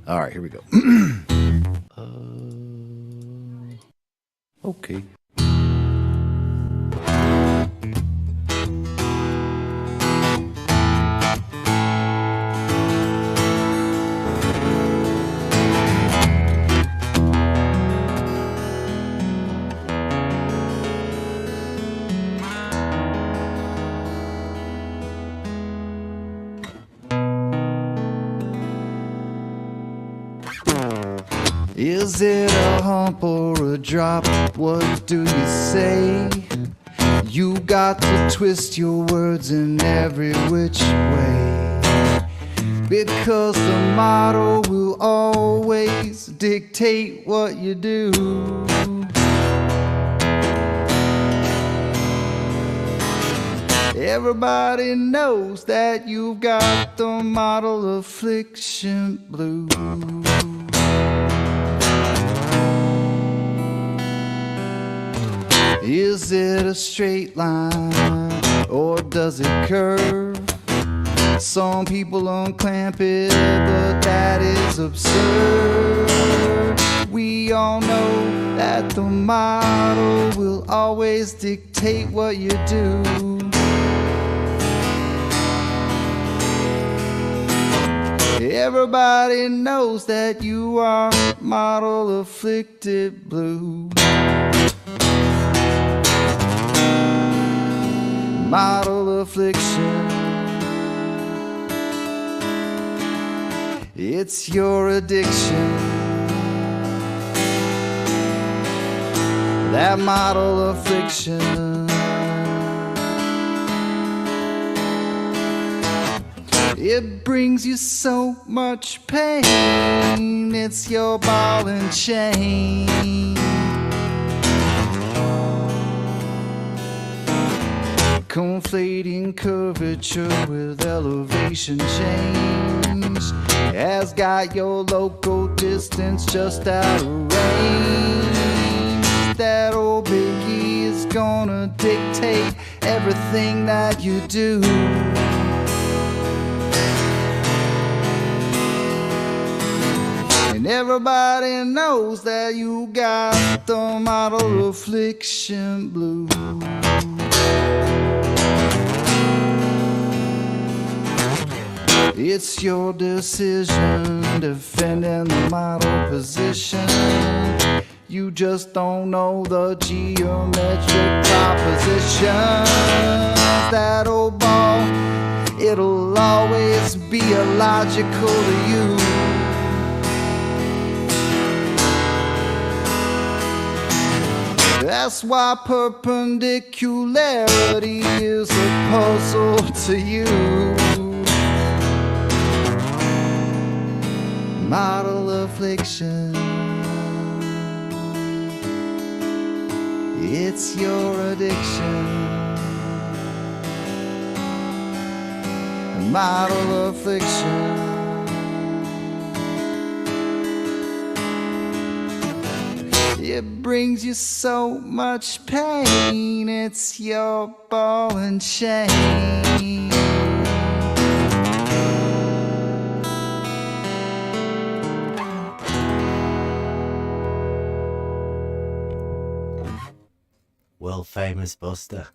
All right, here we go. Okay. Is it a hump or a drop? What do you say? You got to twist your words in every which way, because the motto will always dictate what you do. Everybody knows that you've got the model affliction blues. Is it a straight line or does it curve? Some people unclamp it, but that is absurd. We all know that the model will always dictate what you do. Everybody knows that you are model afflicted blue. Model affliction. It's your addiction. That model affliction. It brings you so much pain. It's your ball and chain. Conflating curvature with elevation change has got your local distance just out of range. That old biggie is gonna dictate everything that you do. And everybody knows that you got the model affliction blue. It's your decision defending the model position. You just don't know the geometric proposition. That old ball, it'll always be illogical to you. That's why perpendicularity is a puzzle to you. Model affliction. It's your addiction. Model affliction. It brings you so much pain. It's your ball and chain. World famous Buster.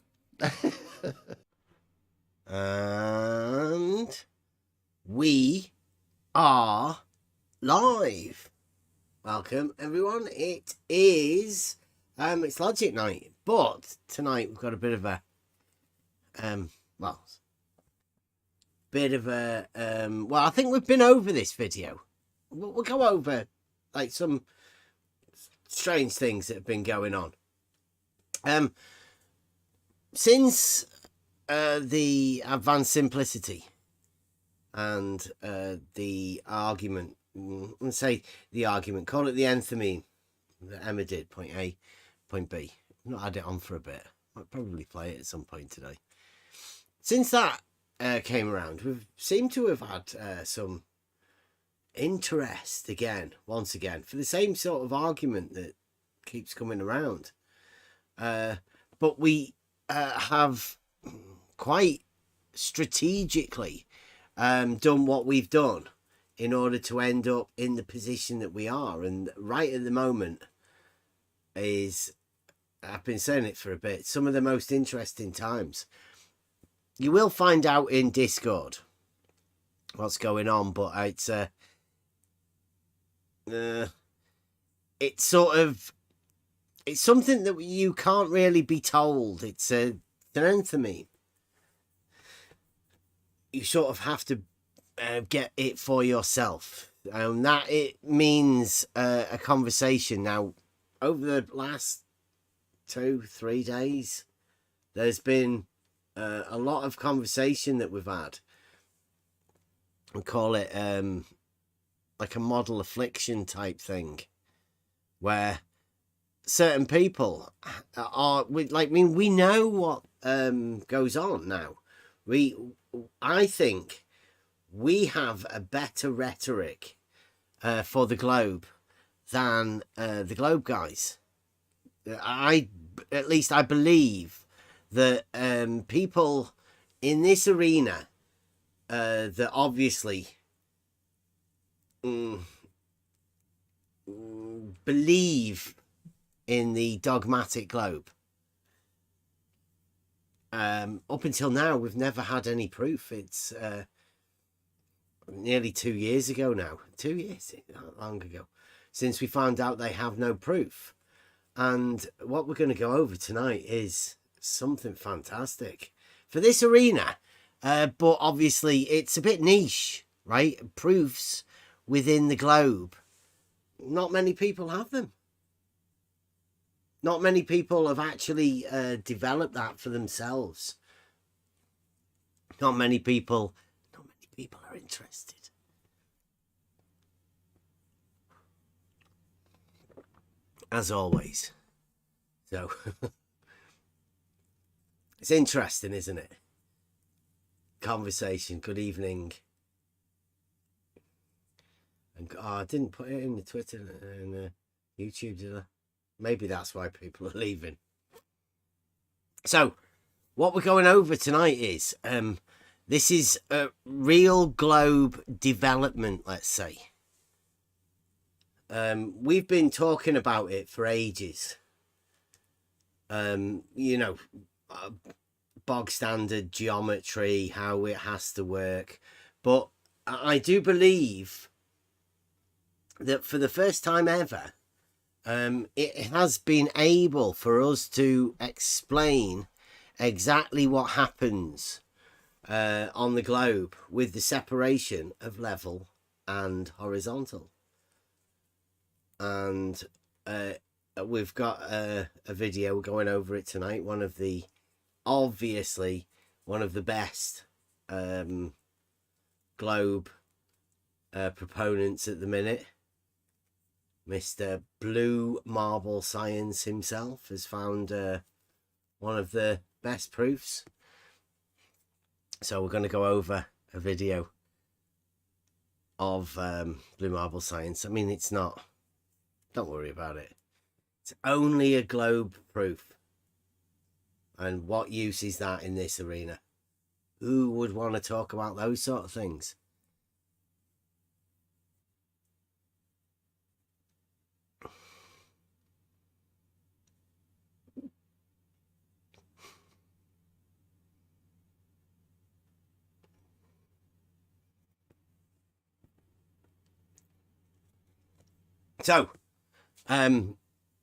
And we are live. Welcome everyone. It is it's Logic night, but tonight we've got a bit of a well I think we've been over this video. We'll go over like some strange things that have been going on. Since the advanced simplicity and the argument, let's say the argument, call it the enthymeme that Emma did, point A, point B. I've not had it on for a bit. I'll probably play it at some point today. Since that came around, we've seemed to have had some interest once again, for the same sort of argument that keeps coming around. But we have quite strategically done what we've done in order to end up in the position that we are. And right at the moment is, I've been saying it for a bit, some of the most interesting times. You will find out in Discord what's going on, but it's sort of, it's something that you can't really be told. It's an anthem. You sort of have to get it for yourself. That it means a conversation. Now, over the last 2-3 days, there's been a lot of conversation that we've had. We call it like a model affliction type thing, where certain people are like, I mean, we know what goes on now. I think we have a better rhetoric for the globe than the globe guys. At least I believe that people in this arena that obviously believe in the dogmatic globe. Up until now, we've never had any proof. It's nearly 2 years ago now. 2 years, not long ago, since we found out they have no proof. And what we're going to go over tonight is something fantastic for this arena. But obviously, it's a bit niche, right? Proofs within the globe. Not many people have them. Not many people have actually developed that for themselves. Not many people are interested. As always. So, it's interesting, isn't it? Conversation. Good evening. And I didn't put it in the Twitter and YouTube, did I? Maybe that's why people are leaving. So, what we're going over tonight is, this is a real globe development, let's say. We've been talking about it for ages. You know, bog standard geometry, how it has to work. But I do believe that for the first time ever, it has been able for us to explain exactly what happens on the globe with the separation of level and horizontal. And we've got a video going over it tonight. Obviously one of the best globe proponents at the minute. Mr. Blue Marble Science himself has found one of the best proofs. So we're going to go over a video of Blue Marble Science. I mean, it's not, don't worry about it. It's only a globe proof. And what use is that in this arena? Who would want to talk about those sort of things? So,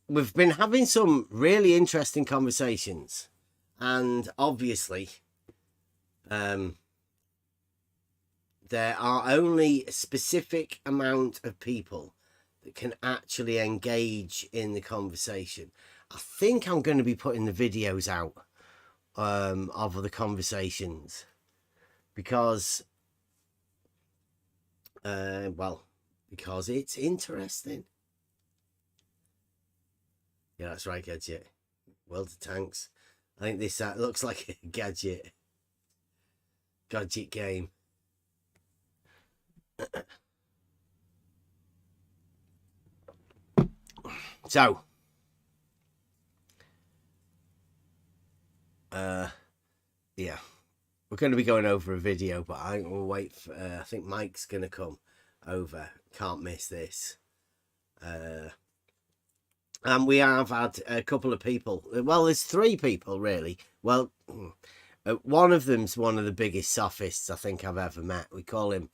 we've been having some really interesting conversations, and obviously, there are only a specific amount of people that can actually engage in the conversation. I think I'm going to be putting the videos out of the conversations because, because it's interesting. Yeah, that's right, Gadget. World of Tanks. I think this looks like a gadget game. So, yeah, we're going to be going over a video, but I will wait for, I think Mike's going to come over. Can't miss this. And we have had a couple of people. Well, there's 3 people, really. Well, one of them's one of the biggest sophists I think I've ever met. We call him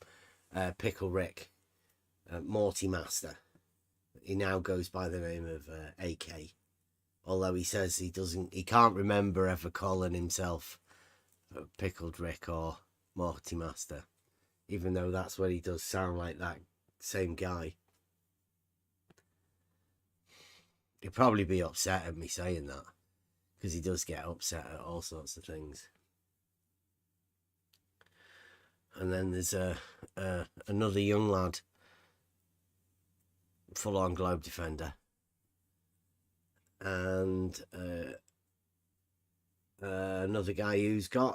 Pickle Rick, Morty Master. He now goes by the name of AK. Although he says he can't remember ever calling himself Pickled Rick or Morty Master. Even though that's what he does sound like, that same guy. He'd probably be upset at me saying that, because he does get upset at all sorts of things. And then there's another young lad, full-on globe defender, and another guy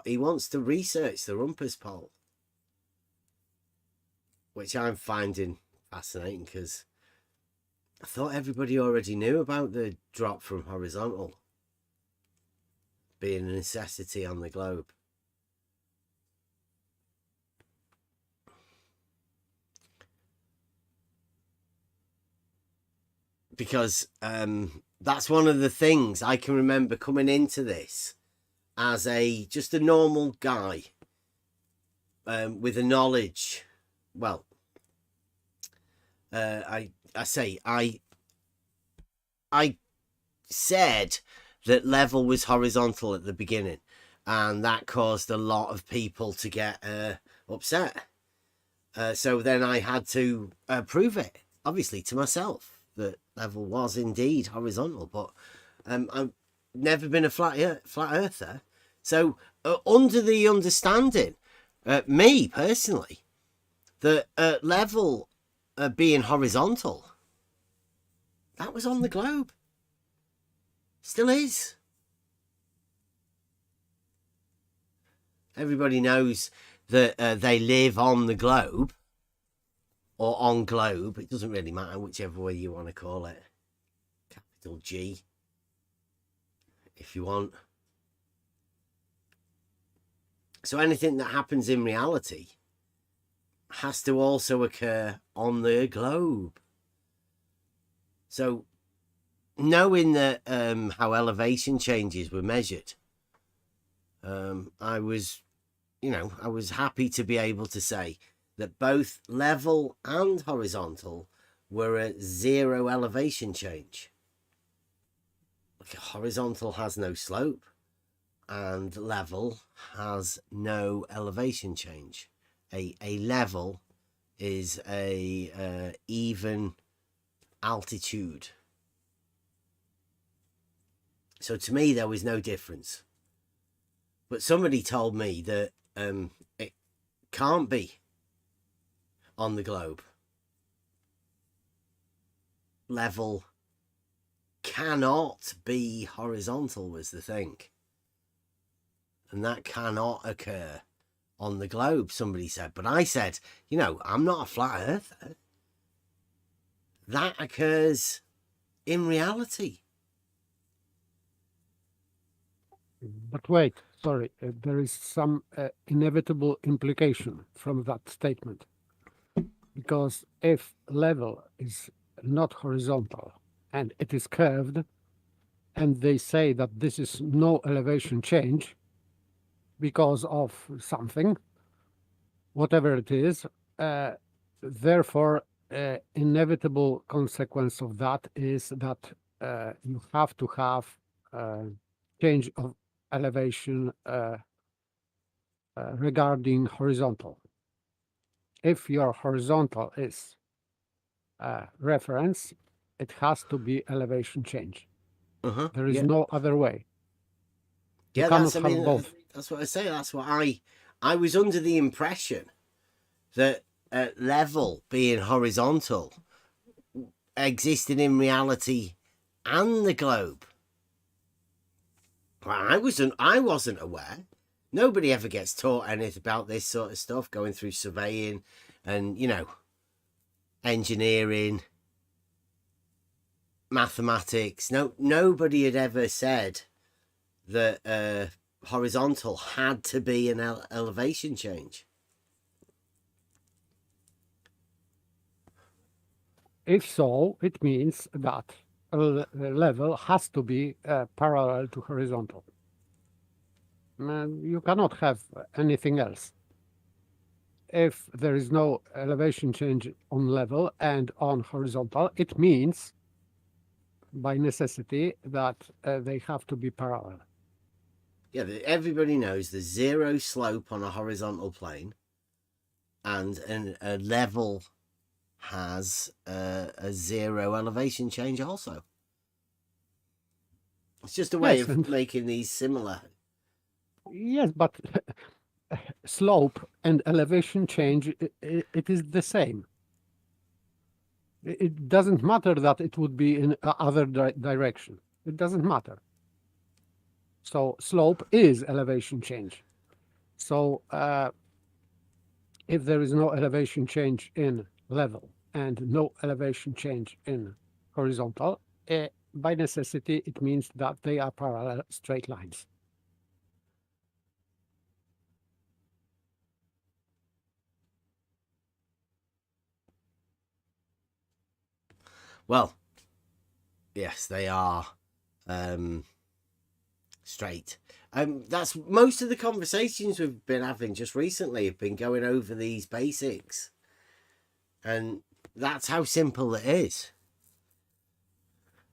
he wants to research the Rumpus Pole, which I'm finding fascinating, because I thought everybody already knew about the drop from horizontal being a necessity on the globe. Because that's one of the things I can remember coming into this as just a normal guy with a knowledge. Well, I said that level was horizontal at the beginning, and that caused a lot of people to get upset. So then I had to prove it, obviously, to myself, that level was indeed horizontal. But I've never been a flat earther. So under the understanding, me personally, that level being horizontal, that was on the globe. Still is. Everybody knows that they live on the globe, or on globe. It doesn't really matter, whichever way you want to call it. Capital G, if you want. So anything that happens in reality has to also occur on the globe. So knowing that how elevation changes were measured, I was happy to be able to say that both level and horizontal were at 0 elevation change. Like, horizontal has no slope, and level has no elevation change. A level is a even altitude. So to me, there was no difference. But somebody told me that it can't be on the globe. Level cannot be horizontal was the thing. And that cannot occur on the globe, somebody said. But I said, I'm not a flat earther. That occurs in reality. But wait, sorry, there is some inevitable implication from that statement. Because if level is not horizontal and it is curved, and they say that this is no elevation change because of something, whatever it is, therefore, inevitable consequence of that is that you have to have change of elevation regarding horizontal. If your horizontal is reference, it has to be elevation change. There is no other way. You cannot have both. That's what I say. That's what I was under the impression that level being horizontal existed in reality and the globe. I wasn't aware. Nobody ever gets taught anything about this sort of stuff, going through surveying and, engineering, mathematics. Nobody had ever said that horizontal had to be an elevation change. If so, it means that a level has to be parallel to horizontal. You cannot have anything else. If there is no elevation change on level and on horizontal, it means by necessity that they have to be parallel. Yeah, everybody knows there's zero slope on a horizontal plane, and a level has a zero elevation change also. It's just a way Yes, of making these similar. yes, but slope and elevation change, it is the same. It doesn't matter that it would be in other direction. It doesn't matter. So slope is elevation change. So if there is no elevation change in level and no elevation change in horizontal, by necessity, it means that they are parallel straight lines. Well, yes, they are straight. That's most of the conversations we've been having just recently have been going over these basics, and that's how simple it is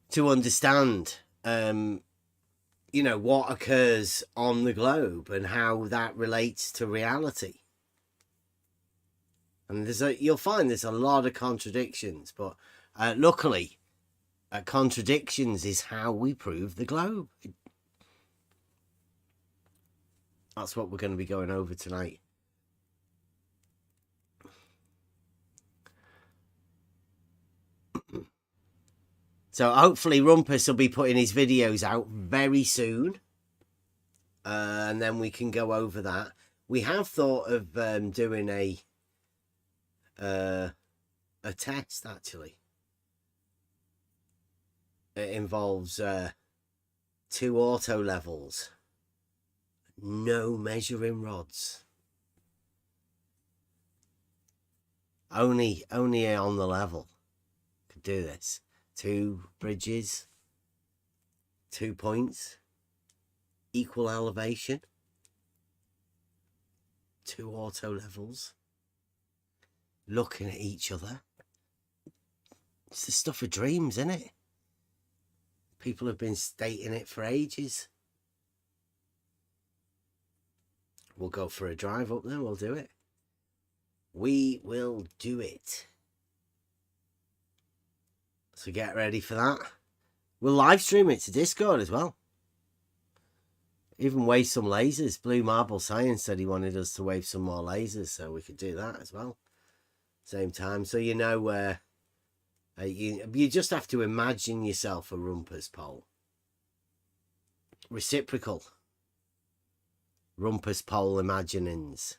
to understand. What occurs on the globe and how that relates to reality. And you'll find there's a lot of contradictions, but luckily, contradictions is how we prove the globe. That's what we're going to be going over tonight. So hopefully Rumpus will be putting his videos out very soon. And then we can go over that. We have thought of doing a test, actually. It involves 2 auto levels. No measuring rods. Only on the level could do this. 2 bridges, 2 points, equal elevation, 2 auto levels, looking at each other. It's the stuff of dreams, isn't it? People have been stating it for ages. We'll go for a drive up there, we'll do it. We will do it. So get ready for that. We'll live stream it to Discord as well. Even wave some lasers. Blue Marble Science said he wanted us to wave some more lasers, so we could do that as well. Same time. So you just have to imagine yourself a rumpus pole. Reciprocal. Rumpus pole imaginings.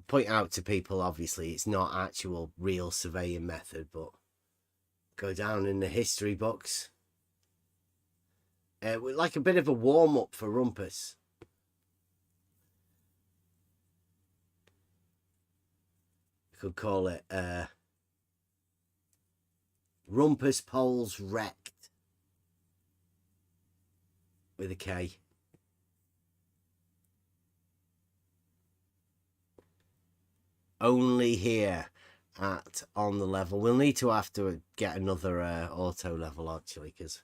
Point out to people, obviously, it's not actual real surveying method, but go down in the history books. Like a bit of a warm-up for rumpus. You could call it Rumpus Poles Wrecked with a K. Only here at On the Level. We'll need to have to get another auto level, actually, because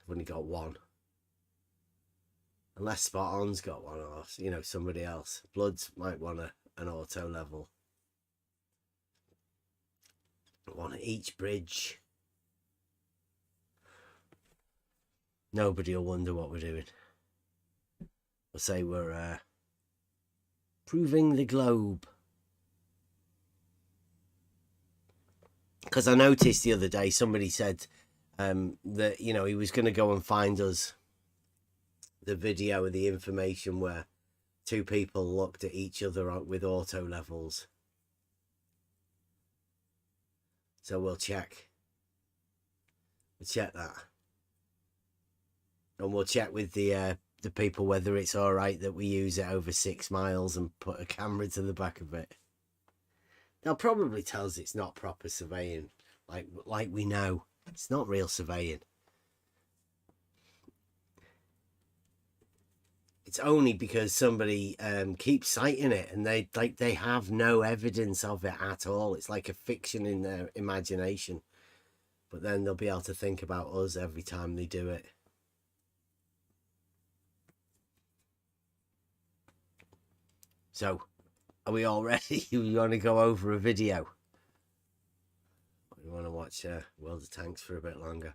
I've only got one. Unless Spot On's got one, or somebody else. Bloods might want an auto level. One at each bridge. Nobody will wonder what we're doing. We'll say we're proving the globe. Because I noticed the other day somebody said that he was going to go and find us the video of the information where 2 people looked at each other with auto levels. So we'll check that, and we'll check with the people whether it's all right that we use it over 6 miles and put a camera to the back of it. They'll probably tell us it's not proper surveying, like we know. It's not real surveying. It's only because somebody keeps citing it, and they have no evidence of it at all. It's like a fiction in their imagination. But then they'll be able to think about us every time they do it. So, are we all ready? We want to go over a video. We want to watch World of Tanks for a bit longer.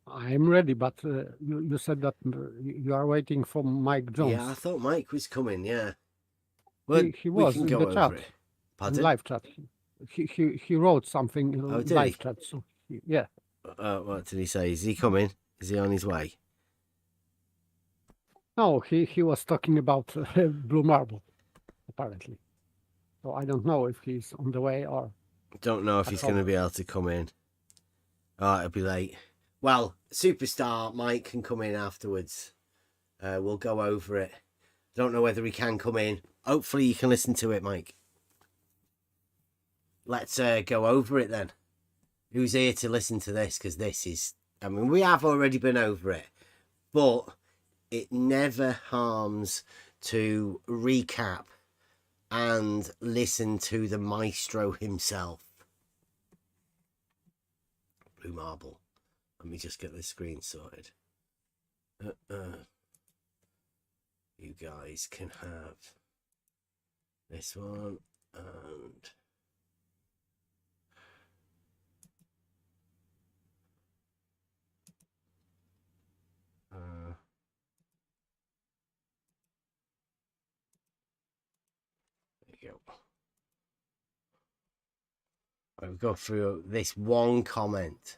I'm ready, but you said that you are waiting for Mike Jones. Yeah, I thought Mike was coming, yeah. Well, he was we can in go the over chat, it. in Pardon? live chat. He wrote something in Oh, did live he? chat. So yeah. What did he say? Is he coming? Is he on his way? No, he was talking about Blue Marble, apparently. So I don't know if he's on the way or... Don't know if he's going to be able to come in. Oh, it'll be late. Well, Superstar Mike can come in afterwards. We'll go over it. Don't know whether he can come in. Hopefully you can listen to it, Mike. Let's go over it then. Who's here to listen to this? Because this is... I mean, we have already been over it. But it never harms to recap and listen to the maestro himself. Blue Marble. Let me just get this screen sorted. You guys can have this one and... there you go. I'll go through this one comment.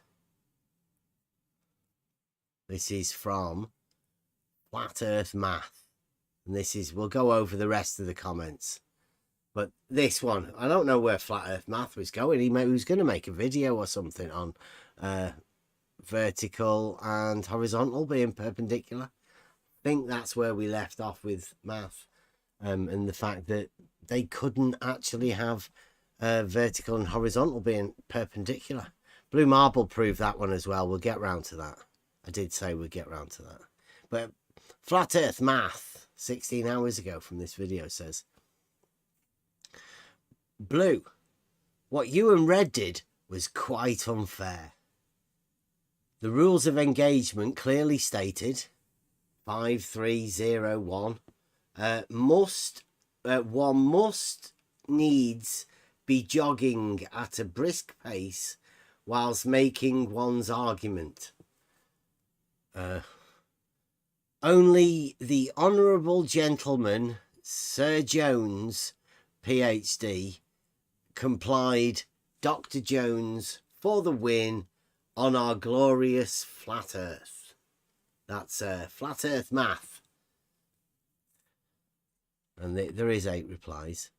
This is from Flat Earth Math. And this is, we'll go over the rest of the comments. But this one, I don't know where Flat Earth Math was going. He was going to make a video or something on vertical and horizontal being perpendicular. I think that's where we left off with math. And the fact that they couldn't actually have vertical and horizontal being perpendicular. Blue Marble proved that one as well. We'll get round to that. I did say we'd get round to that. But Flat Earth Math, 16 hours ago from this video, says, Blue, what you and Red did was quite unfair. The rules of engagement clearly stated, 5301, one must needs be jogging at a brisk pace whilst making one's argument. Only the Honourable Gentleman, Sir Jones, PhD, complied. Dr. Jones for the win on our glorious Flat Earth. That's Flat Earth Math. And there is 8 replies.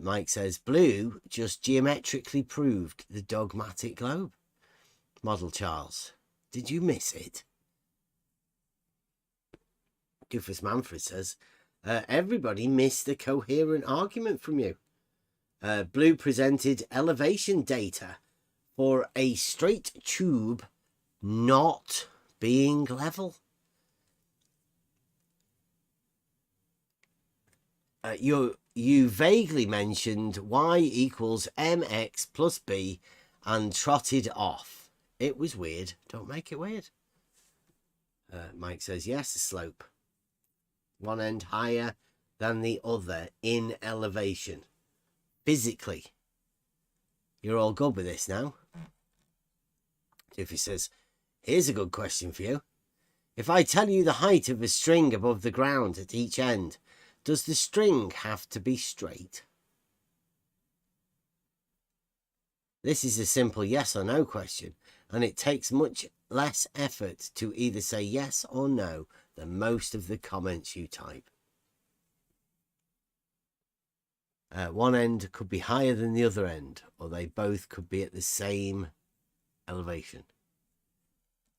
Mike says, Blue just geometrically proved the dogmatic globe. Model Charles, did you miss it? Doofus Manfred says, everybody missed a coherent argument from you. Blue presented elevation data for a straight tube not being level. You vaguely mentioned y equals mx plus b and trotted off. It was weird. Don't make it weird. Mike says, yes, a slope. One end higher than the other in elevation. Physically. You're all good with this now? Doofy says, here's a good question for you. If I tell you the height of a string above the ground at each end, does the string have to be straight? This is a simple yes or no question, and it takes much less effort to either say yes or no than most of the comments you type. One end could be higher than the other end, or they both could be at the same elevation.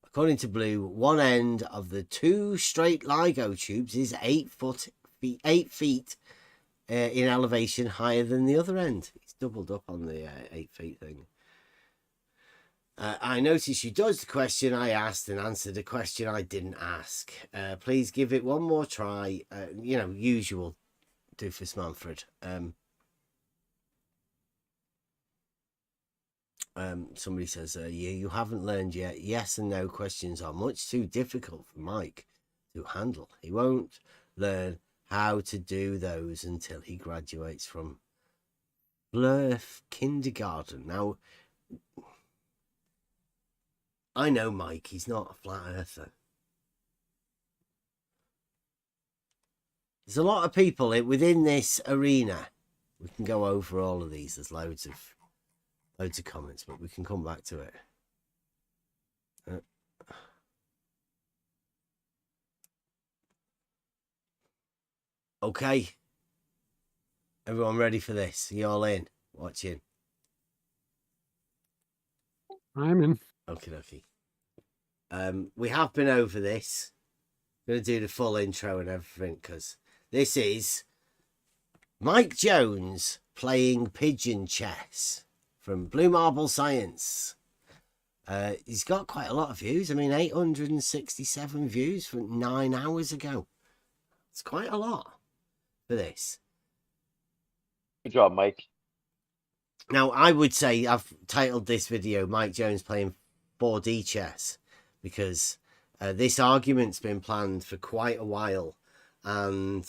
According to Blue, one end of the 2 straight LIGO tubes is 8 feet 8 feet in elevation higher than the other end. He's doubled up on the 8 feet thing. I noticed you dodged the question I asked and answered a question I didn't ask. Please give it one more try. Usual doofus Manfred. Somebody says, you haven't learned yet. Yes and no questions are much too difficult for Mike to handle. He won't learn how to do those until he graduates from Blurf kindergarten. Now, I know Mike, he's not a flat earther. There's a lot of people within this arena. We can go over all of these. There's loads of comments, but we can come back to it. Okay. Everyone ready for this? You all in? Watching? I'm in. Okay. We have been over this. I'm going to do the full intro and everything because this is Mike Jones playing pigeon chess from Blue Marble Science. He's got quite a lot of views. I mean, 867 views from 9 hours ago. It's quite a lot for this. Good job, Mike. Now, I would say I've titled this video Mike Jones playing 4D chess because this argument's been planned for quite a while, and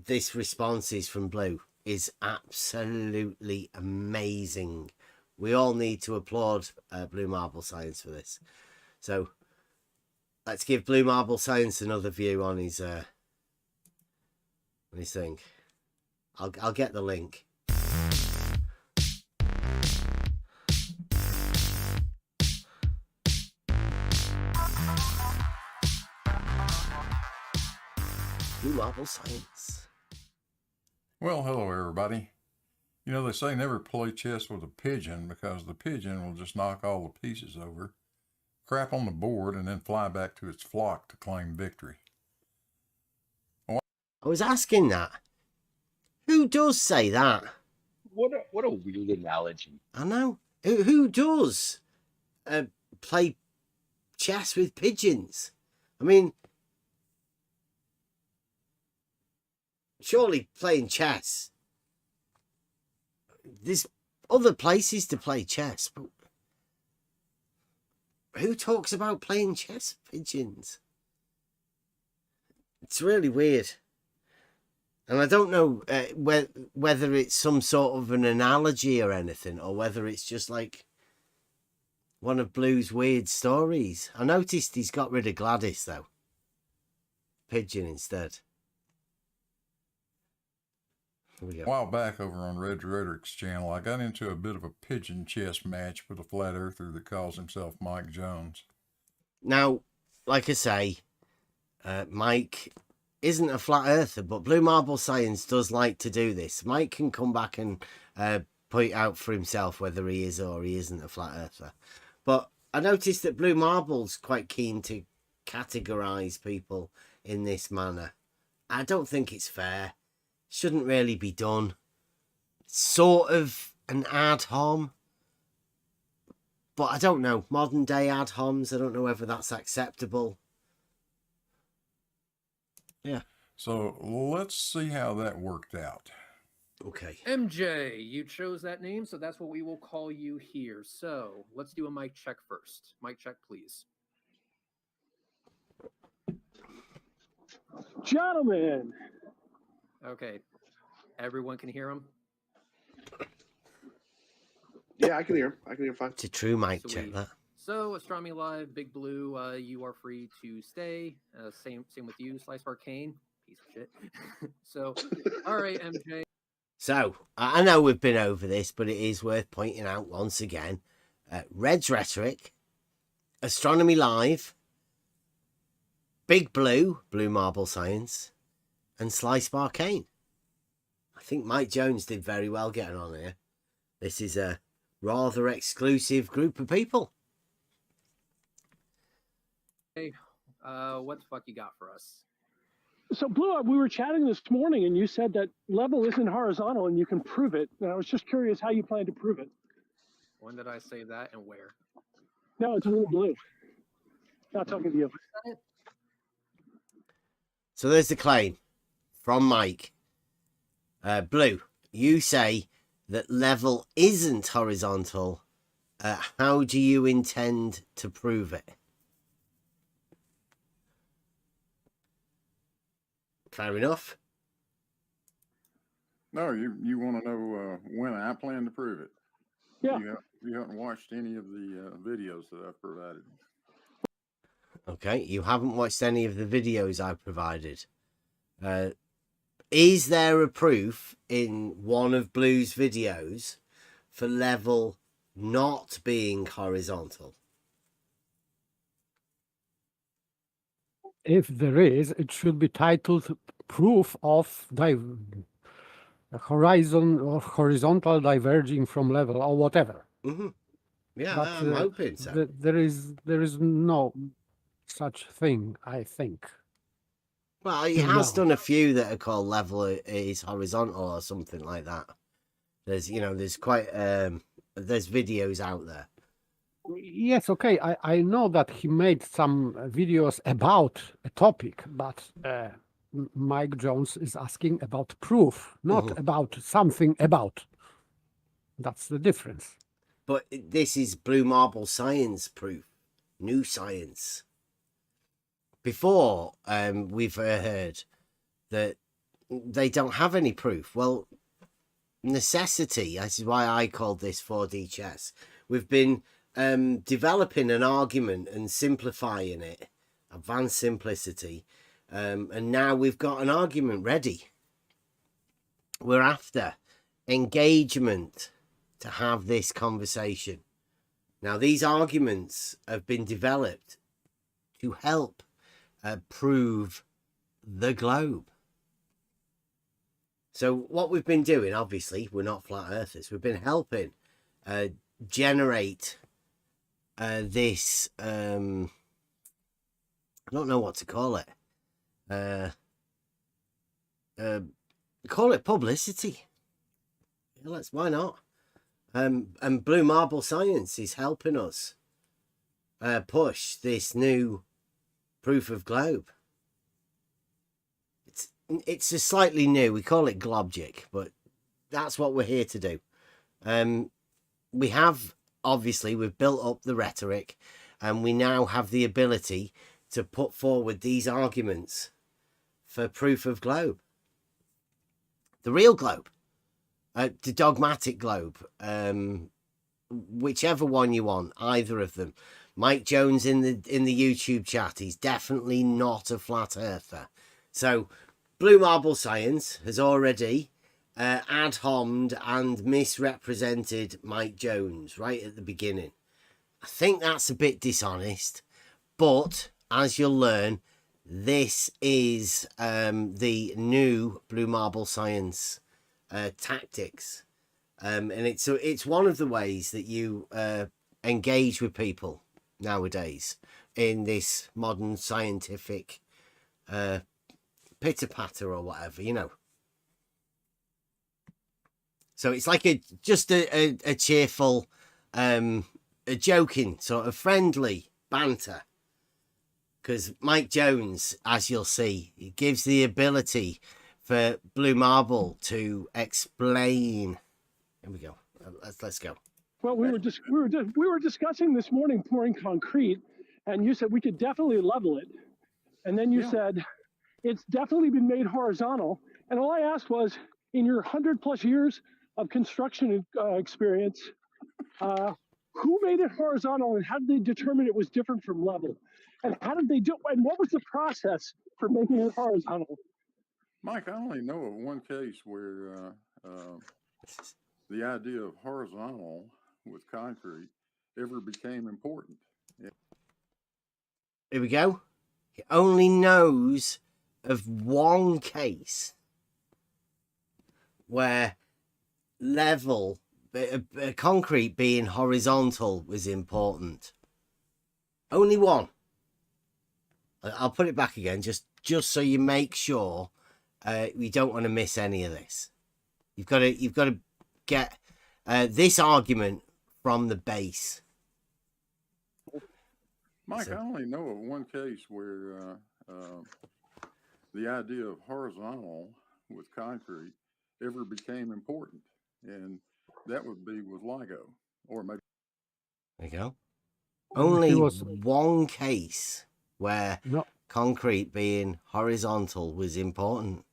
this responses from Blue is absolutely amazing. We all need to applaud Blue Marble Science for this. So let's give Blue Marble Science another view on his thing. I'll get the link. Blue Marble Science. Well, hello everybody. You know, they say never play chess with a pigeon because the pigeon will just knock all the pieces over, crap on the board, and then fly back to its flock to claim victory. I was asking that. Who does say that? What a weird analogy. I know. Who does play chess with pigeons? I mean, surely playing chess. There's other places to play chess, but who talks about playing chess with pigeons? It's really weird. And I don't know whether it's some sort of an analogy or anything, or whether it's just like one of Blue's weird stories. I noticed he's got rid of Gladys, though. Pigeon instead. Here we A go. while back over on Red Rhetoric's channel, I got into a bit of a pigeon chess match with a flat earther that calls himself Mike Jones. Now, like I say, Mike isn't a flat earther, but Blue Marble Science does like to do this. Mike can come back and point out for himself whether he is or he isn't a flat earther. But I noticed that Blue Marble's quite keen to categorize people in this manner. I don't think it's fair. Shouldn't really be done. Sort of an ad hom. But I don't know. Modern day ad homs, I don't know whether that's acceptable. Yeah. So let's see how that worked out. Okay. MJ, you chose that name, so that's what we will call you here. So let's do a mic check first. Mic check, please. Gentlemen. Okay. Everyone can hear him? Yeah, I can hear him. I can hear fine. It's a true mic So check, that. So, Astronomy Live, Big Blue, you are free to stay. Same with you, Slice Arcane. Piece of shit. So, all right, MJ. So, I know we've been over this, but it is worth pointing out once again. Red's Rhetoric, Astronomy Live, Big Blue, Blue Marble Science, and Slice Arcane. I think Mike Jones did very well getting on here. This is a rather exclusive group of people. Hey, what the fuck you got for us? So, Blue, we were chatting this morning, and you said that level isn't horizontal, and you can prove it. And I was just curious how you plan to prove it. When did I say that and where? No, it's a little Blue. Not talking to you. So there's the claim from Mike. Blue, you say that level isn't horizontal. How do you intend to prove it? Fair enough. No, you want to know when I plan to prove it. Yeah. You haven't watched any of the videos that I've provided. Okay, you haven't watched any of the videos I've provided. Is there a proof in one of Blue's videos for level not being horizontal? If there is, it should be titled "Proof of Horizon or Horizontal Diverging from Level" or whatever. Mm-hmm. Yeah, But I'm hoping so. there is no such thing, I think. Well, he till has now. done a few that are called level is horizontal or something like that. There's, there's quite there's videos out there. Yes, okay. I know that he made some videos about a topic, but Mike Jones is asking about proof, not about something about. That's the difference. But this is Blue Marble science proof, new science. Before, we've heard that they don't have any proof. Well, necessity, this is why I called this 4D chess. We've been developing an argument and simplifying it, advanced simplicity, and now we've got an argument ready. We're after engagement to have this conversation. Now, these arguments have been developed to help prove the globe. So what we've been doing, obviously, we're not flat earthers. We've been helping generate this, I don't know what to call it. Call it publicity. Why not? And Blue Marble Science is helping us push this new proof of globe. It's a slightly new, we call it Globgic, but that's what we're here to do. We have, obviously, we've built up the rhetoric, and we now have the ability to put forward these arguments for proof of globe. The real globe, the dogmatic globe, whichever one you want, either of them. Mike Jones in the YouTube chat, he's definitely not a flat earther. So Blue Marble Science has already ad hommed and misrepresented Mike Jones right at the beginning. I think that's a bit dishonest, but as you'll learn, this is the new Blue Marble Science tactics, and it's one of the ways that you engage with people nowadays in this modern scientific pitter patter or whatever, So it's like a cheerful, a joking sort of friendly banter. Because Mike Jones, as you'll see, he gives the ability for Blue Marble to explain. Here we go. Let's go. Well, we were discussing this morning pouring concrete, and you said we could definitely level it, and then you said it's definitely been made horizontal. And all I asked was, in your 100+ years of construction experience, who made it horizontal, and how did they determine it was different from level? And how did they do? And what was the process for making it horizontal? Mike, I only know of one case where the idea of horizontal with concrete ever became important. Here we go. He only knows of one case where level, concrete being horizontal was important. Only one. I'll put it back again, just just so you make sure we don't want to miss any of this. You've got to get this argument from the base. Mike, I only know of one case where the idea of horizontal with concrete ever became important, and that would be with LIGO, or maybe. There you go. And Only he was- one case where No, concrete being horizontal was important.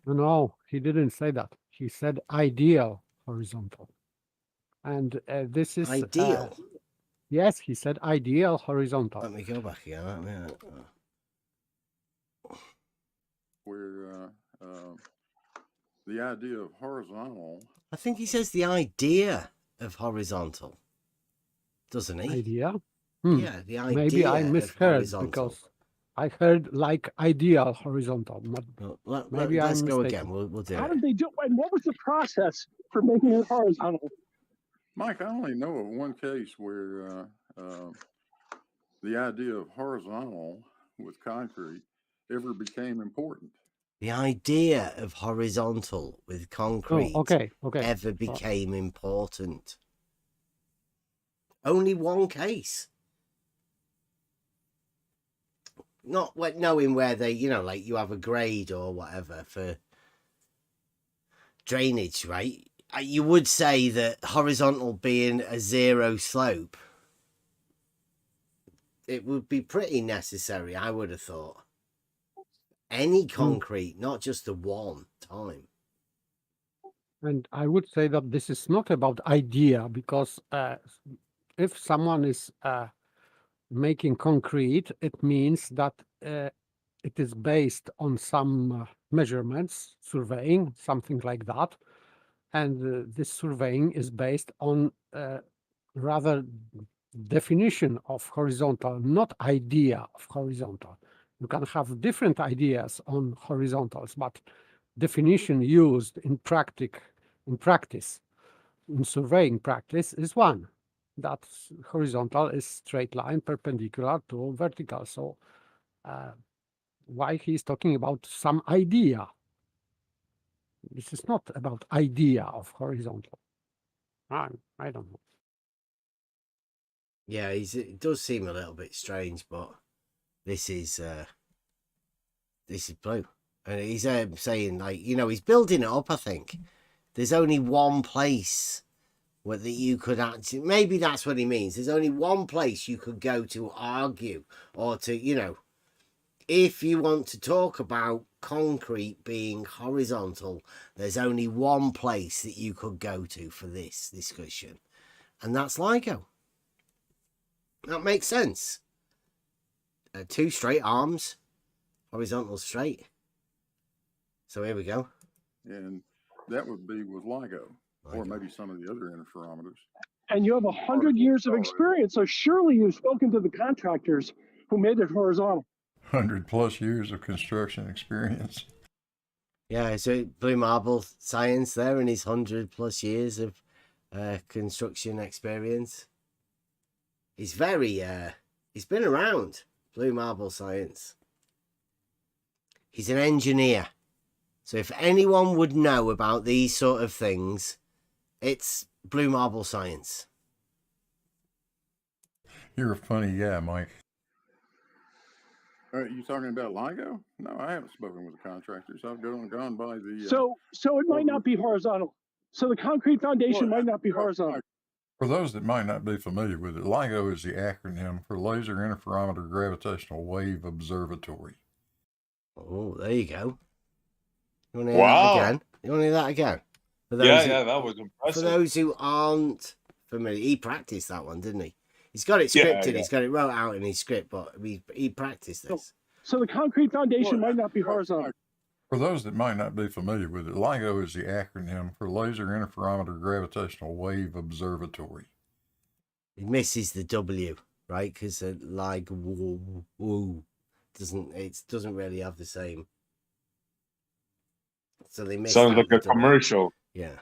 no, he didn't say that. He said ideal horizontal. And this is Ideal. yes, he said ideal horizontal. Let me go back again. Where the idea of horizontal. I think he says the idea of horizontal, doesn't he? Idea? Yeah, the idea. Maybe I of misheard horizontal. because I heard like ideal horizontal. But maybe let's I'm go mistaken. again. We'll do How it. did they do? And what was the process for making it horizontal? Mike, I only know of one case where the idea of horizontal with concrete ever became important. The idea of horizontal with concrete okay. ever became important. Only one case. Not knowing where they, like you have a grade or whatever for drainage, right? You would say that horizontal being a zero slope, it would be pretty necessary, I would have thought. Any concrete, not just the one time. And I would say that this is not about idea, because if someone is making concrete, it means that it is based on some measurements, surveying, something like that. And this surveying is based on rather definition of horizontal, not idea of horizontal. You can have different ideas on horizontals, but definition used in practice, in surveying practice, is one. That horizontal is straight line perpendicular to vertical. So why he's talking about some idea? This is not about idea of horizontal. I don't know. Yeah, it does seem a little bit strange, but this is blue. And he's saying, like, he's building it up, I think. There's only one place where that you could actually, maybe that's what he means. There's only one place you could go to argue or to, if you want to talk about concrete being horizontal, there's only one place that you could go to for this discussion. And that's LIGO. That makes sense. Two straight arms, horizontal straight. So here we go. And that would be with LIGO, or maybe some of the other interferometers. And you have 100 years of experience, so surely you've spoken to the contractors who made it horizontal. 100+ years of construction experience. Yeah, so Blue Marble Science there and his 100+ years of construction experience. He's very, he's been around, Blue Marble Science. He's an engineer. So if anyone would know about these sort of things, it's Blue Marble Science. You're a funny guy, Mike. Are you talking about LIGO? No, I haven't spoken with the contractors. I've gone by the... So it might not be horizontal. So the concrete foundation might not be horizontal. For those that might not be familiar with it, LIGO is the acronym for Laser Interferometer Gravitational Wave Observatory. Oh, there you go. You want to hear that again? You want to hear that again? For those that was impressive. For those who aren't familiar, he practiced that one, didn't he? He's got it scripted. He's got it wrote out in his script, but he practiced this. So the concrete foundation might not be horizontal. For those that might not be familiar with it, LIGO is the acronym for Laser Interferometer Gravitational Wave Observatory. He misses the W, right? Because doesn't really have the same. So they missed. Sounds like a commercial. Yeah.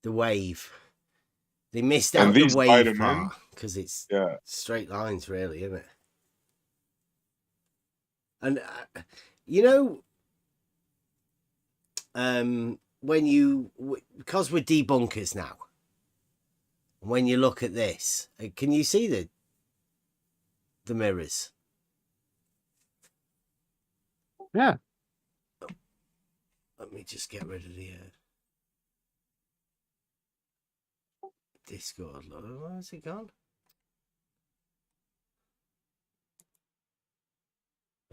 The wave. They missed out the wave part because it's straight lines, really, isn't it? And you know, because we're debunkers now, when you look at this, can you see the mirrors? Yeah. Let me just get rid of the Discord. Where's it gone?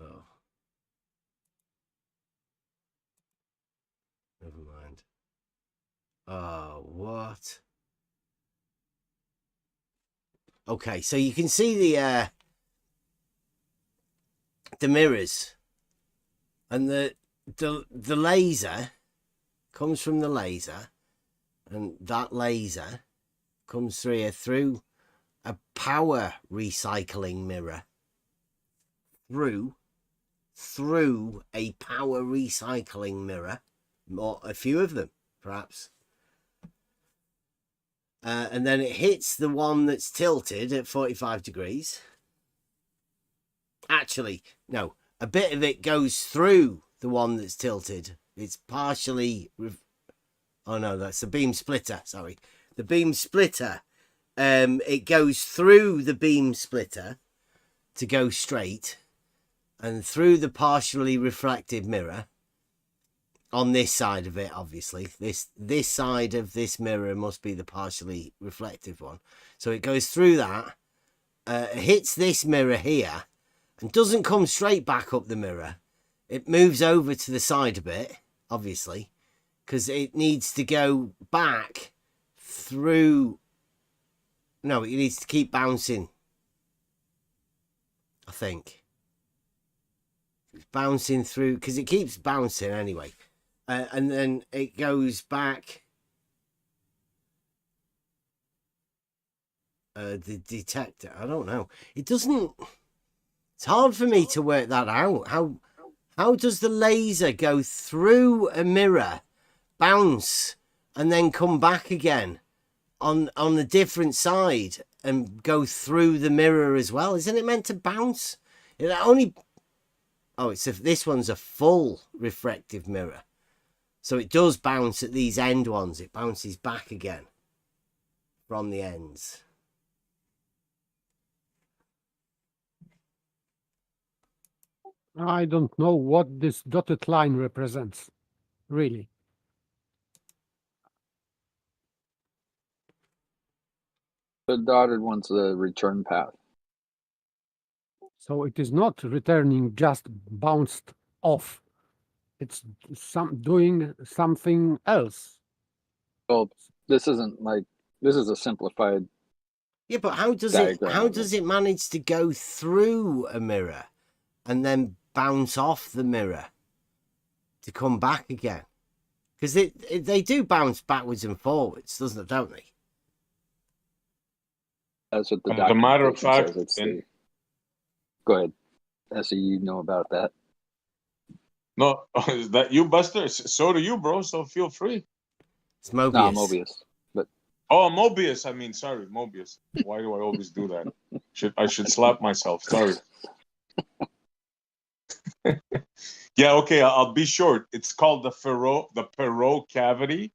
Oh, never mind. Oh, what? Okay, so you can see the mirrors, and the laser comes from the laser, and that laser comes through a power recycling mirror. Through a power recycling mirror, or a few of them, perhaps. And then it hits the one that's tilted at 45 degrees. Actually, no, a bit of it goes through the one that's tilted. It's partially... Oh, no, that's the beam splitter. Sorry. The beam splitter. It goes through the beam splitter to go straight, and through the partially reflective mirror on this side of it. Obviously, this side of this mirror must be the partially reflective one. So it goes through that, hits this mirror here, and doesn't come straight back up the mirror. It moves over to the side a bit, obviously, because it needs to go back through. No, it needs to keep bouncing, I think. It's bouncing through, because it keeps bouncing anyway. And then it goes back. The detector, I don't know. It doesn't... It's hard for me to work that out. How does the laser go through a mirror, bounce, and then come back again on the different side and go through the mirror as well? Isn't it meant to bounce? It only... Oh, this one's a full refractive mirror. So it does bounce at these end ones. It bounces back again from the ends. I don't know what this dotted line represents, really. The dotted one's the return path. So it is not returning just bounced off. It's doing something else. Well, this is a simplified. Yeah, but how does it manage to go through a mirror and then bounce off the mirror to come back again? Because they do bounce backwards and forwards, don't they? That's what the As a matter of documentation fact, says. Go ahead. Essie, you know about that. No, is that you, Buster? So do you, bro. So feel free. It's Mobius. No, Mobius. But Oh, Mobius. I mean, sorry, Mobius. Why do I always do that? I should slap myself. Sorry. Yeah, okay. I'll be short. It's called the Perot cavity,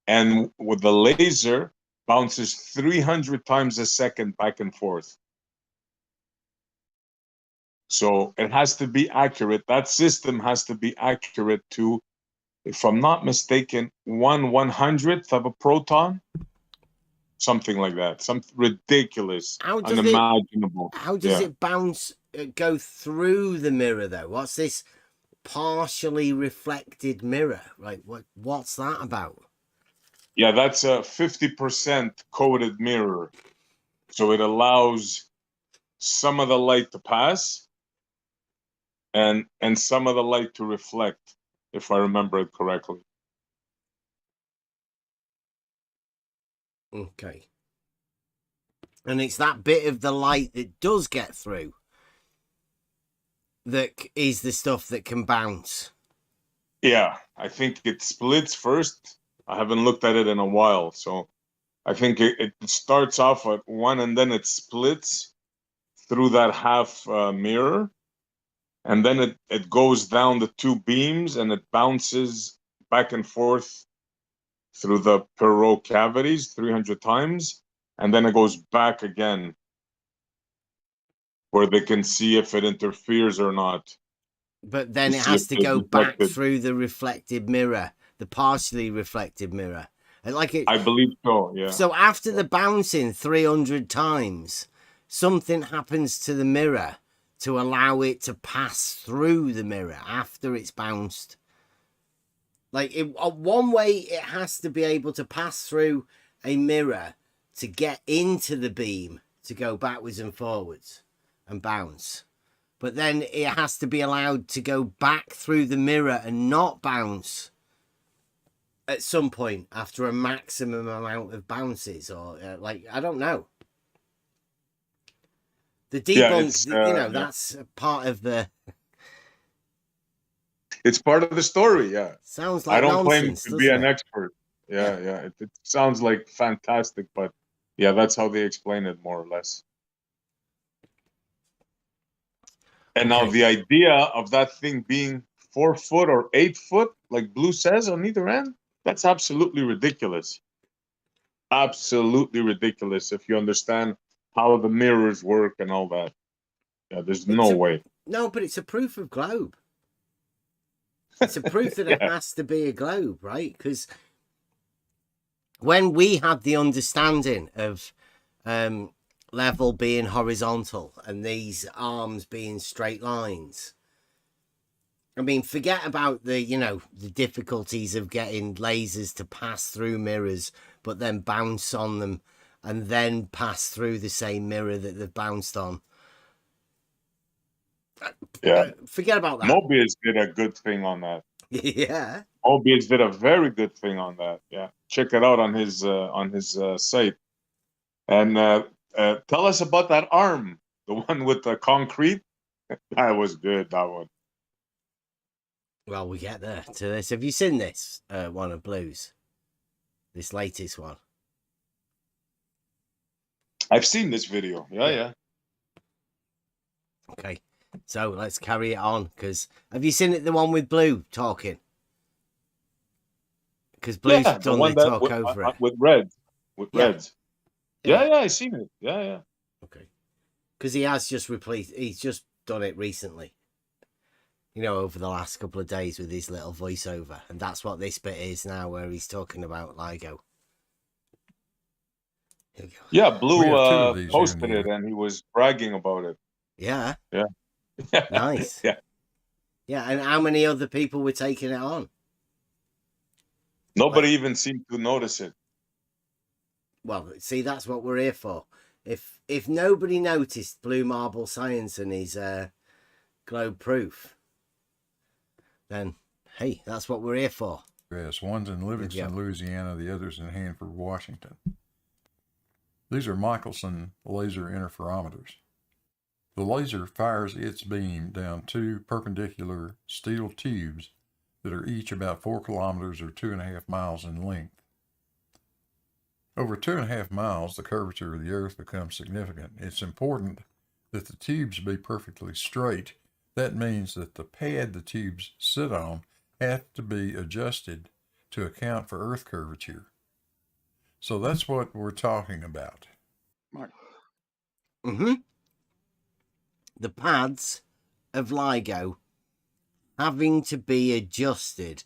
and with the laser bounces 300 times a second back and forth. So it has to be accurate. That system has to be accurate to, if I'm not mistaken, 1/100th of a proton, something like that. Something ridiculous, unimaginable. How does it bounce? Go through the mirror though? What's this partially reflected mirror? Right? What's that about? Yeah, that's a 50% coated mirror, so it allows some of the light to pass and some of the light to reflect, if I remember it correctly. Okay. And it's that bit of the light that does get through that is the stuff that can bounce. Yeah, I think it splits first. I haven't looked at it in a while, so I think it starts off at one and then it splits through that half mirror. and then it goes down the two beams and it bounces back and forth through the per row cavities 300 times, and then it goes back again where they can see if it interferes or not. But then To it see has if to they're go back reflected. through the reflected mirror, the partially reflected mirror. And like it, I believe so, yeah. so after the bouncing 300 times, something happens to the mirror to allow it to pass through the mirror after it's bounced. Like one way, it has to be able to pass through a mirror to get into the beam to go backwards and forwards and bounce. But then it has to be allowed to go back through the mirror and not bounce at some point after a maximum amount of bounces, or like, I don't know. The debunk, that's part of the... It's part of the story, yeah. Sounds like I don't nonsense, claim to be doesn't an it? expert. Yeah. It sounds like fantastic, but yeah, that's how they explain it more or less. And now the idea of that thing being 4 foot or 8 foot, like Blue says, on either end, that's absolutely ridiculous. Absolutely ridiculous if you understand how the mirrors work and all that. Yeah, there's no way. No, but it's a proof of globe. It's a proof that it has to be a globe, right? Because when we had the understanding of level being horizontal and these arms being straight lines, I mean, forget about the difficulties of getting lasers to pass through mirrors, but then bounce on them and then pass through the same mirror that they've bounced on. Yeah. Forget about that. Mobius did a good thing on that. Yeah. Mobius did a very good thing on that. Yeah. Check it out on his site. And tell us about that arm, the one with the concrete. That was good, that one. Well, we get there to this. Have you seen this one of Blue's? This latest one? I've seen this video. Yeah. Okay, so let's carry it on. Because have you seen it, the one with Blue talking? Because Blue's done the talk over it. With Reds. With Yeah. Reds. Yeah, I seen it. Yeah. Okay. Because he has just he's just done it recently. Over the last couple of days with his little voiceover. And that's what this bit is now, where he's talking about LIGO. Here we go. Yeah, Blue posted it and he was bragging about it. Yeah. Yeah. Nice. Yeah. Yeah, and how many other people were taking it on? Nobody even seemed to notice it. Well, see, that's what we're here for. If nobody noticed Blue Marble Science and his globe proof, then hey, that's what we're here for. Yes, one's in Livingston, Louisiana, the other's in Hanford, Washington. These are Michelson laser interferometers. The laser fires its beam down two perpendicular steel tubes that are each about 4 kilometers or 2.5 miles in length. Over 2.5 miles, the curvature of the Earth becomes significant. It's important that the tubes be perfectly straight. That means that the pad the tubes sit on have to be adjusted to account for Earth curvature. So that's what we're talking about. Mark. Mm-hmm. The pads of LIGO having to be adjusted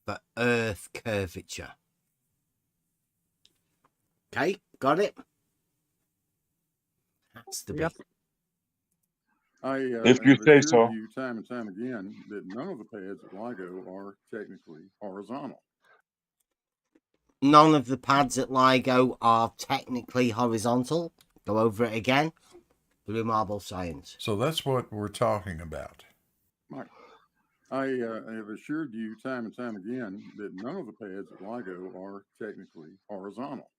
for Earth curvature. Okay, got it? Has to be. Yep. If you say so. You time and time again that none of the pads at LIGO are technically horizontal. None of the pads at LIGO are technically horizontal. Go over it again. Blue Marble Science. So that's what we're talking about. Mike, I have assured you time and time again that none of the pads at LIGO are technically horizontal.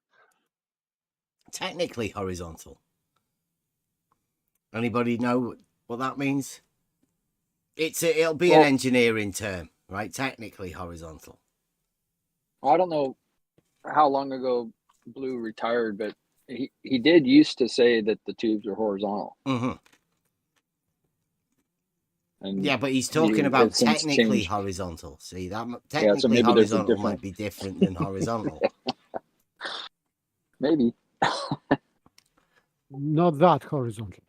Technically horizontal. Anybody know what that means? It'll be an engineering term, right? Technically horizontal. I don't know how long ago Blue retired, but he did used to say that the tubes are horizontal. Mm-hmm. And Yeah, but he's talking about it's since technically changed. horizontal. See, that so technically maybe there's a horizontal different- might be different than horizontal. Maybe Not that horizontal.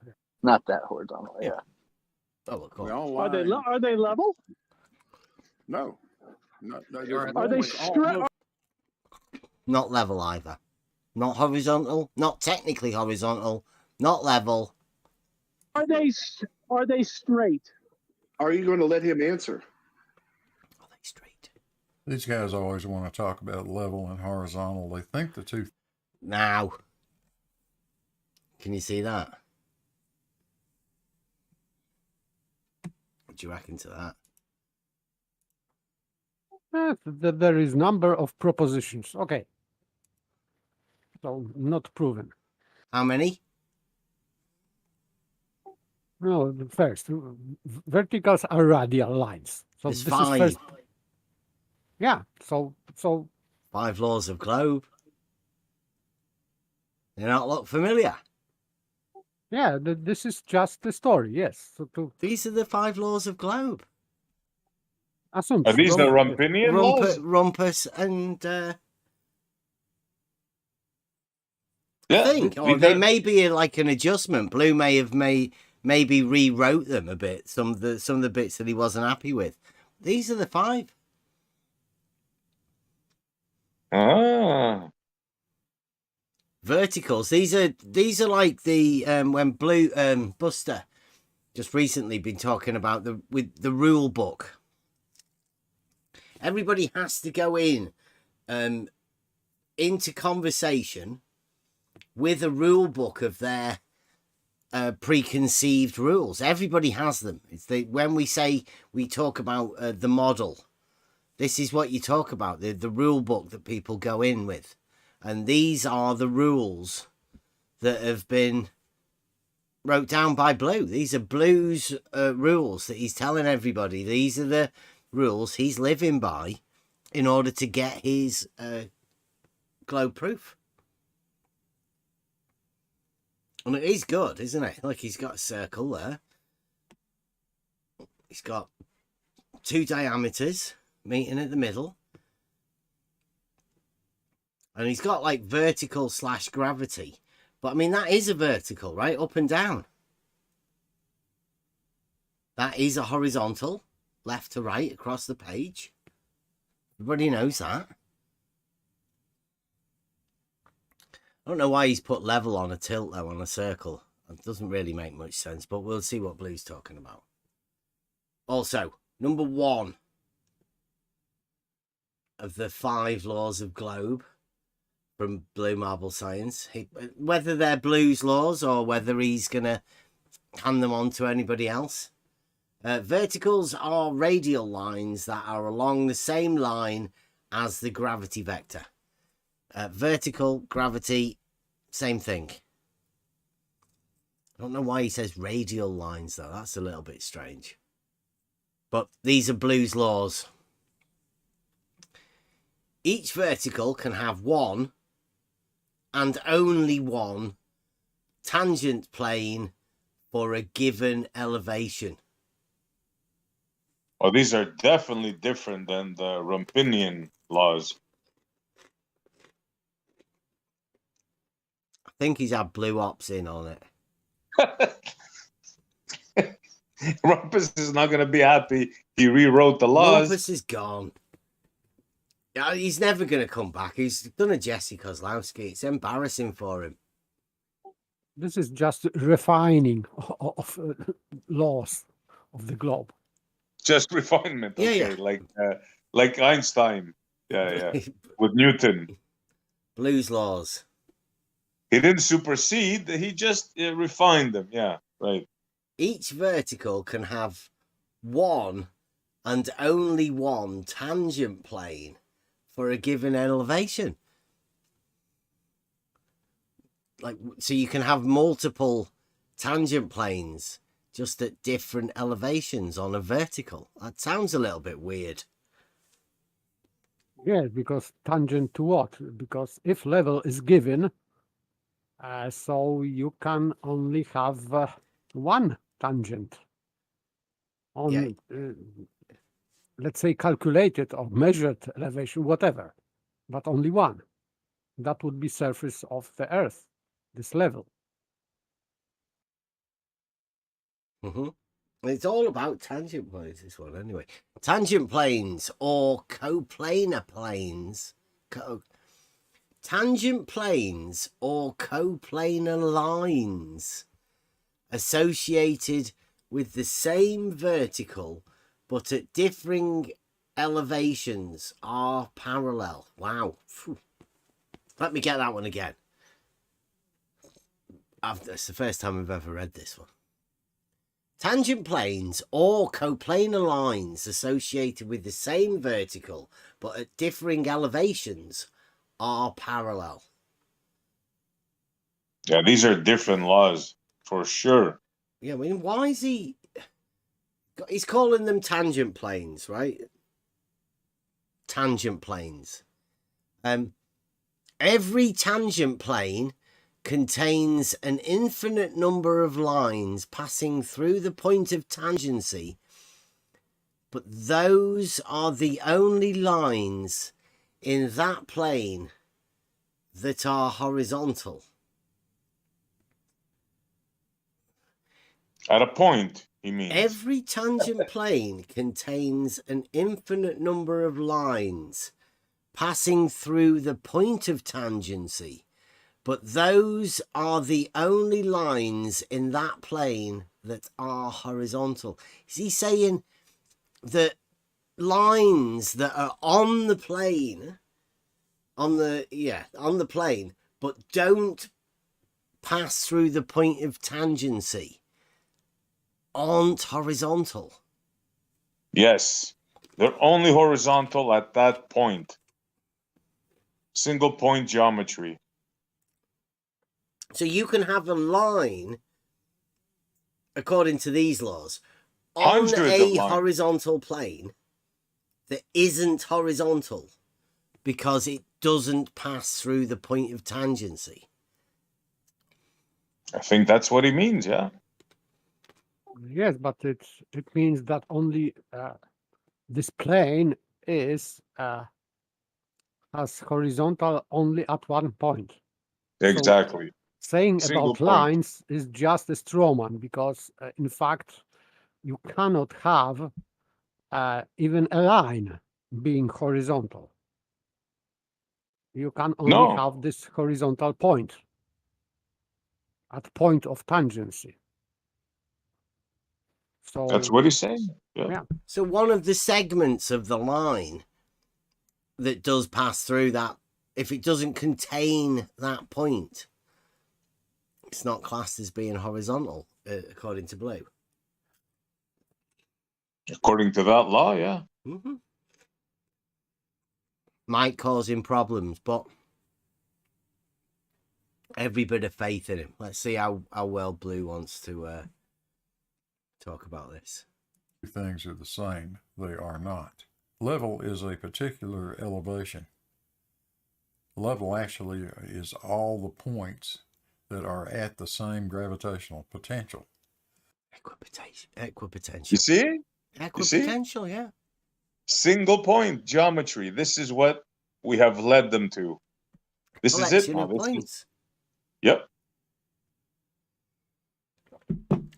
not that horizontal. Yeah. Oh, of course. Well, Are they line- are they level? No. No, Are there's Are they always straight? almost- Not level either. Not horizontal. Not technically horizontal. Not level. Are they straight? Are you going to let him answer? Are they straight? These guys always want to talk about level and horizontal. They think the two. Now, can you see that? What do you reckon to that? There is number of propositions. Okay. So not proven. How many? No, first, verticals are radial lines. So There's this 5. is first. Yeah. So 5 laws of globe. They not look familiar. yeah, this is just the story. Yes. So to These are the 5 laws of globe. assume. Are these the Rump- Rumpinian laws? Rumpus and Yeah, think, or these they are- may be like an adjustment. Blue may have maybe rewrote them a bit. Some of the bits that he wasn't happy with. These are the 5. Ah. Verticals. These are like the when Blue Buster just recently been talking about with the rule book. Everybody has to go in into conversation with a rule book of their preconceived rules. Everybody has them. It's when we talk about the model, this is what you talk about, the rule book that people go in with. And these are the rules that have been wrote down by Blue. These are Blue's rules that he's telling everybody. These are the rules he's living by in order to get his globe proof. And it is good, isn't it? Like, he's got a circle there. He's got 2 diameters meeting at the middle. And he's got like vertical / gravity. But I mean, that is a vertical, right? Up and down. That is a horizontal, left to right across the page. Everybody knows that. I don't know why he's put level on a tilt though, on a circle. It doesn't really make much sense, but we'll see what Blue's talking about. Also, number 1 of the 5 laws of globe from Blue Marble Science. Whether they're Blue's laws or whether he's going to hand them on to anybody else. Verticals are radial lines that are along the same line as the gravity vector. Vertical, gravity, same thing. I don't know why he says radial lines though. That's a little bit strange. But these are Blue's laws. Each vertical can have 1 and only 1 tangent plane for a given elevation. Oh, these are definitely different than the Rumpinian laws. I think he's had Blue Ops in on it. Rumpus is not going to be happy. He rewrote the laws. Rumpus is gone. Yeah, he's never going to come back. He's done a Jesse Kozlowski. It's embarrassing for him. This is just refining of laws of the globe. Just refinement. Yeah, Okay, yeah. like Einstein. Yeah. With Newton. Blue's laws. He didn't supersede. He just refined them. Yeah, right. Each vertical can have 1 and only 1 tangent plane for a given elevation. Like, so you can have multiple tangent planes just at different elevations on a vertical. That sounds a little bit weird. Yes, because tangent to what? Because if level is given, so you can only have 1 tangent. on, let's say, calculated or measured elevation, whatever, but only one. That would be surface of the Earth, this level. It's all about tangent planes, this one, anyway. Tangent planes or coplanar planes. Tangent planes or coplanar lines associated with the same vertical but at differing elevations are parallel. Wow. Phew. Let me get that one again. That's the first time I've ever read this one. Tangent planes or coplanar lines associated with the same vertical but at differing elevations are parallel. Yeah, these are different laws for sure. Yeah, I mean, why is he's calling them tangent planes, right? Tangent planes. Every tangent plane contains an infinite number of lines passing through the point of tangency, but those are the only lines in that plane that are horizontal. At a point, he means. Every tangent plane contains an infinite number of lines passing through the point of tangency, but those are the only lines in that plane that are horizontal. Is he saying that lines that are on the plane, on the plane, but don't pass through the point of tangency aren't horizontal? Yes, they're only horizontal at that point. Single point geometry. So you can have a line, according to these laws, on Hundreds of a lines. horizontal plane that isn't horizontal because it doesn't pass through the point of tangency. I think that's what he means, yeah. Yes, but it means that only this plane is has horizontal only at one point. Exactly. Saying Single about point. lines is just a straw man, because in fact you cannot have even a line being horizontal. You can only have this horizontal point at point of tangency. So that's what he's saying. Yeah. So one of the segments of the line that does pass through that, if it doesn't contain that point, it's not classed as being horizontal, according to Blue. According to that law, yeah. Might cause him problems, but every bit of faith in him. Let's see how well Blue wants to talk about this. Things are the same. They are not. Level is a particular elevation. Level actually is all the points that are at the same gravitational potential. Equipotential. You see? Equipotential, yeah. Single point geometry. This is what we have led them to. This is it. Collection of points. Yep.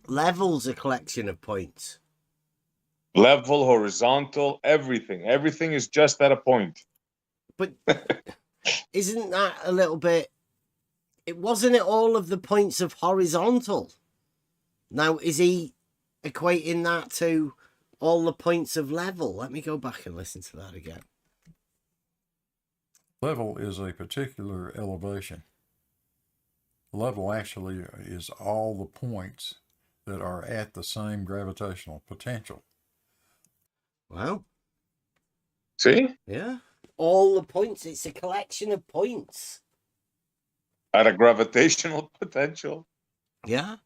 Level's a collection of points. Level, horizontal, everything. Everything is just at a point. But isn't that a little bit... Wasn't it all of the points of horizontal? Now, is he equating that to all the points of level? Let me go back and listen to that again. Level is a particular elevation. Level actually is all the points that are at the same gravitational potential. Wow. See? Yeah. All the points. It's a collection of points. At a gravitational potential. Yeah.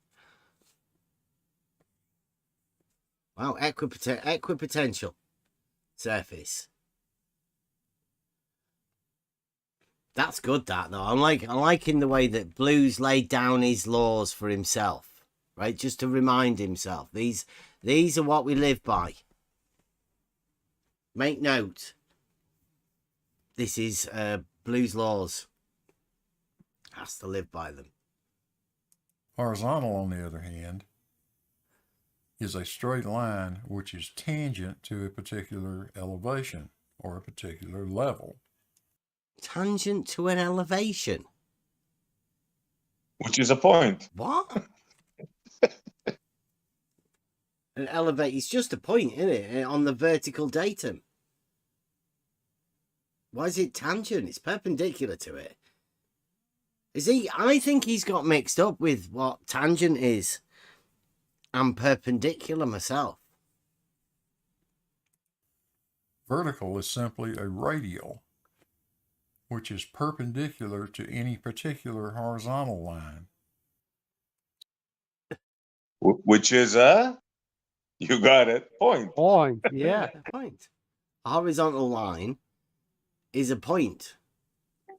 Wow. Equipotential surface. That's good, that, though. I'm liking the way that Blue's laid down his laws for himself. right? Just to remind himself. These are what we live by. Make note. This is Blue's laws. Has to live by them. Horizontal, on the other hand, is a straight line which is tangent to a particular elevation or a particular level. Tangent to an elevation. Which is a point. What? An elevate is just a point, isn't it? On the vertical datum. Why is it tangent? It's perpendicular to it. Is he? I think he's got mixed up with what tangent is. I'm perpendicular myself. Vertical is simply a radial, which is perpendicular to any particular horizontal line. Which is a, you got it, point. Point. Yeah. Point. A horizontal line is a point.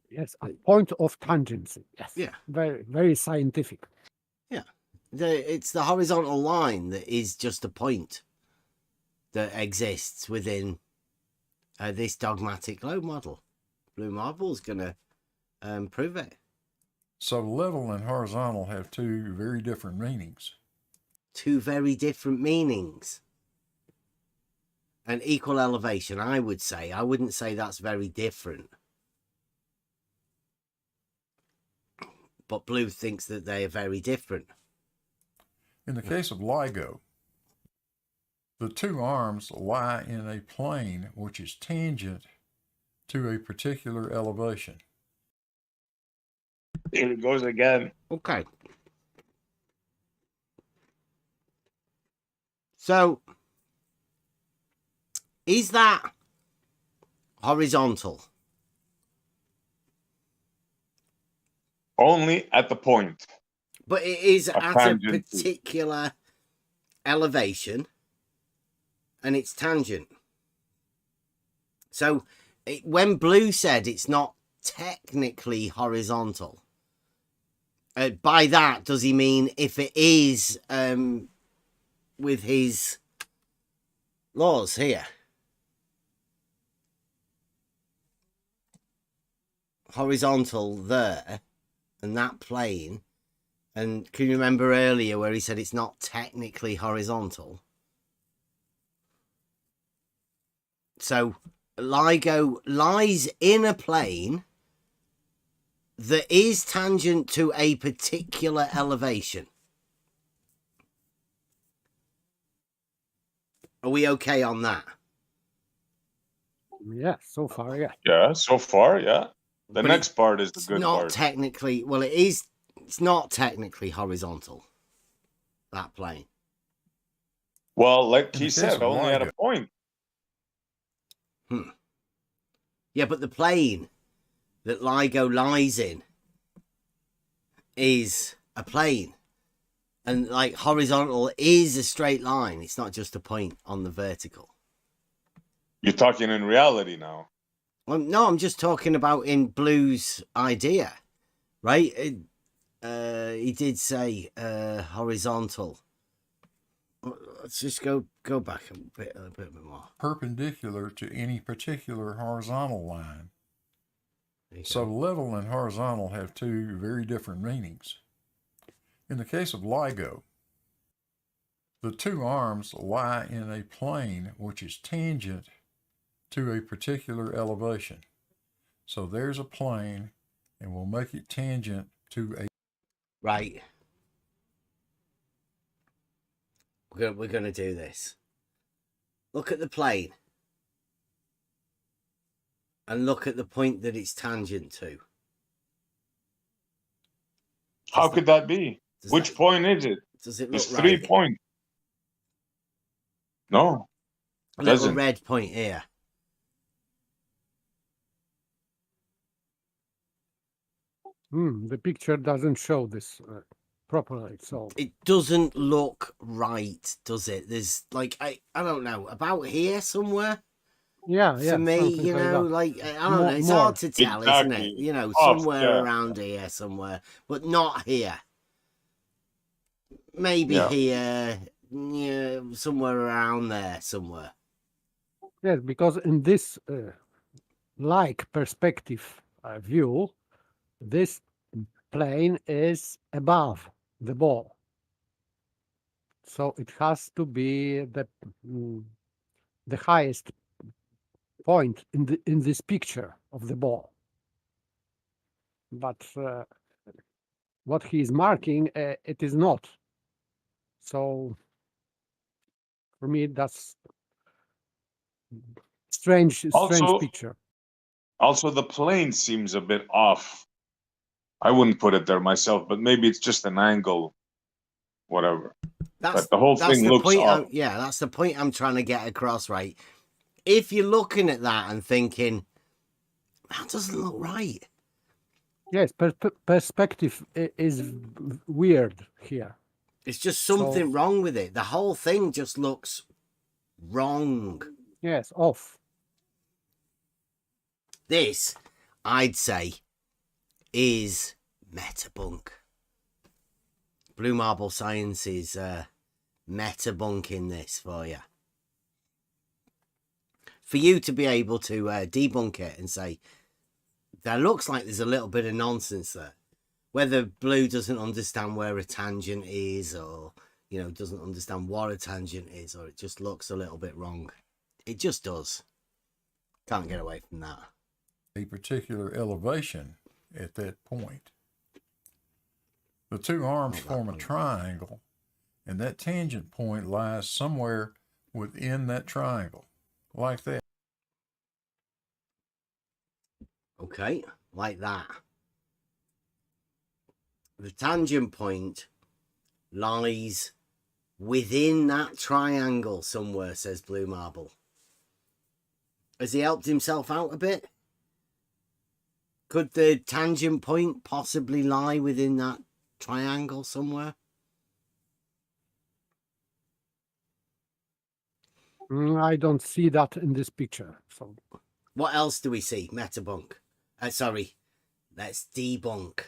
Yes. A point of tangency. Yes. Yeah. Very, very scientific. Yeah. It's the horizontal line that is just a point that exists within this dogmatic globe model. Blue Marble's going to prove it. So level and horizontal have two very different meanings. Two very different meanings. An equal elevation, I would say. I wouldn't say that's very different. But Blue thinks that they are very different. In the case of LIGO, the two arms lie in a plane which is tangent to a particular elevation. Here it goes again. Okay. So, is that horizontal? Only at the point. But it is A at a tangent. particular elevation, and it's tangent. So, when Blue said it's not technically horizontal, by that, does he mean if it is with his laws here? Horizontal there, and that plane. And can you remember earlier where he said it's not technically horizontal? So LIGO lies in a plane that is tangent to a particular elevation. Are we okay on that? Yeah, so far, yeah. Yeah, so far, yeah. The But next part is the It's good not part. technically, well, it is, it's not technically horizontal, that plane. Well, like In he the case said, of only at a LIGO, point. Yeah, but the plane that LIGO lies in is a plane. And like horizontal is a straight line. It's not just a point on the vertical. You're talking in reality now. Well, no, I'm just talking about in Blue's idea, right? He did say horizontal. Let's just go back a bit more. perpendicular to any particular horizontal line. There you So go. level and horizontal have two very different meanings. In the case of LIGO, the two arms lie in a plane which is tangent to a particular elevation. So there's a plane, and we'll make it tangent to a... Right. We're gonna do this. Look at the plane. And look at the point that it's tangent to. How could that be? Does Which that- point is it? Does it look It's 3 right? points. No, A little doesn't. red point here. The picture doesn't show this properly, so It doesn't look right, does it? There's like I don't know, about here somewhere. yeah, For me, something you like know, that. like I don't know, it's More. hard to tell, isn't it? Exactly. You know, Off, somewhere yeah. around here somewhere, but not here. maybe Yeah. here, yeah, somewhere around there, somewhere. Yes, because in this like perspective view, this plane is above the ball. So it has to be the highest point in this picture of the ball. But what he is marking, it is not. So for me, that's strange Also, picture. also the plane seems a bit off. I wouldn't put it there myself, but maybe it's just an angle, whatever. But the whole thing the looks point. off. That's the point I'm trying to get across, right? If you're looking at that and thinking, that doesn't look right. Yes, perspective is weird here. It's just something wrong with it. The whole thing just looks wrong. Yes, off. This, I'd say, is metabunk. Blue Marble Science is metabunking this for you. For you to be able to debunk it and say, there looks like there's a little bit of nonsense there. Whether Blue doesn't understand where a tangent is, or, you know, doesn't understand what a tangent is, or it just looks a little bit wrong. It just does. Can't get away from that. A particular elevation at that point. The two arms form a triangle, and that tangent point lies somewhere within that triangle, like that. Okay, like that. The tangent point lies within that triangle somewhere, says Blue Marble. Has he helped himself out a bit? Could the tangent point possibly lie within that triangle somewhere? I don't see that in this picture. So what else do we see? Metabunk. Sorry, let's debunk.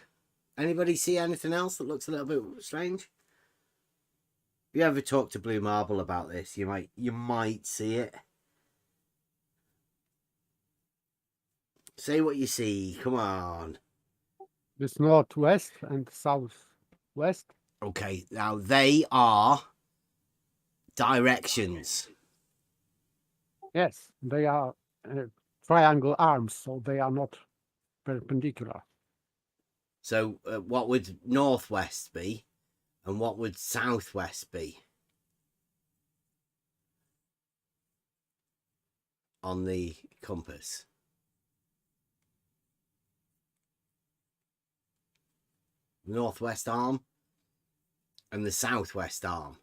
Anybody see anything else that looks a little bit strange? If you ever talk to Blue Marble about this, you might see it. Say what you see. Come on. this northwest and southwest. Okay, now they are directions. Yes, they are triangle arms, so they are not perpendicular. So what would northwest be, and what would southwest be on the compass? Northwest arm and the southwest arm.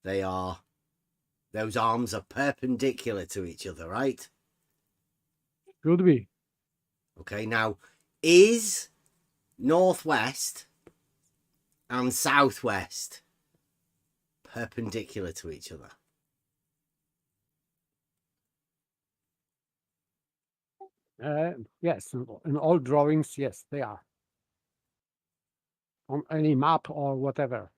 Those arms are perpendicular to each other, right? Should be. Okay, now, is northwest and southwest perpendicular to each other? Yes, in all drawings, yes, they are. On any map or whatever.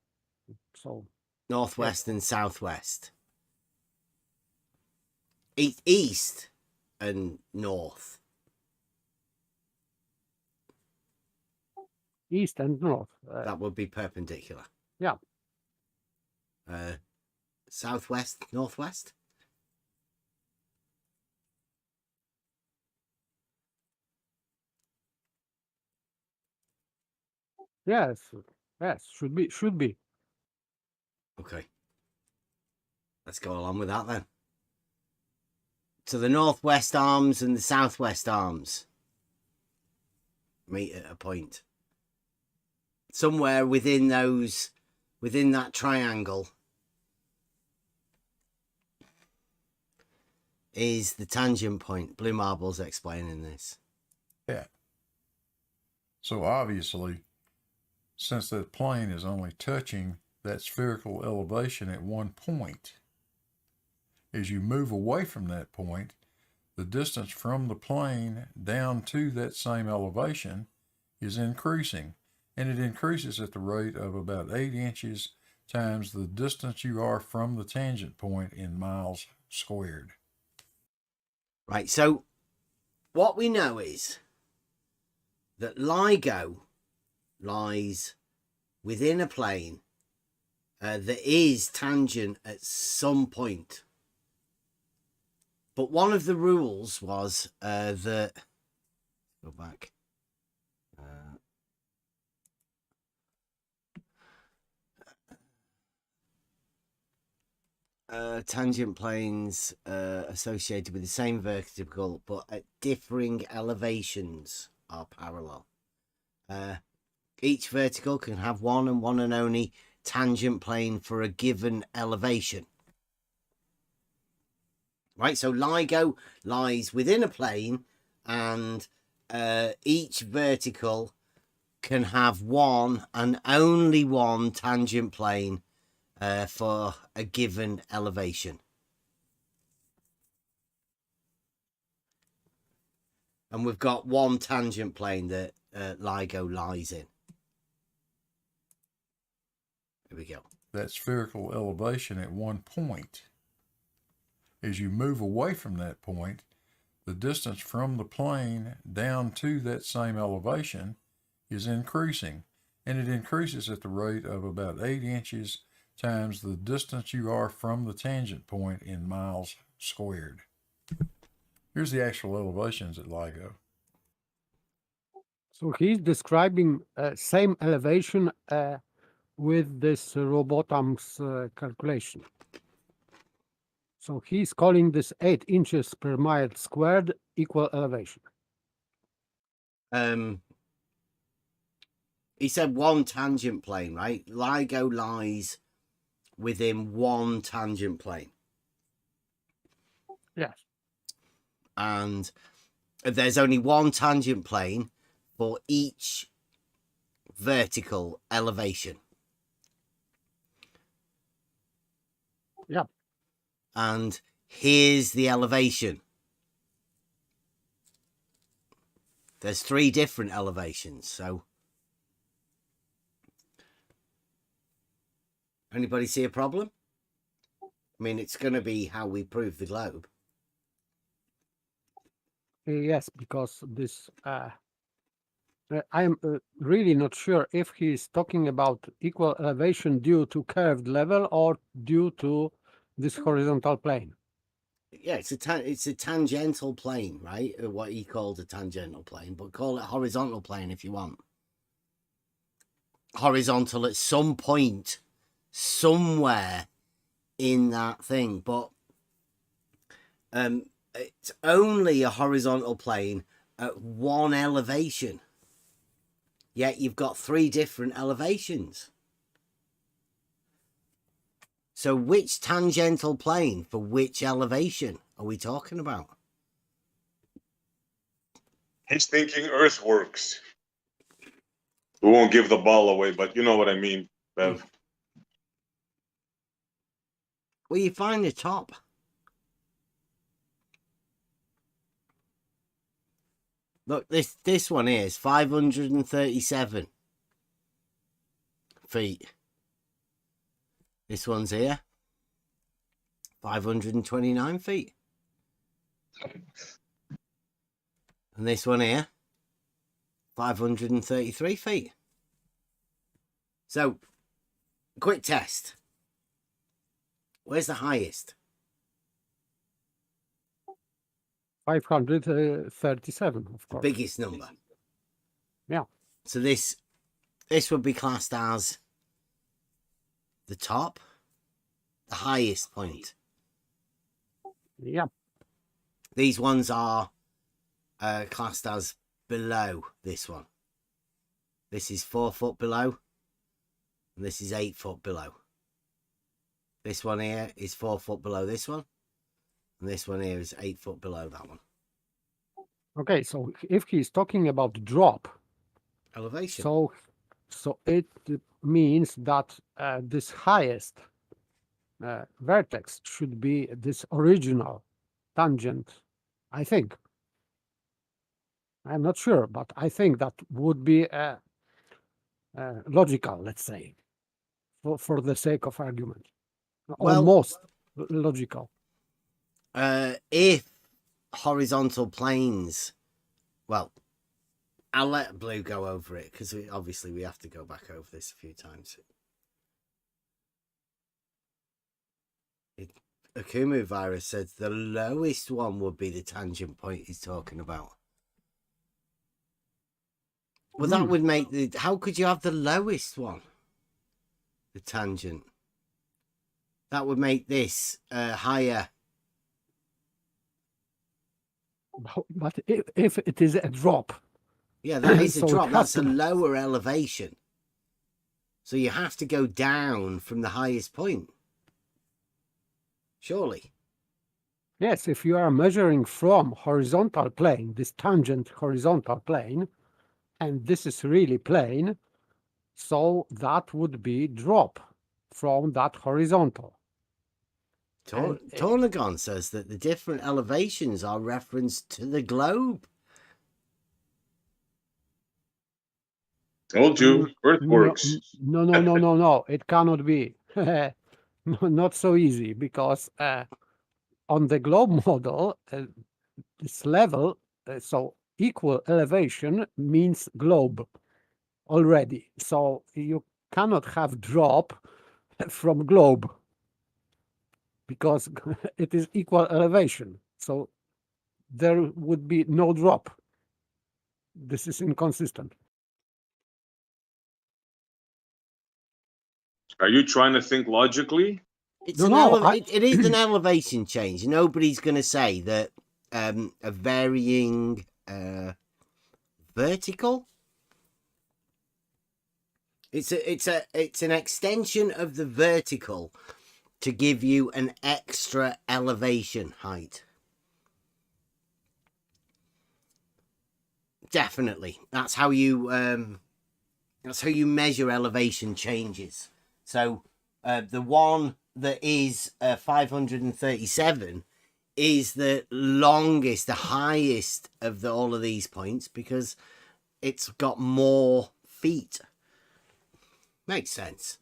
So Northwest and southwest. East and north. East and north. That would be perpendicular. Yeah. Southwest, northwest. Yes, should be. Okay. Let's go along with that then. So the northwest arms and the southwest arms meet at a point. Somewhere within that triangle is the tangent point. Blue Marble's explaining this. Yeah. So obviously, since that plane is only touching that spherical elevation at one point, as you move away from that point, the distance from the plane down to that same elevation is increasing. and it increases at the rate of about 8 inches times the distance you are from the tangent point in miles squared. Right, so what we know is that LIGO lies within a plane that is tangent at some point. But one of the rules was that... Go back. Tangent planes associated with the same vertical but at differing elevations are parallel. Each vertical can have one and only tangent plane for a given elevation. Right, so LIGO lies within a plane, and each vertical can have one and only one tangent plane for a given elevation. And we've got one tangent plane that LIGO lies in. There we go. That spherical elevation at one point. As you move away from that point, the distance from the plane down to that same elevation is increasing, and it increases at the rate of about 8 inches times the distance you are from the tangent point in miles squared. Here's the actual elevations at LIGO. So he's describing same elevation with this Robotam's calculation. So he's calling this 8 inches per mile squared equal elevation. He said one tangent plane, right? LIGO lies within one tangent plane. Yes. And there's only one tangent plane for each vertical elevation. Yeah. And here's the elevation. There's 3 different elevations, so anybody see a problem? I mean, it's going to be how we prove the globe. Yes, because this I am really not sure if he's talking about equal elevation due to curved level or due to this horizontal plane. Yeah, it's a tangential plane, right? What he called a tangential plane, but call it horizontal plane if you want. Horizontal at some point, somewhere in that thing, but it's only a horizontal plane at one elevation. Yet you've got 3 different elevations. So which tangential plane for which elevation are we talking about? He's thinking earthworks. We won't give the ball away, but you know what I mean, Bev. Well, you find the top. Look, this one here is 537 feet. This one's here, 529 feet. And this one here, 533 feet. So, quick test. Where's the highest? 537, of course. Biggest number. Yeah. So this would be classed as the top, the highest point. Yeah. These ones are classed as below this one. This is 4 foot below, and this is 8 foot below. This one here is 4 foot below this one, and this one here is 8 foot below that one. Okay, so if he's talking about drop, Elevation. So it means that this highest vertex should be this original tangent, I think. I'm not sure, but I think that would be logical, let's say, for the sake of argument. Well, Almost logical. If horizontal planes, well, I'll let Blue go over it because obviously we have to go back over this a few times. Akumu Virus said the lowest one would be the tangent point he's talking about. Well, that would make the... How could you have the lowest one? The tangent. That would make this higher. But if it is a drop... Yeah, that is a So it drop. has That's a to be- lower elevation. So you have to go down from the highest point. Surely. Yes, if you are measuring from horizontal plane, this tangent horizontal plane, and this is really plane, so that would be drop from that horizontal. Tornagon says that the different elevations are referenced to the globe. Told you, earthworks. No. It cannot be. Not so easy, because on the globe model, this level, so equal elevation means globe already. So you cannot have drop from globe, because it is equal elevation. So there would be no drop. This is inconsistent. Are you trying to think logically? It's it is an elevation change. Nobody's going to say that a varying vertical. It's an extension of the vertical to give you an extra elevation height. Definitely, that's how you measure elevation changes. So the one that is 537 is the longest, the highest of all of these points, because it's got more feet. Makes sense.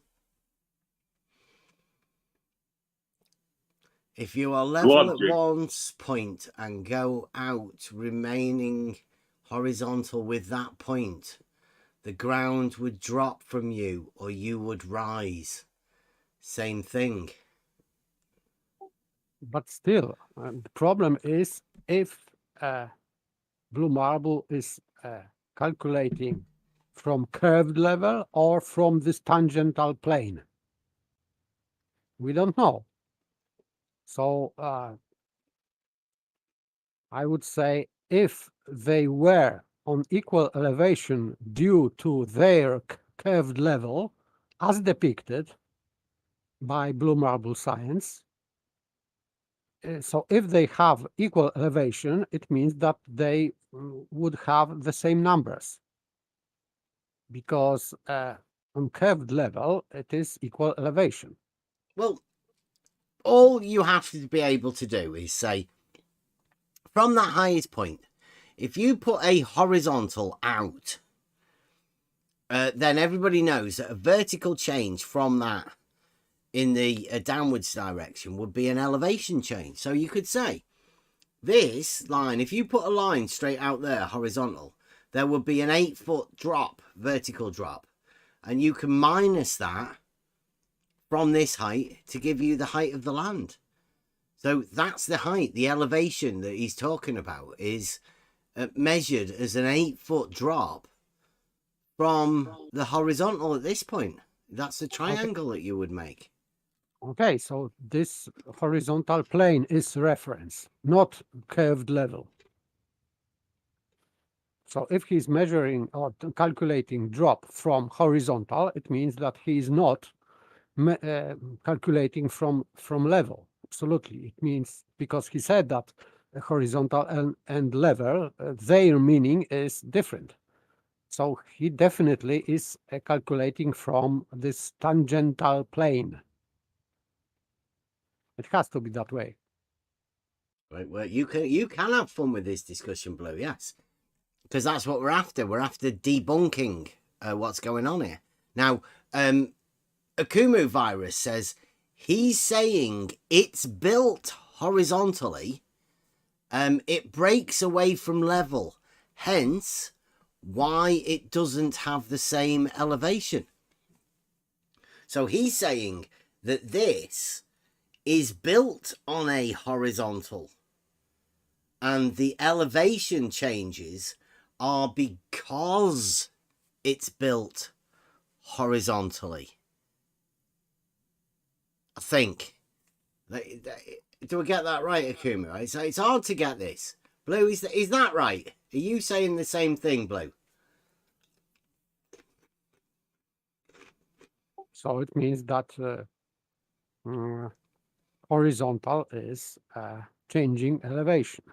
If you are level at one point and go out remaining horizontal with that point, the ground would drop from you or you would rise. Same thing. But still, the problem is if Blue Marble is calculating from curved level or from this tangential plane. We don't know. So I would say if they were on equal elevation due to their curved level, as depicted by Blue Marble science, so if they have equal elevation, it means that they would have the same numbers, because on curved level, it is equal elevation. Well, all you have to be able to do is say, from that highest point, if you put a horizontal out, then everybody knows that a vertical change from that in the downwards direction would be an elevation change. So you could say this line, if you put a line straight out there horizontal, there would be an 8-foot drop, vertical drop, and you can minus that from this height to give you the height of the land. So that's the height, the elevation that he's talking about is measured as an 8-foot drop from the horizontal at this point. That's the triangle that you would make. Okay, so this horizontal plane is reference, not curved level. So if he's measuring or calculating drop from horizontal, it means that he is not calculating from level. Absolutely. It means, because he said that horizontal and level, their meaning is different. So he definitely is calculating from this tangential plane. It has to be that way. Right, well, you can have fun with this discussion, Blue, yes. Because that's what we're after. We're after debunking what's going on here. Now, Akumu Virus says he's saying it's built horizontally. It breaks away from level, hence why it doesn't have the same elevation. So he's saying that this is built on a horizontal, and the elevation changes are because it's built horizontally. I think. Do I get that right, Akuma? It's hard to get this. Blue, is that right? Are you saying the same thing, Blue? So it means that horizontal is changing elevation.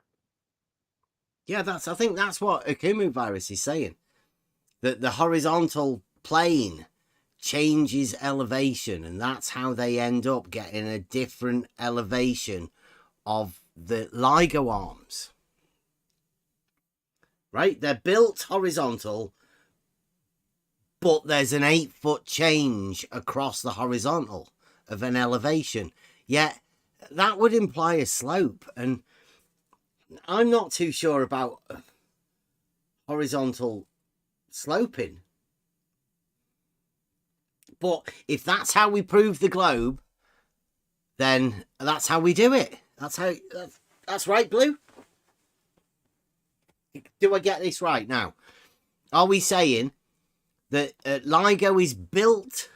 Yeah, I think that's what Akumu Virus is saying. That the horizontal plane changes elevation, and that's how they end up getting a different elevation of the LIGO arms. Right? They're built horizontal, but there's an 8-foot change across the horizontal of an elevation. Yet that would imply a slope, and I'm not too sure about horizontal sloping. But if that's how we prove the globe, then that's how we do it. That's right, Blue. Do I get this right now? Are we saying that LIGO is built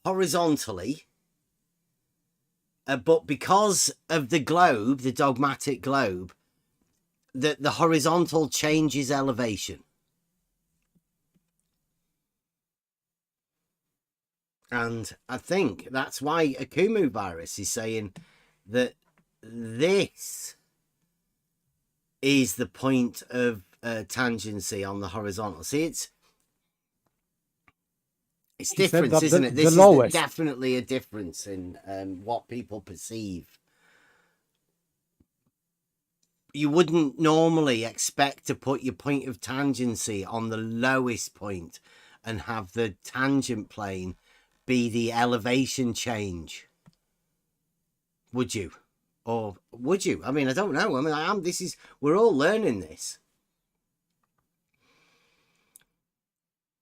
horizontally, but because of the globe, the dogmatic globe, that the horizontal changes elevation? And I think that's why Akumu Virus is saying that this is the point of tangency on the horizontal. See, it's different, isn't it? This is definitely a difference in what people perceive. You wouldn't normally expect to put your point of tangency on the lowest point and have the tangent plane be the elevation change, would you? Or would you? I mean, I don't know. I mean, we're all learning this.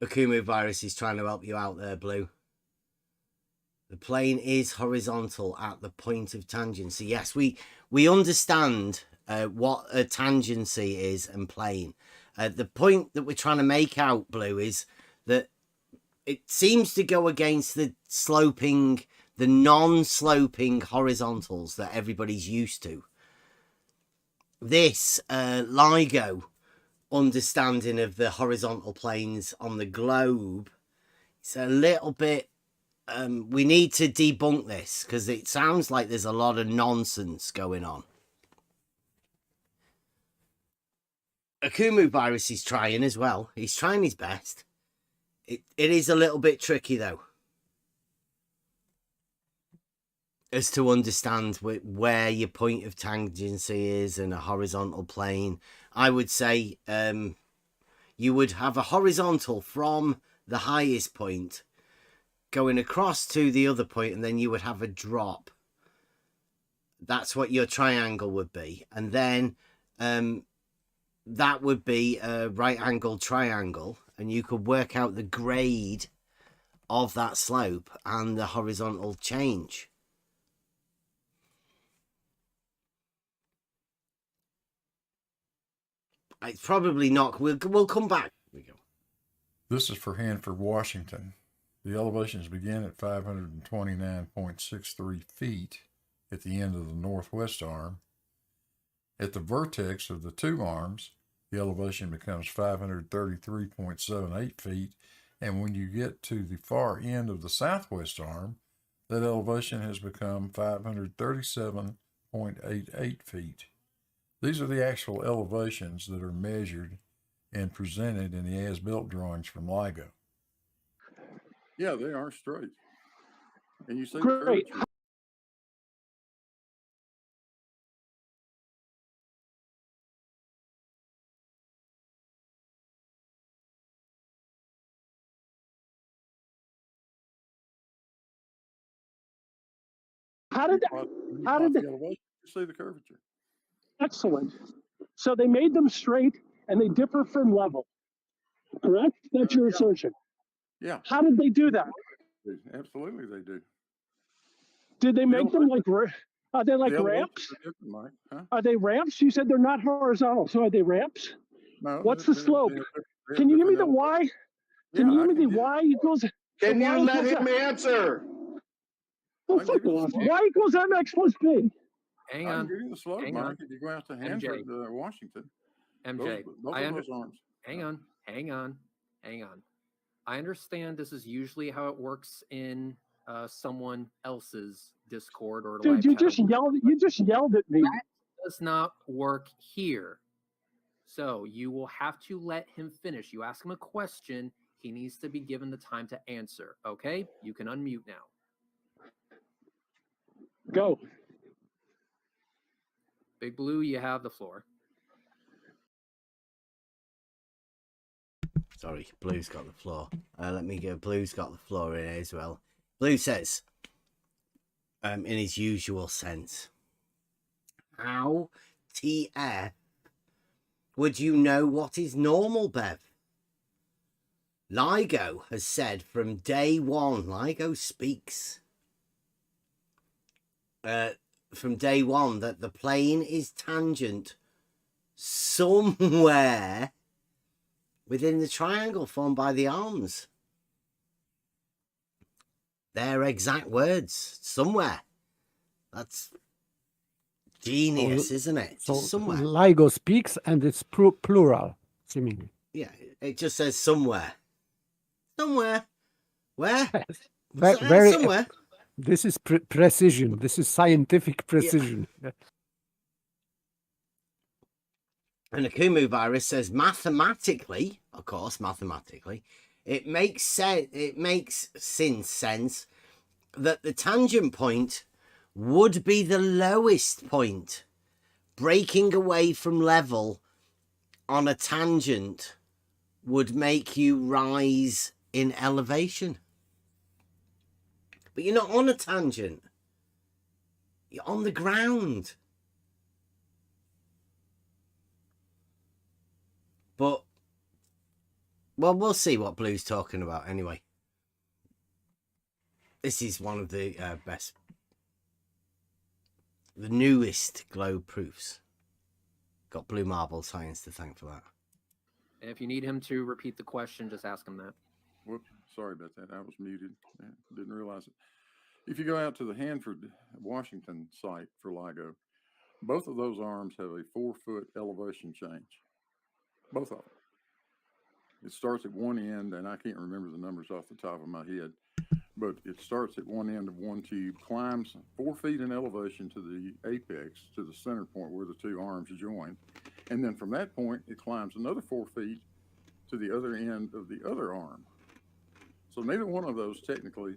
Akumu Virus is trying to help you out there, Blue. The plane is horizontal at the point of tangency. Yes, we understand what a tangency is and plane. The point that we're trying to make out, Blue, is that it seems to go against the non-sloping horizontals that everybody's used to. This LIGO understanding of the horizontal planes on the globe, it's a little bit... we need to debunk this, because it sounds like there's a lot of nonsense going on. Akumu Virus is trying as well. He's trying his best. It is a little bit tricky, though, as to understand where your point of tangency is in a horizontal plane. I would say you would have a horizontal from the highest point going across to the other point, and then you would have a drop. That's what your triangle would be. And then that would be a right-angled triangle, and you could work out the grade of that slope and the horizontal change. It's probably not. We'll come back. Here we go. This is for Hanford, Washington. The elevations begin at 529.63 feet at the end of the northwest arm. At the vertex of the two arms, the elevation becomes 533.78 feet, and when you get to the far end of the southwest arm, that elevation has become 537.88 feet. These are the actual elevations that are measured and presented in the as-built drawings from LIGO. Yeah, they are straight. And you say Great. curvature. How did When you how plot did the elevation, you see the curvature. excellent? So they made them straight and they differ from level. Correct? That's your assertion. Yeah, How did they do that? absolutely they do. Did they You make don't them think like are they like the elevations ramps? are different, Mike? Huh? Are they ramps? You said they're not horizontal, so are they ramps? No, What's the slope? they have Can you give me different the elevations. y? Can Yeah, you I give me can the give y equals the Can y you let equals him answer? oh I can fuck give you the off. slope. Y equals mx plus b. Hang I can on, give you the slope, hang Mike. on, If you go out to MJ. Hanford, Washington, MJ. both I of under, those arms. hang on, hang on, hang on. I understand this is usually how it works in someone else's Discord or Dude, live you chat. just yelled at me. That does not work here. So you will have to let him finish. You ask him a question, he needs to be given the time to answer. Okay? You can unmute now. Go. Big Blue, you have the floor. Sorry, Blue's got the floor. Let me go. Blue's got the floor in as well. Blue says, in his usual sense, how TF would you know what is normal, Bev? LIGO has said from day one, LIGO speaks from day one that the plane is tangent somewhere within the triangle formed by the arms. Their exact words, somewhere. That's genius, isn't it? So Just somewhere. LIGO speaks and it's plural, seemingly. Yeah, it just says somewhere. Somewhere. Where? Very, somewhere. this is precision. This is scientific precision. Yeah. And the Kumu virus says mathematically, of course, mathematically, it makes sense. It makes sense that the tangent point would be the lowest point. Breaking away from level on a tangent would make you rise in elevation. But you're not on a tangent. You're on the ground. But, well, we'll see what Blue's talking about anyway. This is one of the the newest globe proofs. Got Blue Marble Science to thank for that. If you need him to repeat the question, just ask him that. Whoops, sorry about that. I was muted. Didn't realize it. If you go out to the Hanford, Washington site for LIGO, both of those arms have a 4-foot elevation change. Both of them. It starts at one end, and I can't remember the numbers off the top of my head, but it starts at one end of one tube, climbs 4 feet in elevation to the apex, to the center point where the two arms join. And then from that point, it climbs another 4 feet to the other end of the other arm. So neither one of those technically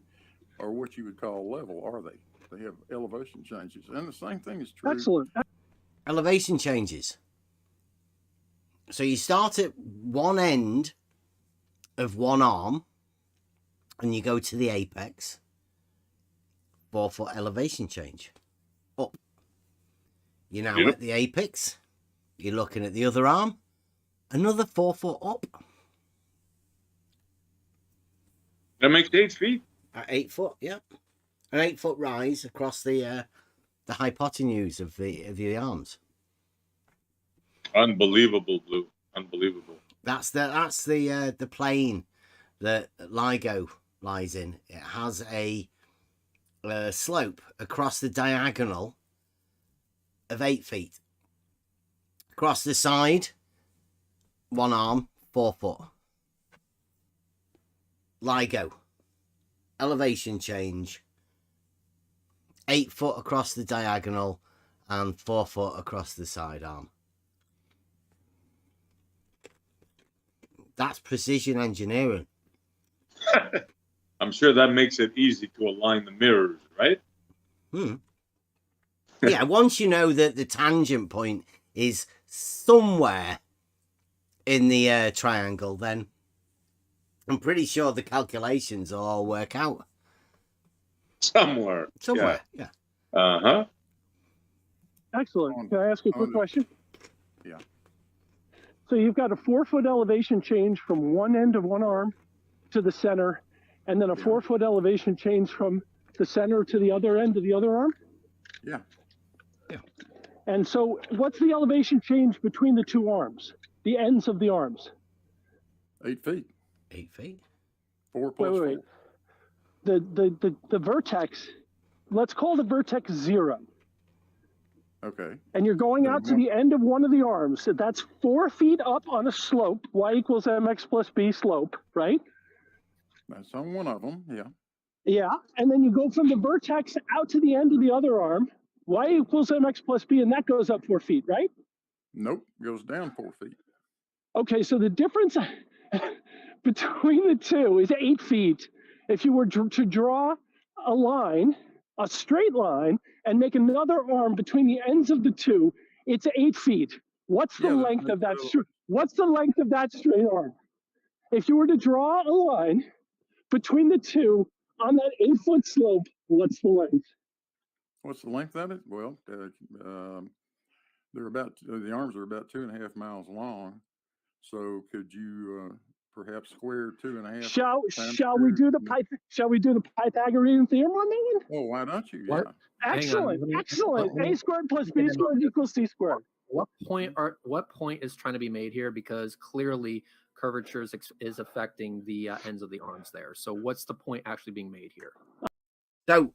are what you would call level, are they? They have elevation changes. And the same thing is true. Excellent. Elevation changes. So you start at one end of one arm and you go to the apex. 4-foot elevation change. Up. You're now at the apex. You're looking at the other arm. Another 4 foot up. That makes 8 feet. At 8 foot, yep. An 8 foot rise across the hypotenuse of the arms. Unbelievable, Blue. Unbelievable. That's the plane that LIGO lies in. It has a slope across the diagonal of 8 feet. Across the side, one arm, 4 foot. LIGO. Elevation change. 8 foot across the diagonal and 4 foot across the side arm. That's precision engineering. I'm sure that makes it easy to align the mirrors, right? Yeah, once you know that the tangent point is somewhere in the triangle, then I'm pretty sure the calculations will all work out. Somewhere. Yeah. Uh-huh. Excellent. Can I ask a quick question? Yeah. So you've got a 4-foot elevation change from one end of one arm to the center, and then a 4-foot elevation change from the center to the other end of the other arm? Yeah. And so what's the elevation change between the two arms, the ends of the arms? 8 feet. 8 feet. 4 plus Wait. 4. The vertex, let's call the vertex 0. Okay. And you're going out to the end of one of the arms. So that's 4 feet up on a slope, y equals mx plus b slope, right? That's on one of them. Yeah. Yeah. And then you go from the vertex out to the end of the other arm, y equals mx plus b, and that goes up 4 feet, right? Nope. Goes down 4 feet. Okay, so the difference between the two is 8 feet. If you were to draw a line, a straight line, and make another arm between the ends of the two, it's 8 feet. What's the length of that? What's the length of that straight arm? If you were to draw a line between the two on that 8-foot slope, what's the length? What's the length of it? Well, they're about the arms are about 2.5 miles long. So could you perhaps square 2.5? Shall we do the Pythagorean theorem on that one? Oh, why don't you? What? Yeah. Excellent. A squared plus b squared equals c squared. What point is trying to be made here? Because clearly curvature is affecting the ends of the arms there. So what's the point actually being made here? So,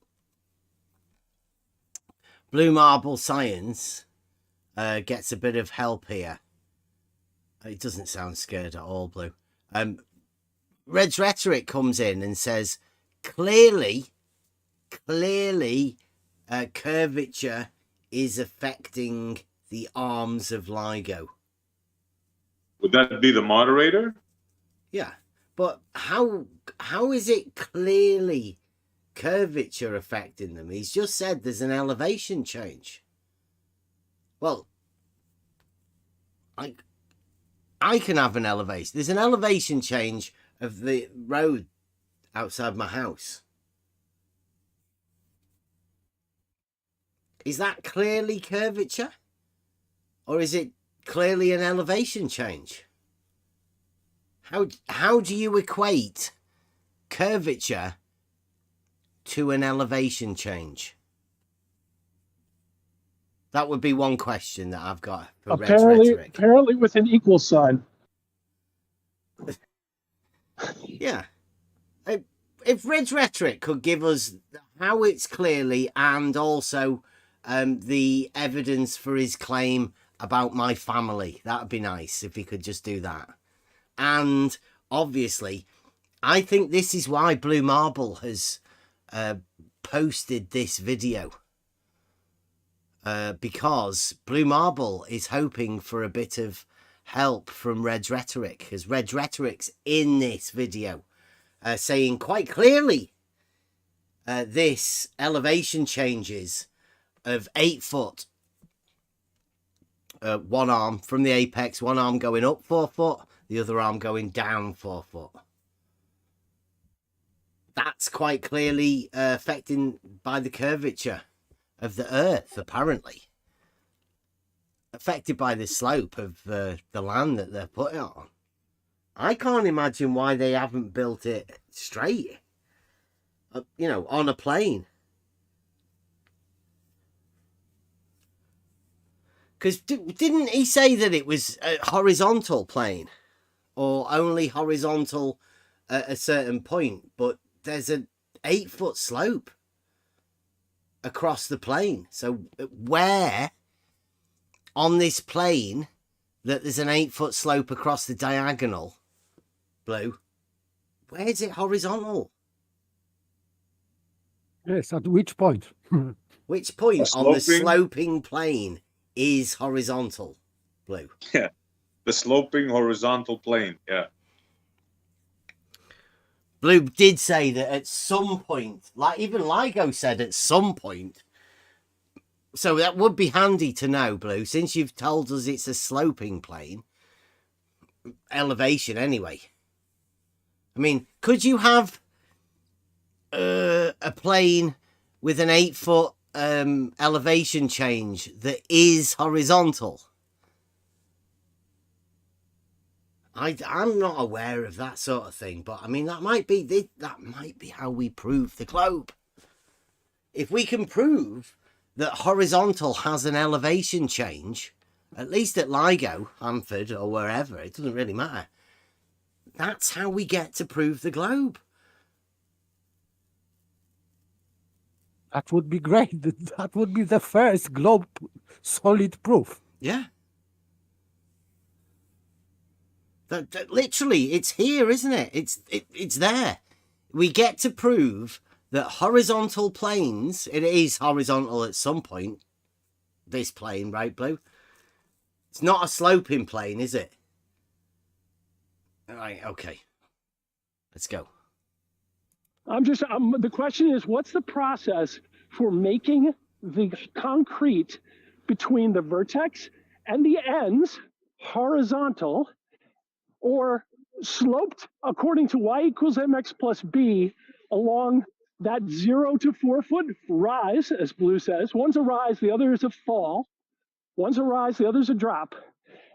Blue Marble Science gets a bit of help here. It doesn't sound scared at all, Blue. Red's Rhetoric comes in and says, clearly, curvature is affecting the arms of LIGO. Would that be the moderator? Yeah, but how is it clearly curvature affecting them? He's just said there's an elevation change. Well, I can have an elevation. There's an elevation change of the road outside my house. Is that clearly curvature? Or is it clearly an elevation change? How do you equate curvature to an elevation change? That would be one question that I've got for Red's Rhetoric. Apparently with an equal sign. Yeah. If Red's Rhetoric could give us how it's clearly and also the evidence for his claim about my family, that would be nice if he could just do that. And obviously, I think this is why Blue Marble has posted this video. Because Blue Marble is hoping for a bit of help from Red's Rhetoric, because Red's Rhetoric's in this video saying quite clearly this elevation changes of 8 foot, one arm from the apex, one arm going up 4 foot, the other arm going down 4 foot. That's quite clearly affected by the curvature of the earth, apparently. Affected by the slope of the land that they're putting on. I can't imagine why they haven't built it straight. On a plane. Because didn't he say that it was a horizontal plane? Or only horizontal at a certain point? But there's an 8-foot slope across the plane. So where on this plane that there's an 8-foot slope across the diagonal, Blue, where is it horizontal? Yes, at which point? Which point on the sloping plane is horizontal, Blue? Yeah, the sloping horizontal plane, yeah. Blue did say that at some point, like even LIGO said at some point, so that would be handy to know, Blue, since you've told us it's a sloping plane, elevation anyway. I mean, could you have a plane with an 8-foot elevation change that is horizontal? I'm not aware of that sort of thing, but I mean that might be how we prove the globe. If we can prove that horizontal has an elevation change, at least at LIGO, Hanford, or wherever, it doesn't really matter. That's how we get to prove the globe. That would be great. That would be the first globe solid proof. Yeah. That literally, it's here, isn't it? It's there. We get to prove that horizontal planes, it is horizontal at some point, this plane, right, Blue? It's not a sloping plane, is it? All right, okay. Let's go. The question is, what's the process for making the concrete between the vertex and the ends horizontal or sloped according to y equals mx plus b along that 0 to 4 foot rise, as Blue says? One's a rise, the other is a fall. One's a rise, the other's a drop.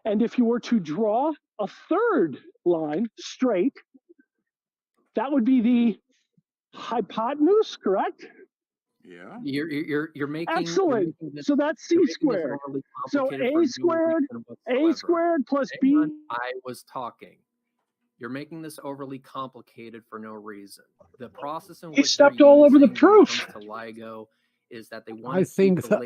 And if you were to draw a third line straight, that would be the hypotenuse, correct? Yeah. You're making Excellent. This, so that's c squared. So a squared plus b. I was talking. You're making this overly complicated for no reason. The process in which He stepped all over the proof. to LIGO is that they want I think that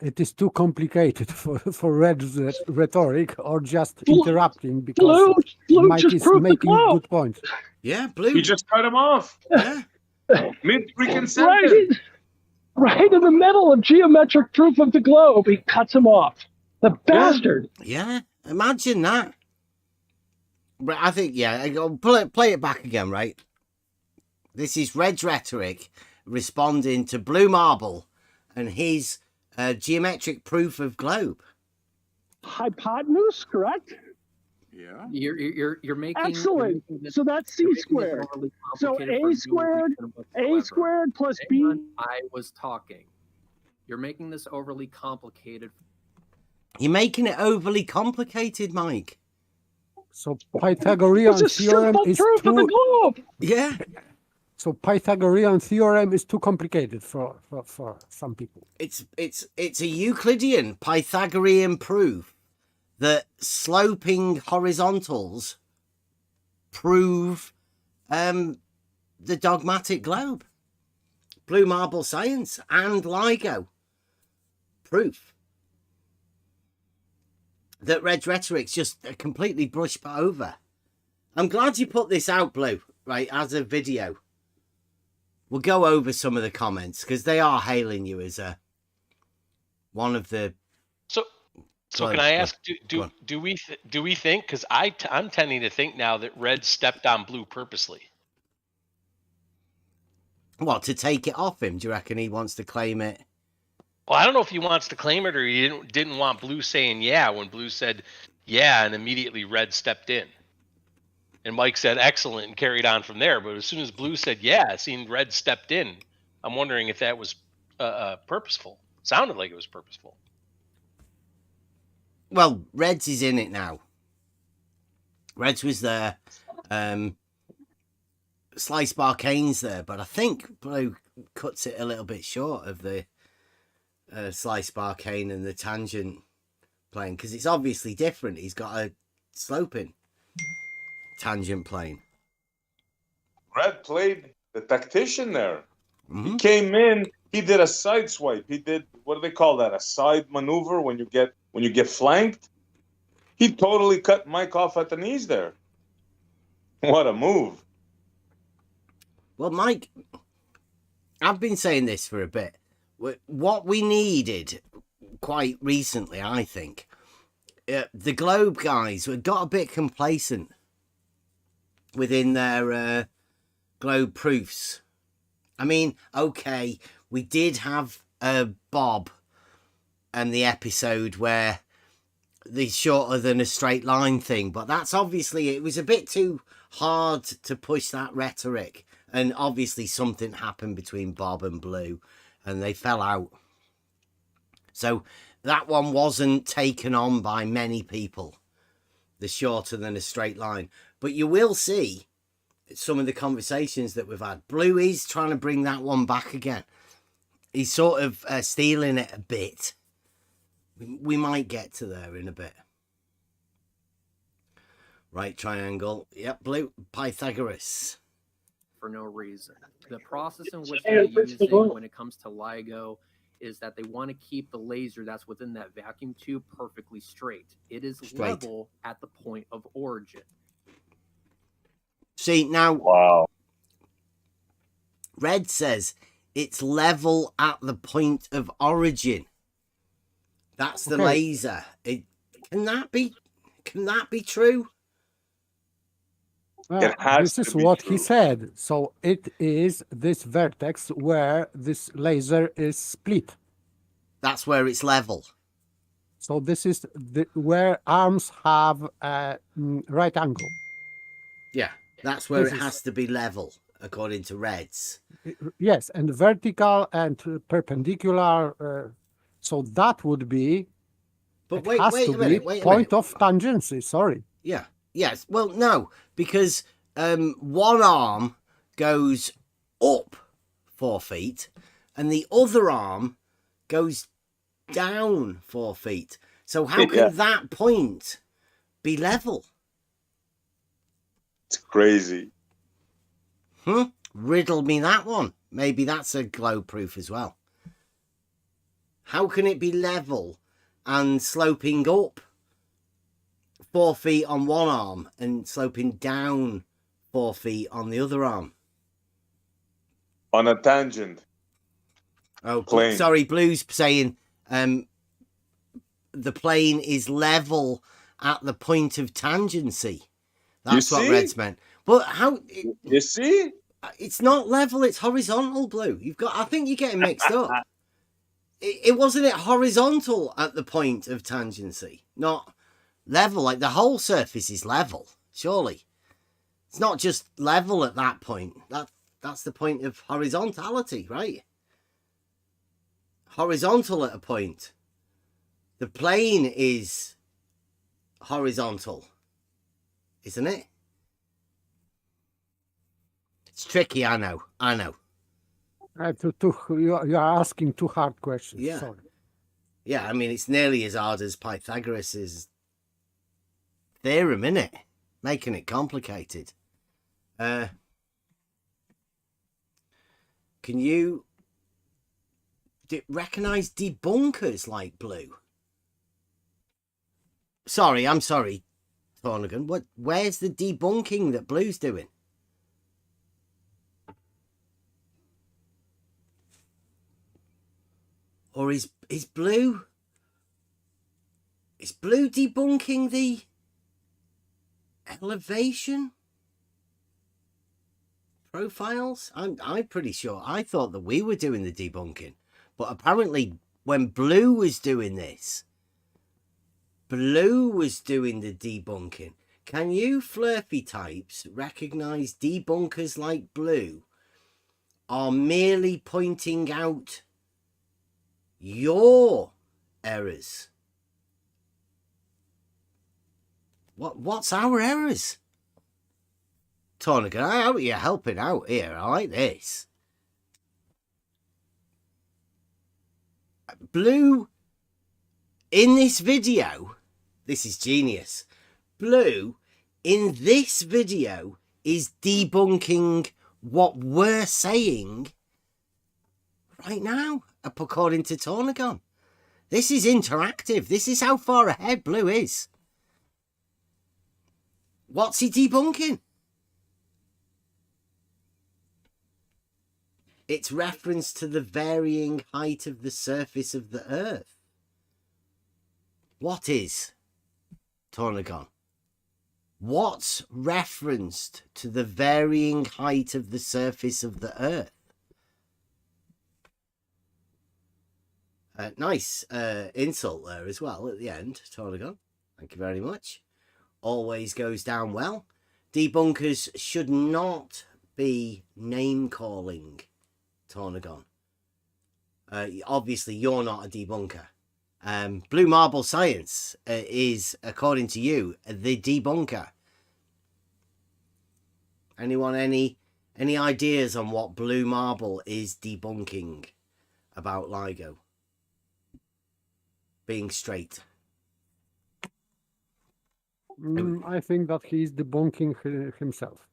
it is too complicated for Red's rhetoric, or just interrupting because Mike is making good points. Yeah, Blue. He just cut him off. Yeah. Mid freaking sentence. Right in the middle of geometric proof of the globe, he cuts him off. The bastard. Yeah, imagine that. But I think, play it back again, right? This is Red's rhetoric responding to Blue Marble and his geometric proof of globe. Hypotenuse, correct? Yeah. You're making excellent. So that's c squared. So a squared plus b. I was talking. You're making this overly complicated. You're making it overly complicated, Mike. So Pythagorean theorem is too. Yeah. So Pythagorean theorem is too complicated for some people. It's a Euclidean Pythagorean proof that sloping horizontals prove the dogmatic globe. Blue Marble Science and LIGO proof that Red's rhetoric's just completely brushed over. I'm glad you put this out, Blue, right, as a video. We'll go over some of the comments because they are hailing you as one of the. So can I ask? Do we think? Because I'm tending to think now that Red stepped on Blue purposely. What, to take it off him? Do you reckon he wants to claim it? Well, I don't know if he wants to claim it or he didn't want Blue saying yeah when Blue said yeah, and immediately Red stepped in. And Mike said excellent and carried on from there. But as soon as Blue said yeah, it seemed Red stepped in. I'm wondering if that was purposeful. Sounded like it was purposeful. Well, Reds is in it now. Reds was there. Slice Barcane's there, but I think Blue cuts it a little bit short of the Slice Barcane and the tangent plane because it's obviously different. He's got a sloping tangent plane. Red played the tactician there. Mm-hmm. He came in. He did a side swipe. He did, what do they call that? A side maneuver when you get flanked. He totally cut Mike off at the knees there. What a move. Well, Mike, I've been saying this for a bit. What we needed quite recently, I think, the Globe guys got a bit complacent within their Globe proofs. I mean, okay, we did have Bob and the episode where the shorter than a straight line thing, but that's obviously, it was a bit too hard to push that rhetoric And obviously something happened between Bob and Blue and they fell out. So that one wasn't taken on by many people, the shorter than a straight line. But you will see some of the conversations that we've had. Blue is trying to bring that one back again. He's sort of stealing it a bit. We might get to there in a bit. Right triangle. Yep, Blue. Pythagoras. For no reason. The process in which they're using when it comes to LIGO is that they want to keep the laser that's within that vacuum tube perfectly straight. It is level at the point of origin. See, now, Wow. Red says it's level at the point of origin. That's the laser. Can that be true? This is what he said. So it is this vertex where this laser is split. That's where it's level. So this is where arms have a right angle. Yeah, that's where it has to be level, according to Reds. Yes, and vertical and perpendicular. So that would be. But wait a minute. Point of tangency. Sorry. Yeah. Yes. Well, no, because one arm goes up 4 feet, and the other arm goes down 4 feet. So how can that point be level? It's crazy. Riddle me that one. Maybe that's a globe proof as well. How can it be level and sloping up 4 feet on one arm and sloping down 4 feet on the other arm? On a tangent. Oh, plane. Sorry, Blue's saying the plane is level at the point of tangency. That's what Red's meant. But how? You see? It's not level, it's horizontal, Blue. I think you're getting mixed up. It wasn't it horizontal at the point of tangency, not level. Like the whole surface is level, surely. It's not just level at that point. That's the point of horizontality, right? Horizontal at a point. The plane is horizontal, isn't it? It's tricky, I know. You are asking too hard questions. Yeah. Sorry. Yeah, I mean, it's nearly as hard as Pythagoras' theorem, innit? Making it complicated. Can you recognize debunkers like Blue? I'm sorry, Tornigan. Where's the debunking that Blue's doing? Or is Blue debunking the elevation profiles? I'm pretty sure. I thought that we were doing the debunking, but apparently when Blue was doing this, Blue was doing the debunking. Can you Flurfy types recognize debunkers like Blue are merely pointing out your errors? What's our errors? Tornigan, I hope you're helping out here. I like this. Blue, in this video, this is genius. Blue, in this video, is debunking what we're saying right now, according to Tornigan. This is interactive. This is how far ahead Blue is. What's he debunking? It's reference to the varying height of the surface of the Earth. What is, Tornigan? What's referenced to the varying height of the surface of the Earth? Nice insult there as well at the end, Tornigan. Thank you very much. Always goes down well. Debunkers should not be name calling, Tornagon. Obviously, you're not a debunker. Blue Marble Science is, according to you, the debunker. Anyone, any ideas on what Blue Marble is debunking about LIGO being straight? I think that he's debunking himself.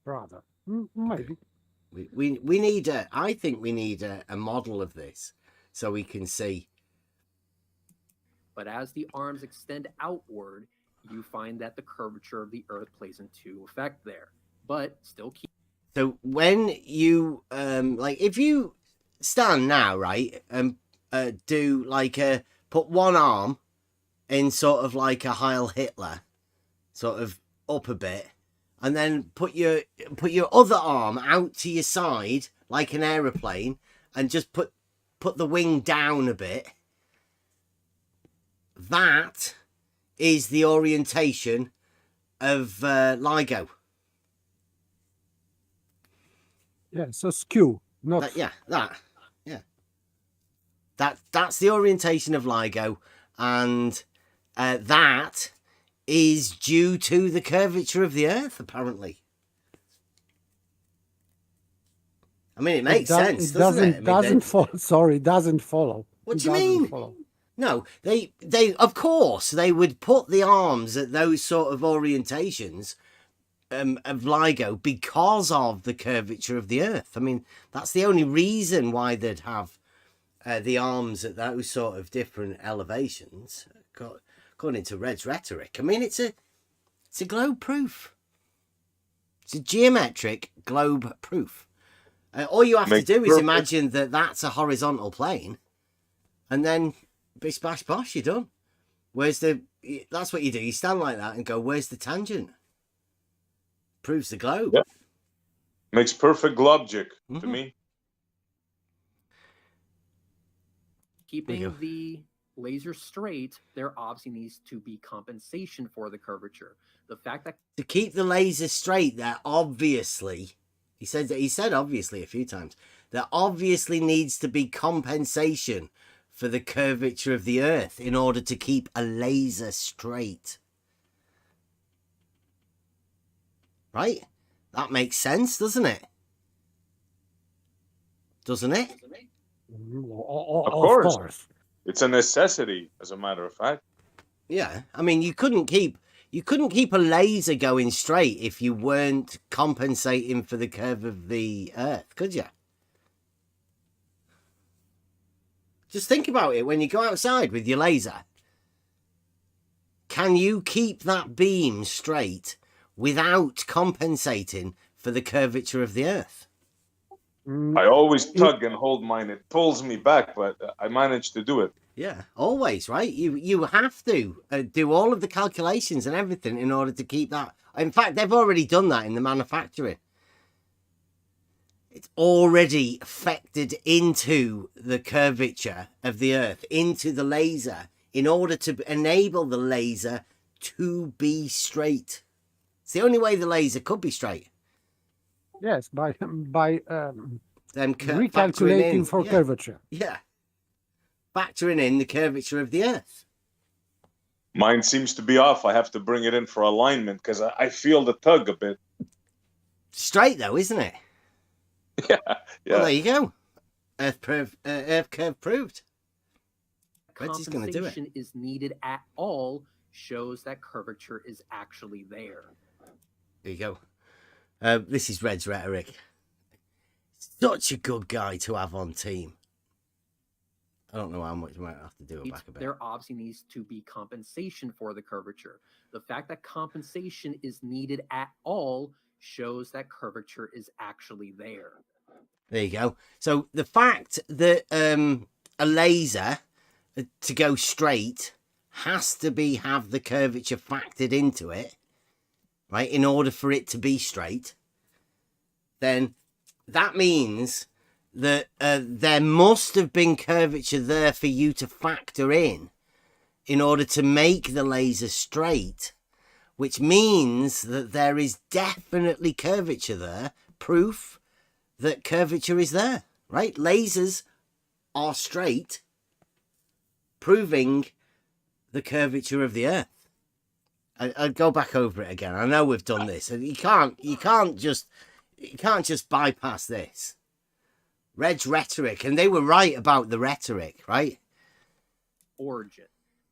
Rather, maybe. We need I think we need a model of this so we can see. But as the arms extend outward, you find that the curvature of the Earth plays into effect there. But still keep. So when you like, if you stand now, right, and do like put one arm in sort of like a Heil Hitler, sort of up a bit, and then put your other arm out to your side like an aeroplane, and just put the wing down a bit. That is the orientation of LIGO. Yeah, so skew, not That's the orientation of LIGO, and that is due to the curvature of the Earth, apparently. I mean, it makes sense, doesn't it? Doesn't follow. Sorry, doesn't follow. What do you mean? No, they of course they would put the arms at those sort of orientations of LIGO because of the curvature of the Earth. I mean, that's the only reason why they'd have the arms at those sort of different elevations. According to Red's rhetoric, I mean, it's a globe proof. It's a geometric globe proof. All you have to do is imagine that that's a horizontal plane, and then bish bash bosh, you're done. That's what you do. You stand like that and go, where's the tangent? Proves the globe. Yeah. Makes perfect logic to me. Keeping the laser straight, there obviously needs to be compensation for the curvature. The fact that to keep the laser straight, there obviously, he said obviously a few times, there obviously needs to be compensation for the curvature of the Earth in order to keep a laser straight. Right? That makes sense, doesn't it? Doesn't it? Of course. It's a necessity, as a matter of fact. Yeah, I mean, you couldn't keep a laser going straight if you weren't compensating for the curve of the Earth, could you? Just think about it when you go outside with your laser. Can you keep that beam straight without compensating for the curvature of the Earth? I always tug and hold mine. It pulls me back, but I manage to do it. Yeah, always, right? You have to do all of the calculations and everything in order to keep that. In fact, they've already done that in the manufacturing. It's already factored into the curvature of the Earth, into the laser, in order to enable the laser to be straight. It's the only way the laser could be straight. Yes, by recalculating for curvature. Yeah. Factoring in the curvature of the Earth. Mine seems to be off. I have to bring it in for alignment because I feel the tug a bit. Straight though, isn't it? Yeah. Well, there you go. Earth curve proved. Red's going to do it. compensation is needed at all shows that curvature is actually there. There you go. This is Red's rhetoric. Such a good guy to have on team. I don't know how much we might have to do it back a bit. There obviously needs to be compensation for the curvature. The fact that compensation is needed at all shows that curvature is actually there. There you go. So the fact that a laser to go straight has to have the curvature factored into it, right, in order for it to be straight, then that means that there must have been curvature there for you to factor in order to make the laser straight, which means that there is definitely curvature there, proof that curvature is there, right? Lasers are straight, proving the curvature of the Earth. I'd go back over it again. I know we've done this, and you can't just bypass this. Red's rhetoric, and they were right about the rhetoric, right? Origin.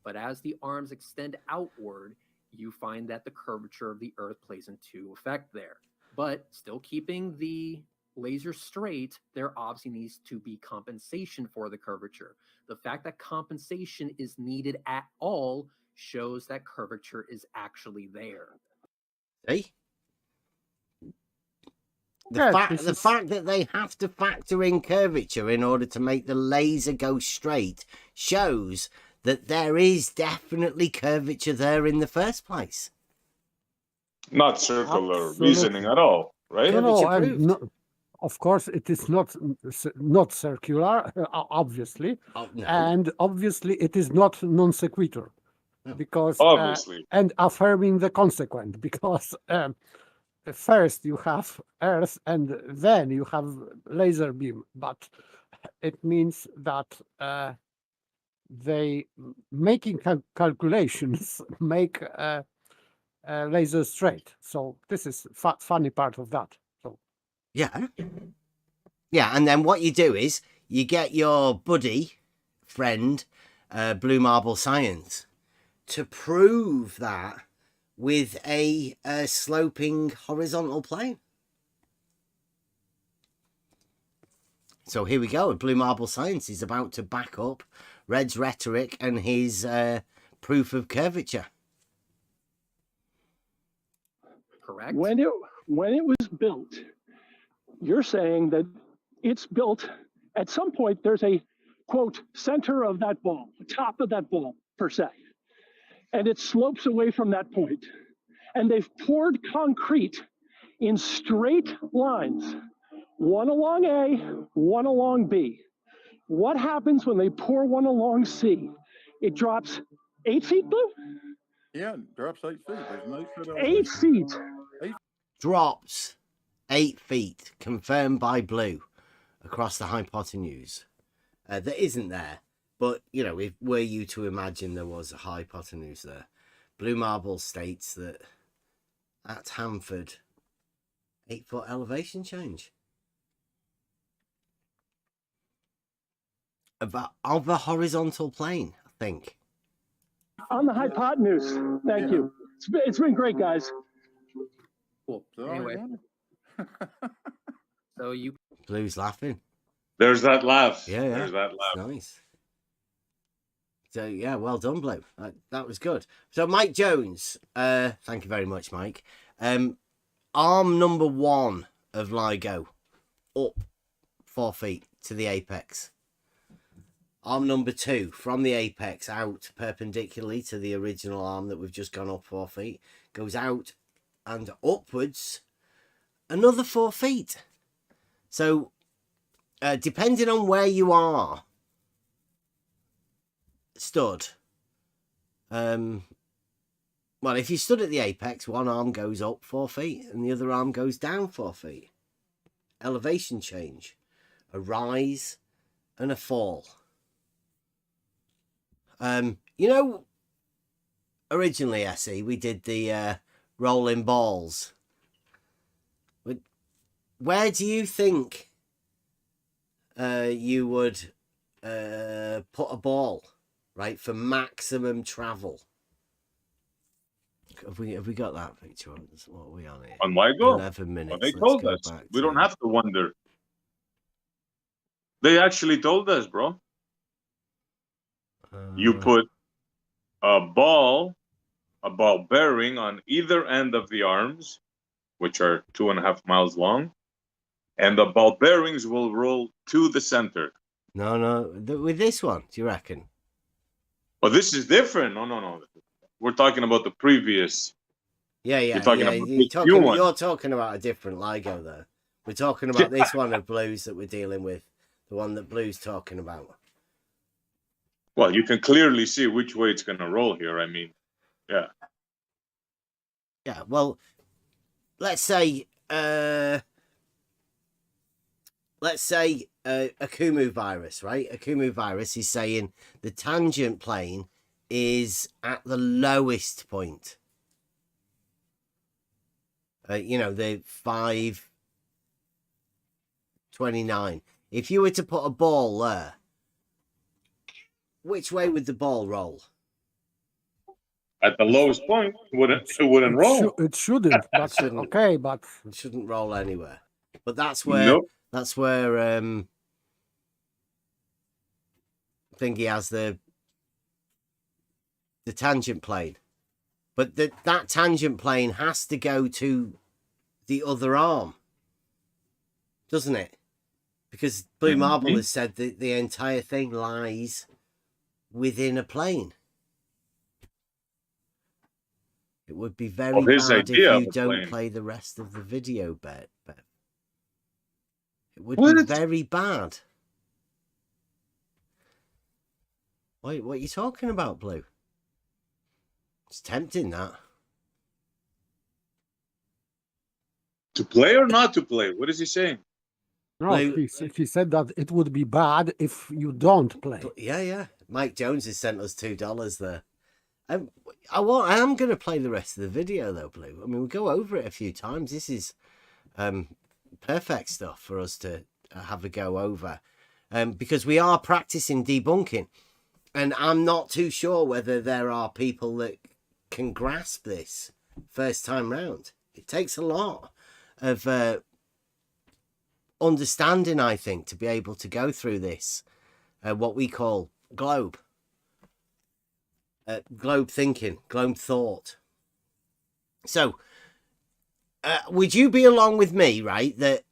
But as the arms extend outward, you find that the curvature of the Earth plays into effect there. But still keeping the laser straight, there obviously needs to be compensation for the curvature. The fact that compensation is needed at all shows that curvature is actually there. See? Yeah, The fact that they have to factor in curvature in order to make the laser go straight shows that there is definitely curvature there in the first place. Not circular Absolutely. reasoning at all, right? No, Curvature and proved. of course, it is not circular, obviously, Oh, no. and obviously it is not non sequitur, No. because Obviously. and affirming the consequent, because first you have Earth and then you have laser beam, but it means that they making calculations make laser straight. So this is funny part of that. So Yeah. Yeah, and then what you do is you get your buddy, friend, Blue Marble Science, to prove that with a sloping horizontal plane. So here we go. Blue Marble Science is about to back up Red's rhetoric and his proof of curvature. Correct? When it was built, you're saying that it's built at some point. There's a quote center of that ball, top of that ball per se, and it slopes away from that point. And they've poured concrete in straight lines, one along A, one along B. What happens when they pour one along C? It drops 8 feet, Blue? Yeah, it drops 8 feet. There's no foot 8 elevation. feet. Drops 8 feet, confirmed by Blue, across the hypotenuse. That isn't there, but, you know, if were you to imagine there was a hypotenuse there, Blue Marble states that at Hanford, 8-foot elevation change. Of a horizontal plane, I think. On the hypotenuse. Thank you. It's been great, guys. Cool. Anyway, so you Blue's laughing. There's that laugh. Yeah. There's that laugh. It's nice. So yeah, well done, Blue. That was good. So Mike Jones, thank you very much, Mike. Arm number 1 of LIGO up 4 feet to the apex. Arm number 2 from the apex out perpendicularly to the original arm that we've just gone up 4 feet, goes out and upwards another 4 feet. So depending on where you are stood, well, if you stood at the apex, one arm goes up 4 feet and the other arm goes down 4 feet. Elevation change, a rise and a fall. You know, originally, SE, we did the rolling balls. Where do you think you would put a ball, right, for maximum travel? Have we got that picture? What are we on here? On LIGO? 11 minutes. Well, they Let's told go us. back We to- don't have to wonder. They actually told us, bro. You put a ball bearing on either end of the arms, which are 2.5 miles long, and the ball bearings will roll to the center. No. With this one, do you reckon? Well, this is different. No. We're talking about the previous. Yeah. You're talking about You're this new one. you're talking about a different LIGO there. We're talking about this one of Blues that we're dealing with, the one that Blue's talking about. Well, you can clearly see which way it's going to roll here. I mean, yeah. Yeah, well, let's say a Kumu virus, right? A Kumu virus is saying the tangent plane is at the lowest point. You know, the 529. If you were to put a ball there, which way would the ball roll? At the lowest point, it wouldn't roll. It shouldn't, but shouldn't. okay, but It shouldn't roll anywhere. But that's where Nope. Thingy has the tangent plane. But that tangent plane has to go to the other arm, doesn't it? Because Blue Marble has said that the entire thing lies within a plane. It would be very bad if you don't play the rest of the video, Bev. It would be very bad. What are you talking about, Blue? It's tempting, that. To play or not to play? What is he saying? no, he said that it would be bad if you don't play. But yeah. Mike Jones has sent us $2 there. I am going to play the rest of the video, though, Blue. I mean, we'll go over it a few times. This is perfect stuff for us to have a go over. Because we are practicing debunking. And I'm not too sure whether there are people that can grasp this first time round. It takes a lot of understanding, I think, to be able to go through this, what we call globe. Globe thinking, globe thought. So, would you be along with me, right, that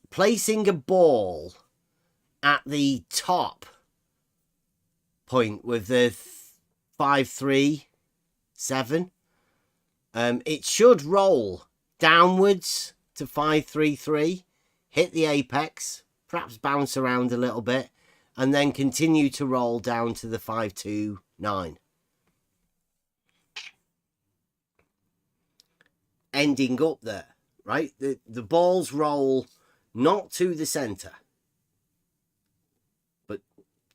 placing a ball at the top point with the 537, it should roll downwards to 533, hit the apex, perhaps bounce around a little bit, and then continue to roll down to the 529. Ending up there, right? The balls roll not to the center, but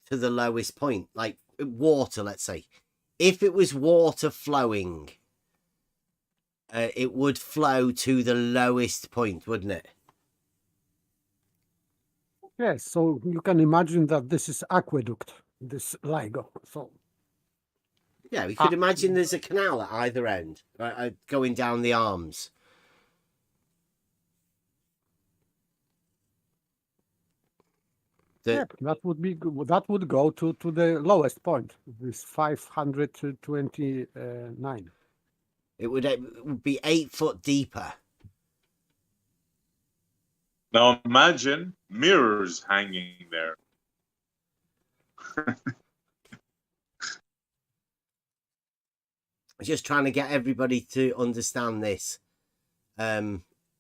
to the lowest point, like water, let's say. If it was water flowing, it would flow to the lowest point, wouldn't it? Yes, so you can imagine that this is aqueduct, this LIGO. So yeah, we could imagine there's a canal at either end, going down the arms. that would go to the lowest point, this 529. It would be 8 foot deeper. Now imagine mirrors hanging there. Just trying to get everybody to understand this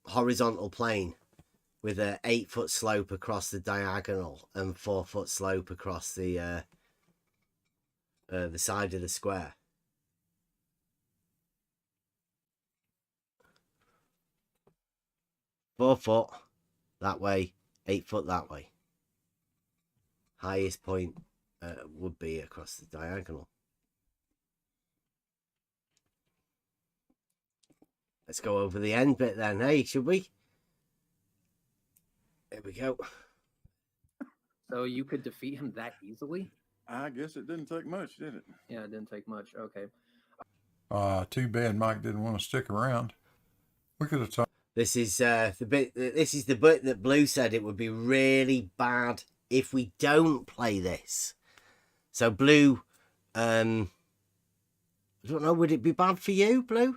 horizontal plane with a 8 foot slope across the diagonal and 4 foot slope across the side of the square. Four foot that way, 8 foot that way. Highest point would be across the diagonal. Let's go over the end bit then, hey, should we? There we go. So you could defeat him that easily? I guess it didn't take much, did it? Yeah, it didn't take much. Okay. Too bad Mike didn't want to stick around. We could have talked. This is the bit. This is the bit that Blue said it would be really bad if we don't play this. So Blue, I don't know. Would it be bad for you, Blue?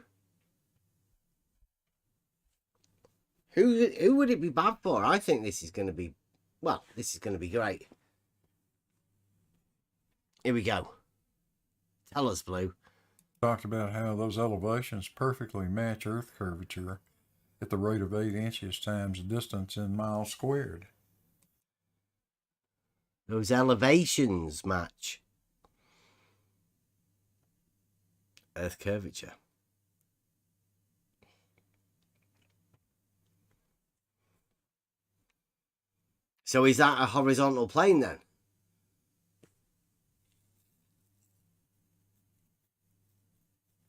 Who would it be bad for? I think this is going to be, well, this is going to be great. Here we go. Tell us, Blue. Talked about how those elevations perfectly match Earth curvature at the rate of 8 inches times the distance in miles squared. Those elevations match Earth curvature. So is that a horizontal plane then?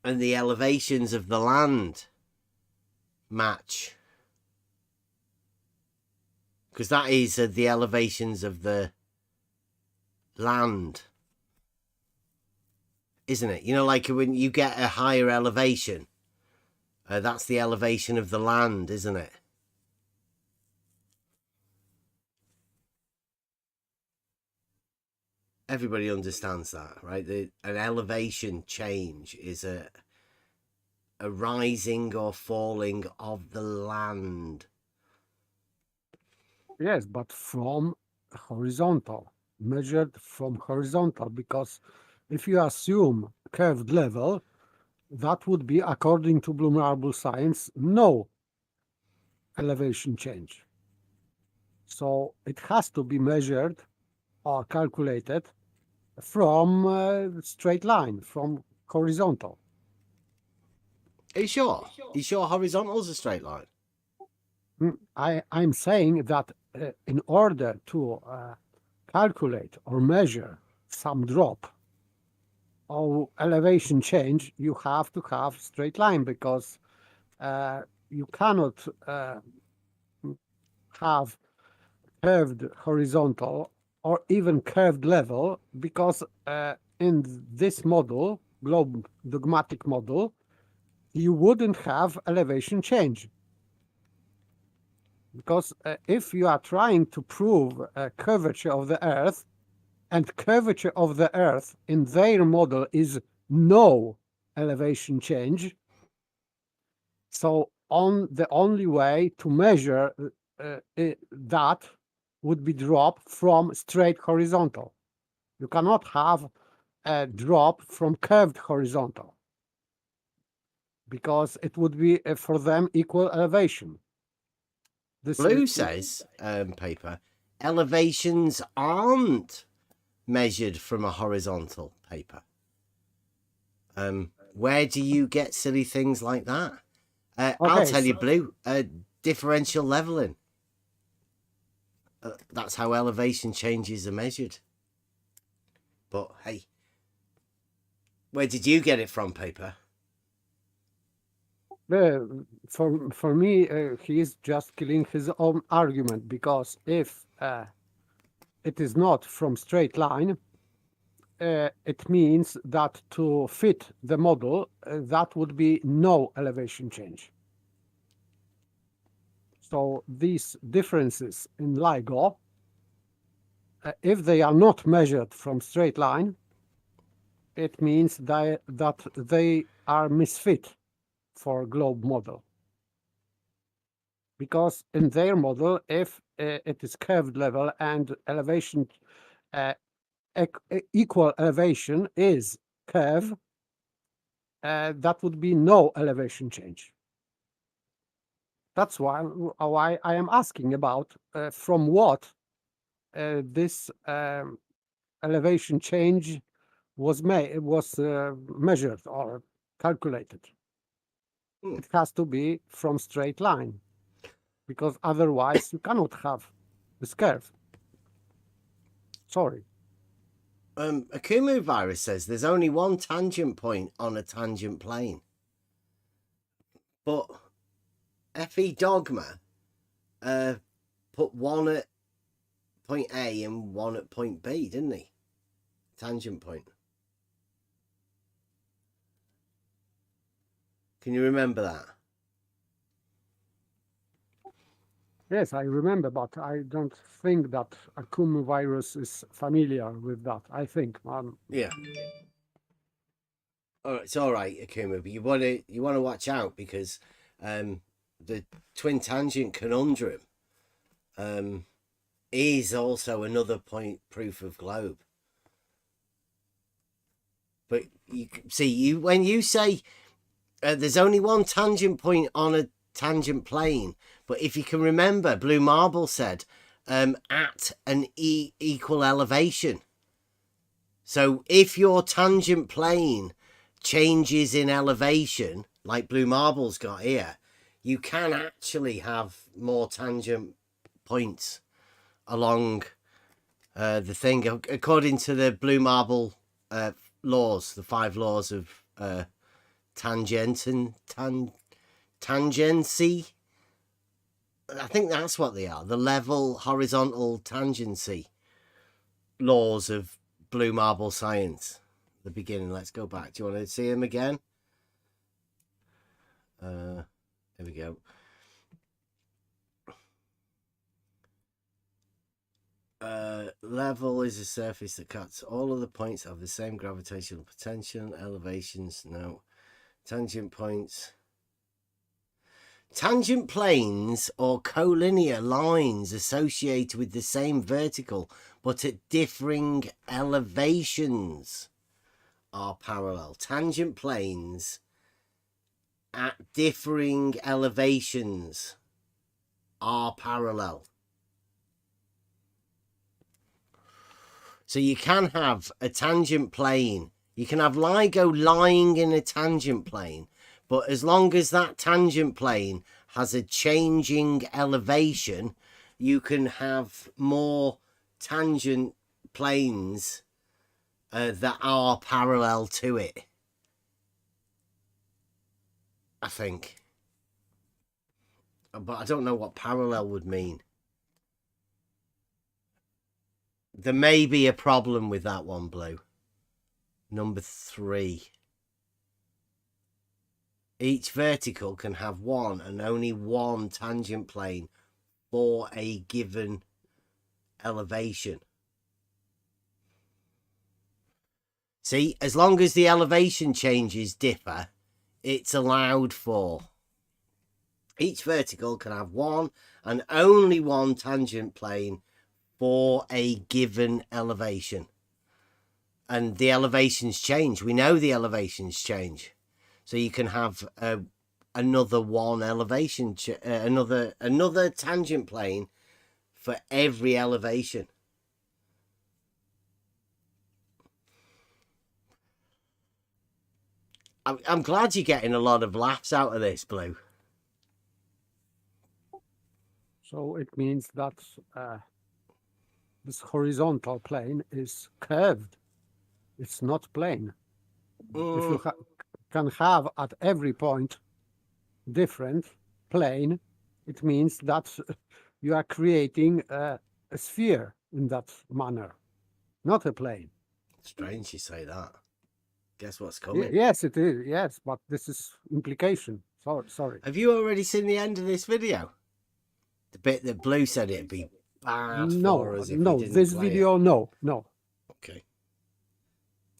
And the elevations of the land match. Because that is the elevations of the land. Isn't it? You know, like when you get a higher elevation, that's the elevation of the land, isn't it? Everybody understands that, right? An elevation change is a rising or falling of the land. Yes, but from horizontal, measured from horizontal, because if you assume curved level, that would be, according to blue marble science, no elevation change. So it has to be measured or calculated from straight line, from horizontal. Are you sure? Are you sure horizontal is a straight line? I'm saying that in order to calculate or measure some drop or elevation change, you have to have straight line, because you cannot have curved horizontal or even curved level, because in this model, globe dogmatic model, you wouldn't have elevation change. Because if you are trying to prove a curvature of the Earth, and curvature of the Earth in their model is no elevation change, so the only way to measure that would be drop from straight horizontal. You cannot have a drop from curved horizontal, because it would be for them equal elevation. Blue says, paper, elevations aren't measured from a horizontal, paper. Where do you get silly things like that? I'll tell you, Blue, differential leveling. That's how elevation changes are measured. But hey, where did you get it from, paper? For me, he is just killing his own argument, because if it is not from straight line, it means that to fit the model, that would be no elevation change. So these differences in LIGO, if they are not measured from straight line, it means that they are misfit for globe model. Because in their model, if it is curved level and elevation, equal elevation is curve, that would be no elevation change. That's why I am asking about from what this elevation change was measured or calculated. It has to be from straight line, because otherwise you cannot have this curve. Sorry. Akumu virus says there's only one tangent point on a tangent plane. But FE Dogma put one at point A and one at point B, didn't he? Tangent point. Can you remember that? Yes, I remember, but I don't think that Akumu virus is familiar with that. I think. Yeah. It's all right, Akuma, but you want to watch out, because the twin tangent conundrum is also another point proof of globe. But you see, when you say there's only one tangent point on a tangent plane, but if you can remember, Blue Marble said at an equal elevation. So if your tangent plane changes in elevation, like Blue Marble's got here, you can actually have more tangent points along the thing. According to the blue marble laws, the 5 laws of tangency. I think that's what they are. The level, horizontal, tangency laws of blue marble science. The beginning. Let's go back. Do you want to see them again? Here we go. Level is a surface that cuts. All of the points have the same gravitational potential. Elevations, no. Tangent points. Tangent planes or collinear lines associated with the same vertical but at differing elevations are parallel. Tangent planes at differing elevations are parallel. So you can have a tangent plane. You can have LIGO lying in a tangent plane, but as long as that tangent plane has a changing elevation, you can have more tangent planes that are parallel to it. I think. But I don't know what parallel would mean. There may be a problem with that one, Blue. Number 3. Each vertical can have one and only one tangent plane for a given elevation. See, as long as the elevation changes differ, it's allowed for. Each vertical can have one and only one tangent plane for a given elevation. And the elevations change. We know the elevations change. So you can have another one elevation, another tangent plane for every elevation. I'm glad you're getting a lot of laughs out of this, Blue. So it means that this horizontal plane is curved. It's not plane. If you can have at every point different plane, it means that you are creating a sphere in that manner, not a plane. Strange you say that. Guess what's coming? Yes, it is. Yes, but this is implication. Sorry. Have you already seen the end of this video? The bit that Blue said it'd be bad for us if we didn't this play video, it. no. Okay.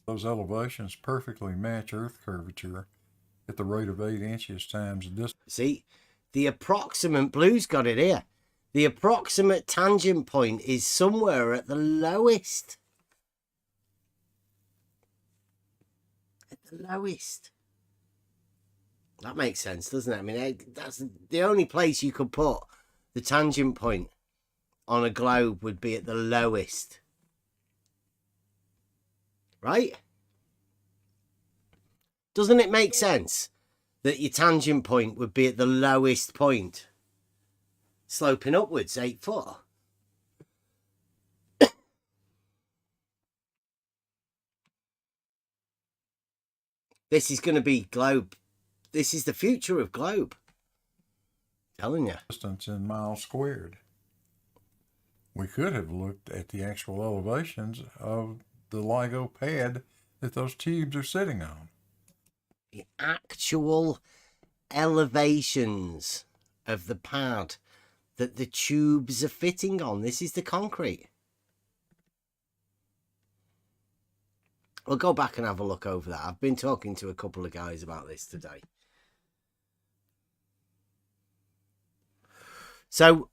Those elevations perfectly match Earth curvature at the rate of 8 inches times the distance. See, the approximate, Blue's got it here. The approximate tangent point is somewhere at the lowest. At the lowest. That makes sense, doesn't it? I mean, that's the only place you could put the tangent point on a globe would be at the lowest. Right? Doesn't it make sense that your tangent point would be at the lowest point, sloping upwards 8 foot? This is going to be globe. This is the future of globe. I'm telling you. Distance in miles squared. We could have looked at the actual elevations of the LIGO pad that those tubes are sitting on. The actual elevations of the pad that the tubes are fitting on. This is the concrete. We'll go back and have a look over that. I've been talking to a couple of guys about this today. So,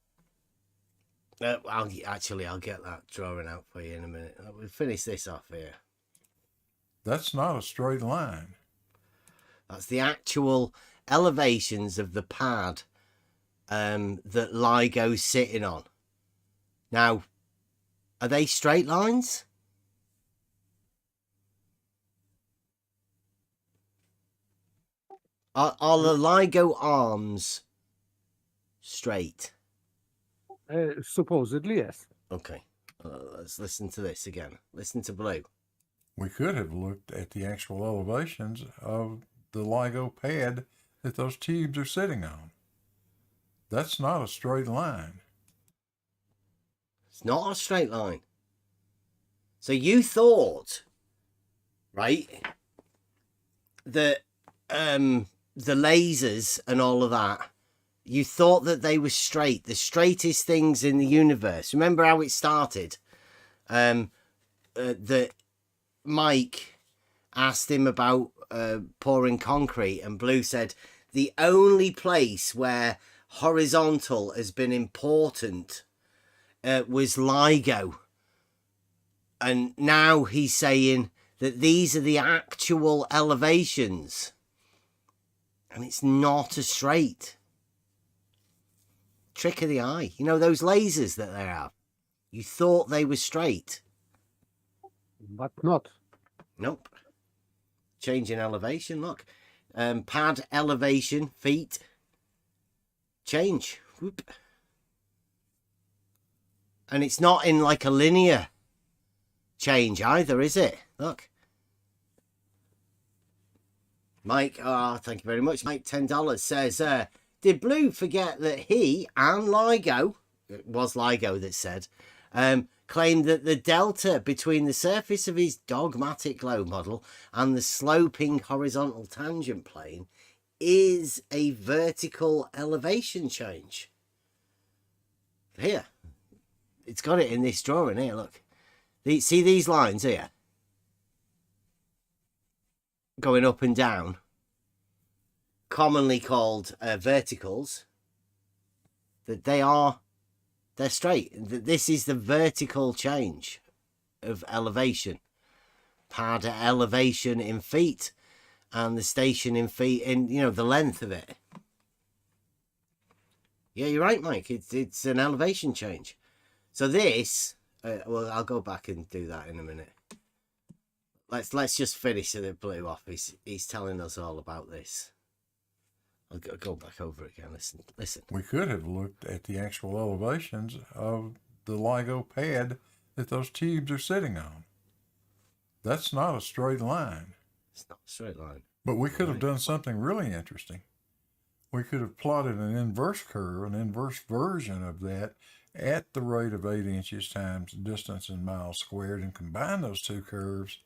I'll get that drawing out for you in a minute. We'll finish this off here. That's not a straight line. That's the actual elevations of the pad that LIGO's sitting on. Now, are they straight lines? Are the LIGO arms straight? Supposedly, yes. Okay, let's listen to this again. Listen to Blue. We could have looked at the actual elevations of the LIGO pad that those tubes are sitting on. That's not a straight line. It's not a straight line. So you thought, right, that the lasers and all of that, you thought that they were straight, the straightest things in the universe. Remember how it started? That Mike asked him about pouring concrete, and Blue said the only place where horizontal has been important was LIGO. And now he's saying that these are the actual elevations. And it's not a straight. Trick of the eye. You know those lasers that they have? You thought they were straight. But not. Nope. Change in elevation, look. Pad elevation, feet. Change. Whoop. And it's not in like a linear change either, is it? Look. Mike, thank you very much. Mike, $10 says, did Blue forget that he and LIGO, it was LIGO that said, claimed that the delta between the surface of his dogmatic globe model and the sloping horizontal tangent plane is a vertical elevation change? Here. It's got it in this drawing here, look. See these lines here? Going up and down. Commonly called verticals. That they're straight. This is the vertical change of elevation. Pad elevation in feet. And the station in feet, in, you know, the length of it. Yeah, you're right, Mike. It's an elevation change. So this, well, I'll go back and do that in a minute. Let's just finish the Blue off. He's telling us all about this. I'll go back over it again. Listen. We could have looked at the actual elevations of the LIGO pad that those tubes are sitting on. That's not a straight line. It's not a straight line. But we could have done something really interesting. We could have plotted an inverse curve, an inverse version of that at the rate of 8 inches times distance in miles squared, and combine those two curves,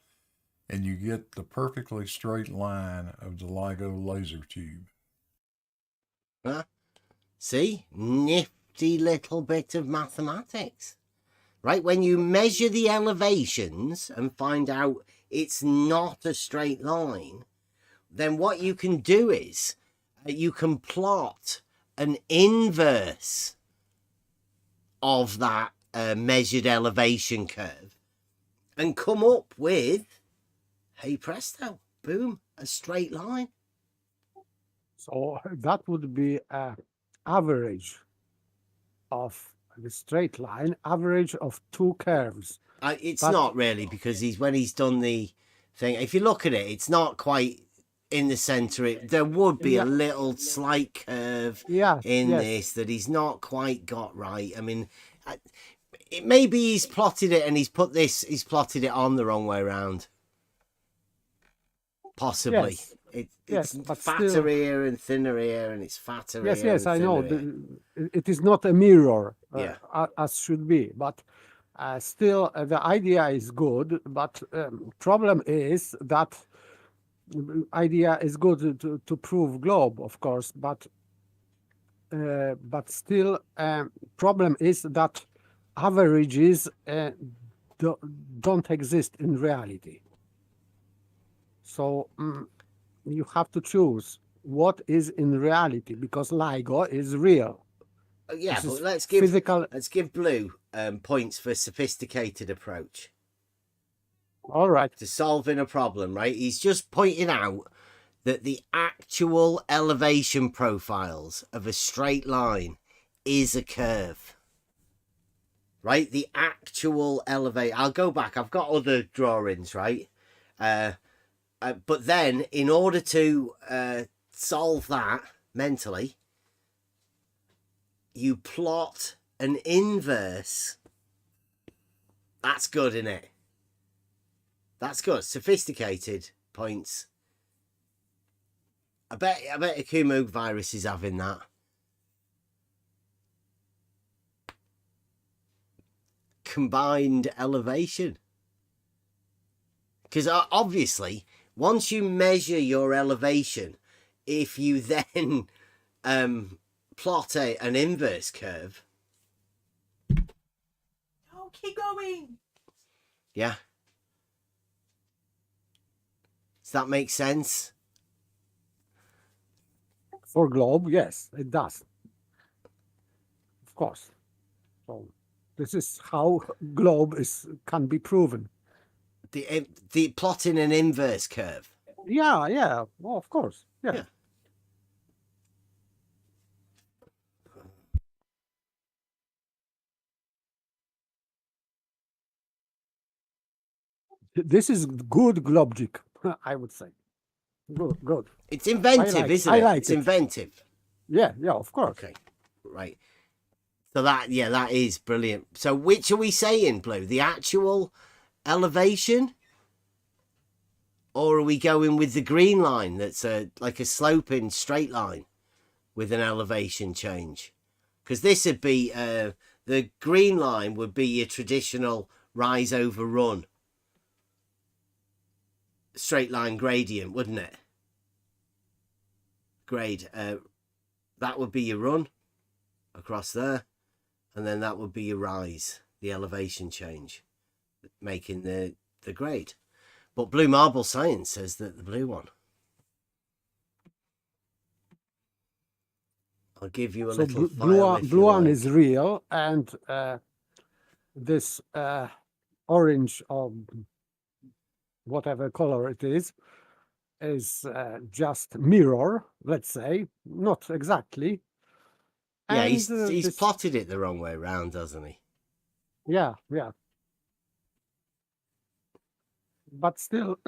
and you get the perfectly straight line of the LIGO laser tube. Huh? See? Nifty little bit of mathematics. Right? When you measure the elevations and find out it's not a straight line, then what you can do is you can plot an inverse of that measured elevation curve and come up with, hey presto, boom, a straight line. So that would be an average of the straight line, average of two curves. It's not really, because when he's done the thing, if you look at it, it's not quite in the center. There would be a little slight curve in this that he's not quite got right. I mean, maybe he's plotted it and he's plotted it on the wrong way around. Possibly. It's fatter still here and thinner here, and it's fatter here. Yes, I know. It is not a mirror as should be, but still the idea is good. But problem is that idea is good to prove globe, of course, but still problem is that averages don't exist in reality. So you have to choose what is in reality, because LIGO is real. Yeah, but let's give Blue points for sophisticated approach. All right. To solving a problem, right? He's just pointing out that the actual elevation profiles of a straight line is a curve. Right? The actual elevate. I'll go back. I've got other drawings, right? But then, in order to solve that mentally, you plot an inverse That's good, isn't it? That's good. Sophisticated points. I bet Akumo virus is having that. Combined elevation. Because obviously, once you measure your elevation, if you then plot an inverse curve. Oh, keep going. Yeah. Does that make sense? For globe, yes, it does. Of course. So this is how globe can be proven. The plotting an inverse curve. Yeah. Well, of course. Yeah. This is good globic, I would say. Good. It's inventive, isn't it? It's inventive. Yeah, of course. Okay, right. So that is brilliant. So which are we saying, Blue? The actual elevation? Or are we going with the green line that's like a sloping straight line with an elevation change? Because this would be, the green line would be your traditional rise over run straight line gradient, wouldn't it? Grade. That would be your run across there. And then that would be your rise, the elevation change, making the grade. But Blue Marble Science says that the blue one. I'll give you a little blue one is real, and this orange or whatever color it is just mirror, let's say, not exactly. Yeah, and, he's plotted it the wrong way around, doesn't he? Yeah. But still,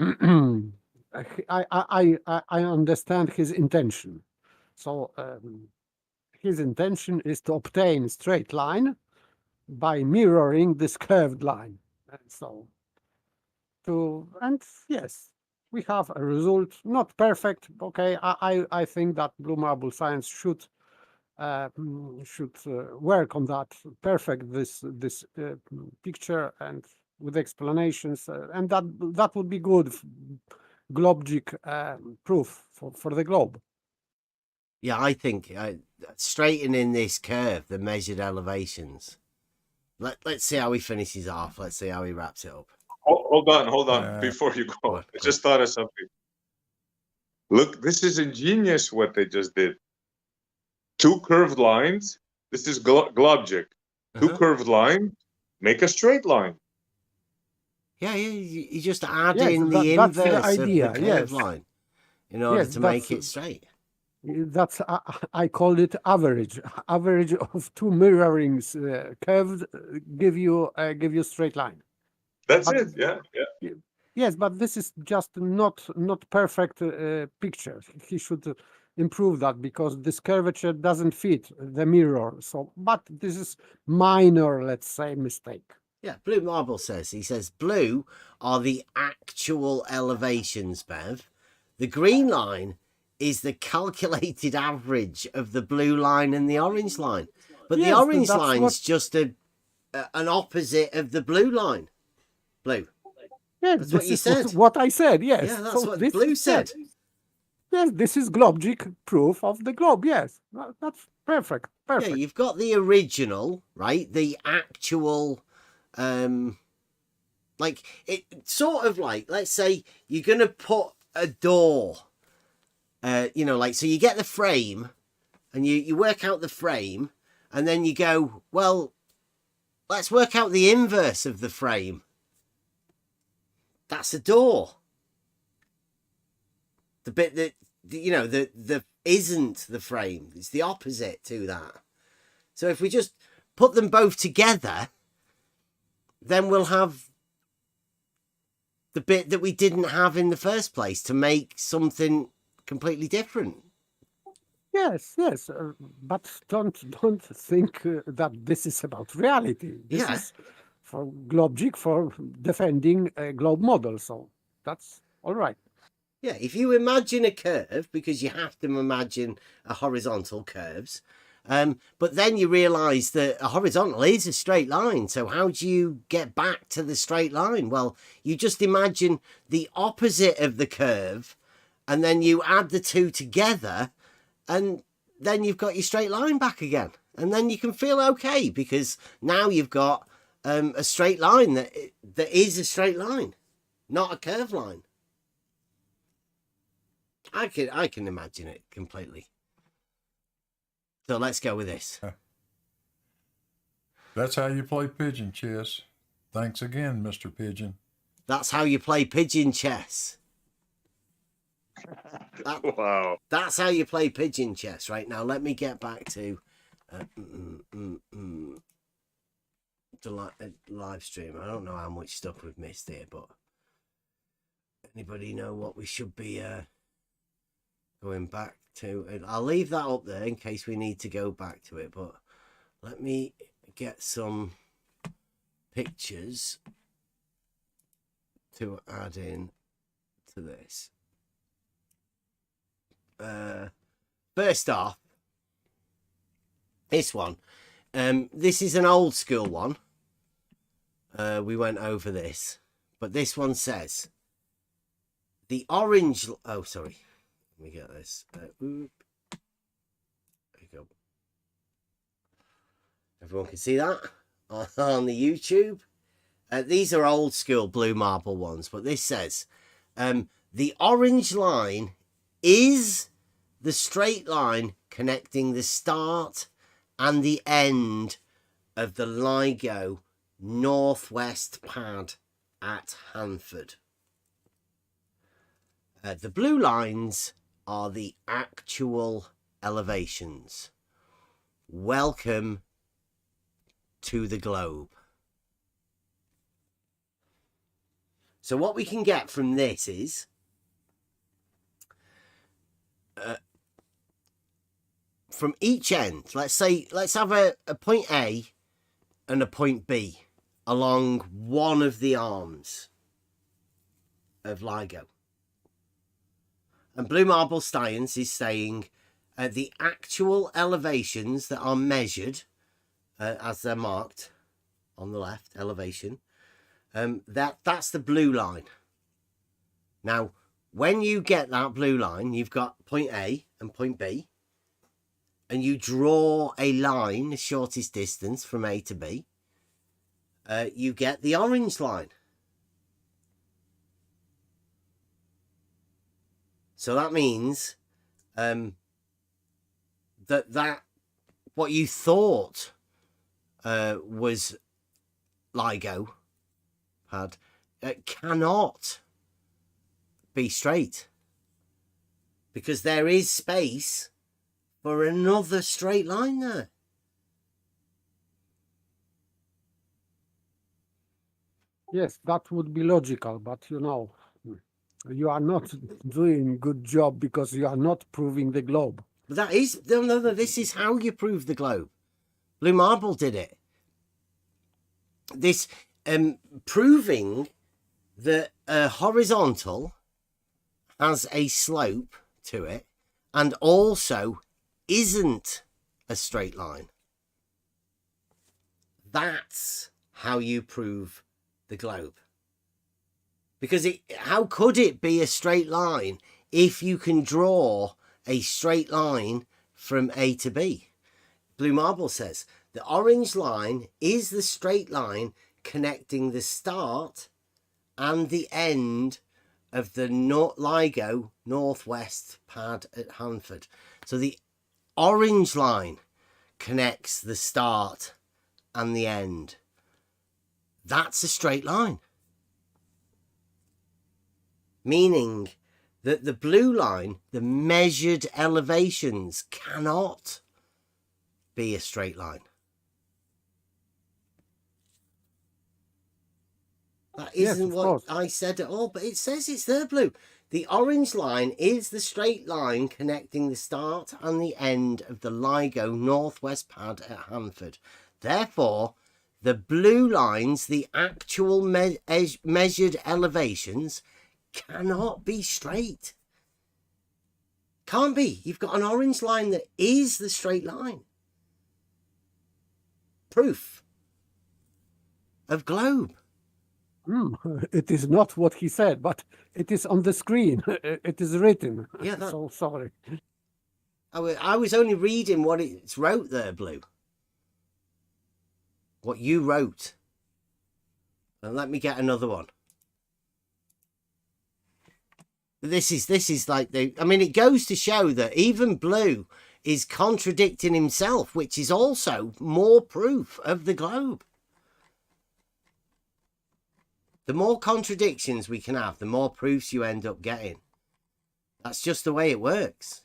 I understand his intention. So his intention is to obtain a straight line by mirroring this curved line. And yes, we have a result, not perfect. Okay, I think that Blue Marble Science should work on that, perfect this picture and with explanations, and that would be good globic proof for the globe. Yeah, I think straightening this curve, the measured elevations. Let's see how he finishes off. Let's see how he wraps it up. Hold on. Before you go, I just thought of something. Look, this is ingenious what they just did. Two curved lines. This is globic. Two curved lines make a straight line. Yeah, you just add in the inverse of the curved line in order to make it straight. That's I call it average. Average of two mirrorings curved give you straight line. That's it. Yeah. Yes, but this is just not perfect picture. He should improve that because this curvature doesn't fit the mirror. So, but this is minor, let's say, mistake. Yeah, Blue Marble says, blue are the actual elevations, Bev. The green line is the calculated average of the blue line and the orange line. But the orange line's just an opposite of the blue line. Blue. Yeah, that's what you said. What I said, yes. Yeah, that's what Blue said. Yes, this is globic proof of the globe, yes. That's perfect. Yeah, you've got the original, right? The actual... like it sort of like, let's say you're gonna put a door, so you get the frame and you work out the frame and then you go, well, let's work out the inverse of the frame. That's a door. The bit that the isn't the frame, it's the opposite to that. So if we just put them both together, then we'll have the bit that we didn't have in the first place to make something completely different. Yes, but don't think that this is about reality. This is for GlobeJig for defending a globe model. So that's all right. Yeah, if you imagine a curve, because you have to imagine a horizontal curves, but then you realise that a horizontal is a straight line. So how do you get back to the straight line? Well, you just imagine the opposite of the curve, and then you add the two together, and then you've got your straight line back again. And then you can feel okay, because now you've got a straight line that is a straight line, not a curved line. I can imagine it completely. So let's go with this. That's how you play pigeon chess. Thanks again, Mr. Pigeon. That's how you play pigeon chess. Wow. That's how you play pigeon chess. Right, now let me get back to the live stream. I don't know how much stuff we've missed here, but anybody know what we should be going back to? I'll leave that up there in case we need to go back to it, but let me get some pictures to add in to this. First off, this one. This is an old school one. We went over this, but this one says the orange. Oh, sorry. Let me get this. There you go. Everyone can see that on the YouTube. These are old school blue marble ones, but this says the orange line is the straight line connecting the start and the end of the LIGO northwest pad at Hanford. The blue lines are the actual elevations. Welcome to the globe. So what we can get from this is from each end, let's have a point A and a point B along one of the arms of LIGO. And Blue Marble Science is saying the actual elevations that are measured as they're marked on the left, elevation, that's the blue line. Now, when you get that blue line, you've got point A and point B, and you draw a line, the shortest distance from A to B, you get the orange line. So that means that what you thought was LIGO pad cannot be straight, because there is space for another straight line there. Yes, that would be logical, but you know, you are not doing a good job because you are not proving the globe. But that is no. This is how you prove the globe. Blue Marble did it. This proving that a horizontal has a slope to it and also isn't a straight line. That's how you prove the globe. Because how could it be a straight line if you can draw a straight line from A to B? Blue Marble says the orange line is the straight line connecting the start and the end of the LIGO northwest pad at Hanford. So the orange line connects the start and the end. That's a straight line. Meaning that the blue line, the measured elevations, cannot be a straight line. That isn't what I said at all, but it says it's there, Blue. The orange line is the straight line connecting the start and the end of the LIGO northwest pad at Hanford. Therefore, the blue lines, the actual measured elevations, cannot be straight. Can't be. You've got an orange line that is the straight line. Proof of globe. It is not what he said, but it is on the screen. It is written. Yeah, so sorry. I was only reading what it's wrote there, Blue. What you wrote. And let me get another one. This is like I mean, it goes to show that even Blue is contradicting himself, which is also more proof of the globe. The more contradictions we can have, the more proofs you end up getting. That's just the way it works.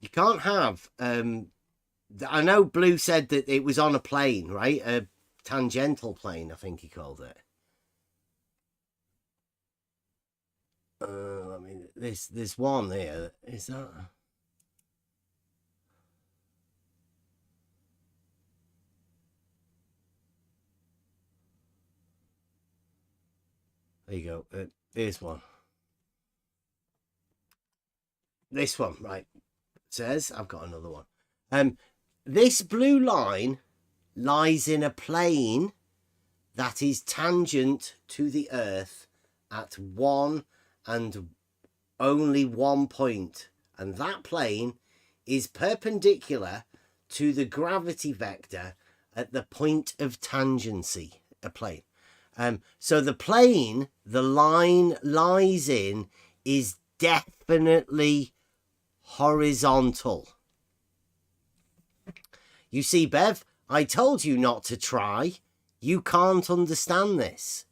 You can't have... I know Blue said that it was on a plane, right? A tangential plane, I think he called it. I mean, this one there, is that... There you go. Here's one. This one, right. Says, I've got another one. This blue line lies in a plane that is tangent to the Earth at one and only 1 point. And that plane is perpendicular to the gravity vector at the point of tangency, a plane. So the plane the line lies in is definitely horizontal. You see, Bev, I told you not to try. You can't understand this.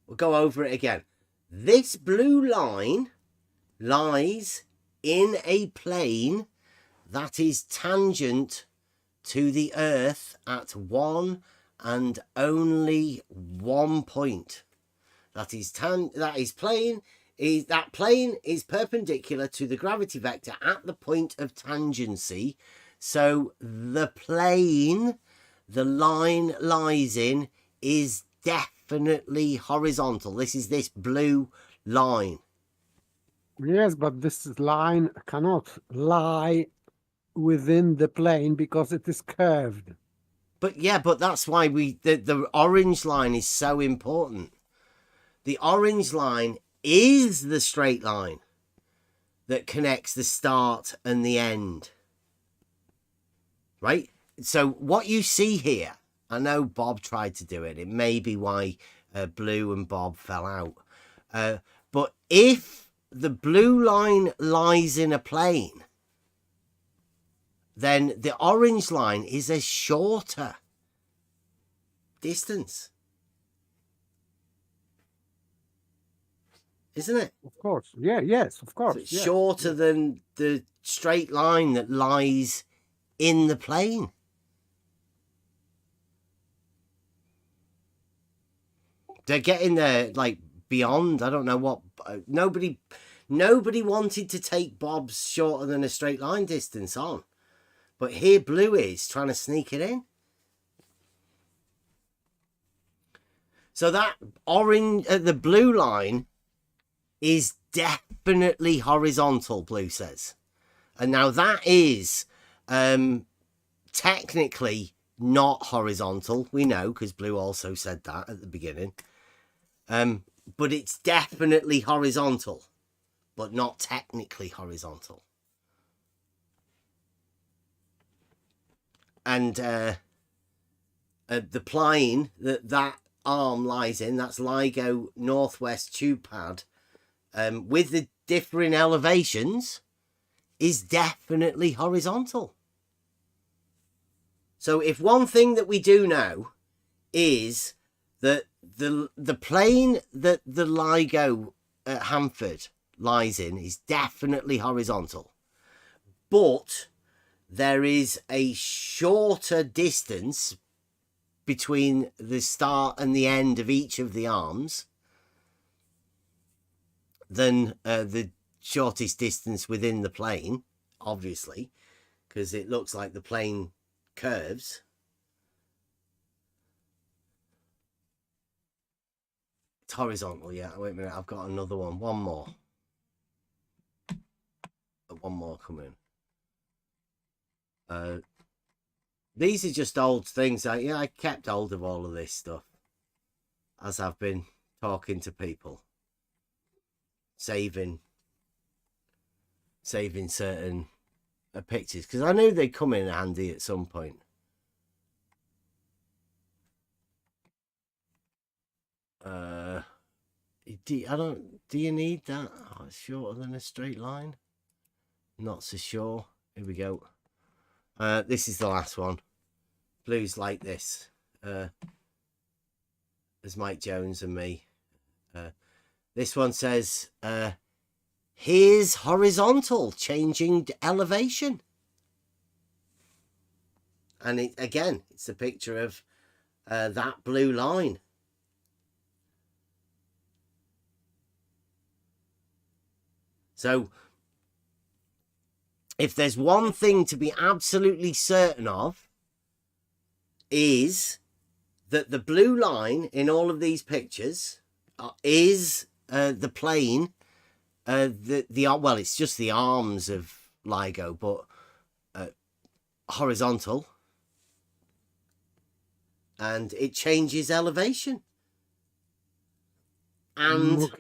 We'll go over it again. This blue line lies in a plane that is tangent to the Earth at one and only 1 point. That plane is perpendicular to the gravity vector at the point of tangency. So the plane the line lies in is definitely horizontal. This is this blue line. Yes, but this line cannot lie within the plane because it is curved. But yeah, but that's why the orange line is so important. The orange line is the straight line that connects the start and the end. Right? So what you see here, I know Bob tried to do it. It may be why Blue and Bob fell out. But if the blue line lies in a plane, then the orange line is a shorter distance. Isn't it? Of course. Yeah, yes, of course. So it's yes. shorter than the straight line that lies in the plane. They're getting there, like, beyond. I don't know what. Nobody wanted to take Bob's shorter than a straight line distance on. But here Blue is trying to sneak it in. So that orange, the blue line is definitely horizontal, Blue says. And now that is technically not horizontal. We know, because Blue also said that at the beginning. But it's definitely horizontal, but not technically horizontal. And the plane that arm lies in, that's LIGO Northwest Tube Pad, with the differing elevations, is definitely horizontal. So if one thing that we do know is that the plane that the LIGO at Hanford lies in is definitely horizontal, but there is a shorter distance between the start and the end of each of the arms than the shortest distance within the plane, obviously, because it looks like the plane curves. It's horizontal, yeah. Wait a minute, I've got another one. One more coming. These are just old things. I kept hold of all of this stuff as I've been talking to people, saving certain pictures because I knew they'd come in handy at some point. Do you need that? Oh, it's shorter than a straight line. Not so sure. Here we go. This is the last one. Blue's like this. There's Mike Jones and me. This one says, here's horizontal, changing elevation. And it's a picture of that blue line. So, if there's one thing to be absolutely certain of, is that the blue line in all of these pictures is the plane. Well, it's just the arms of LIGO, but horizontal, and it changes elevation and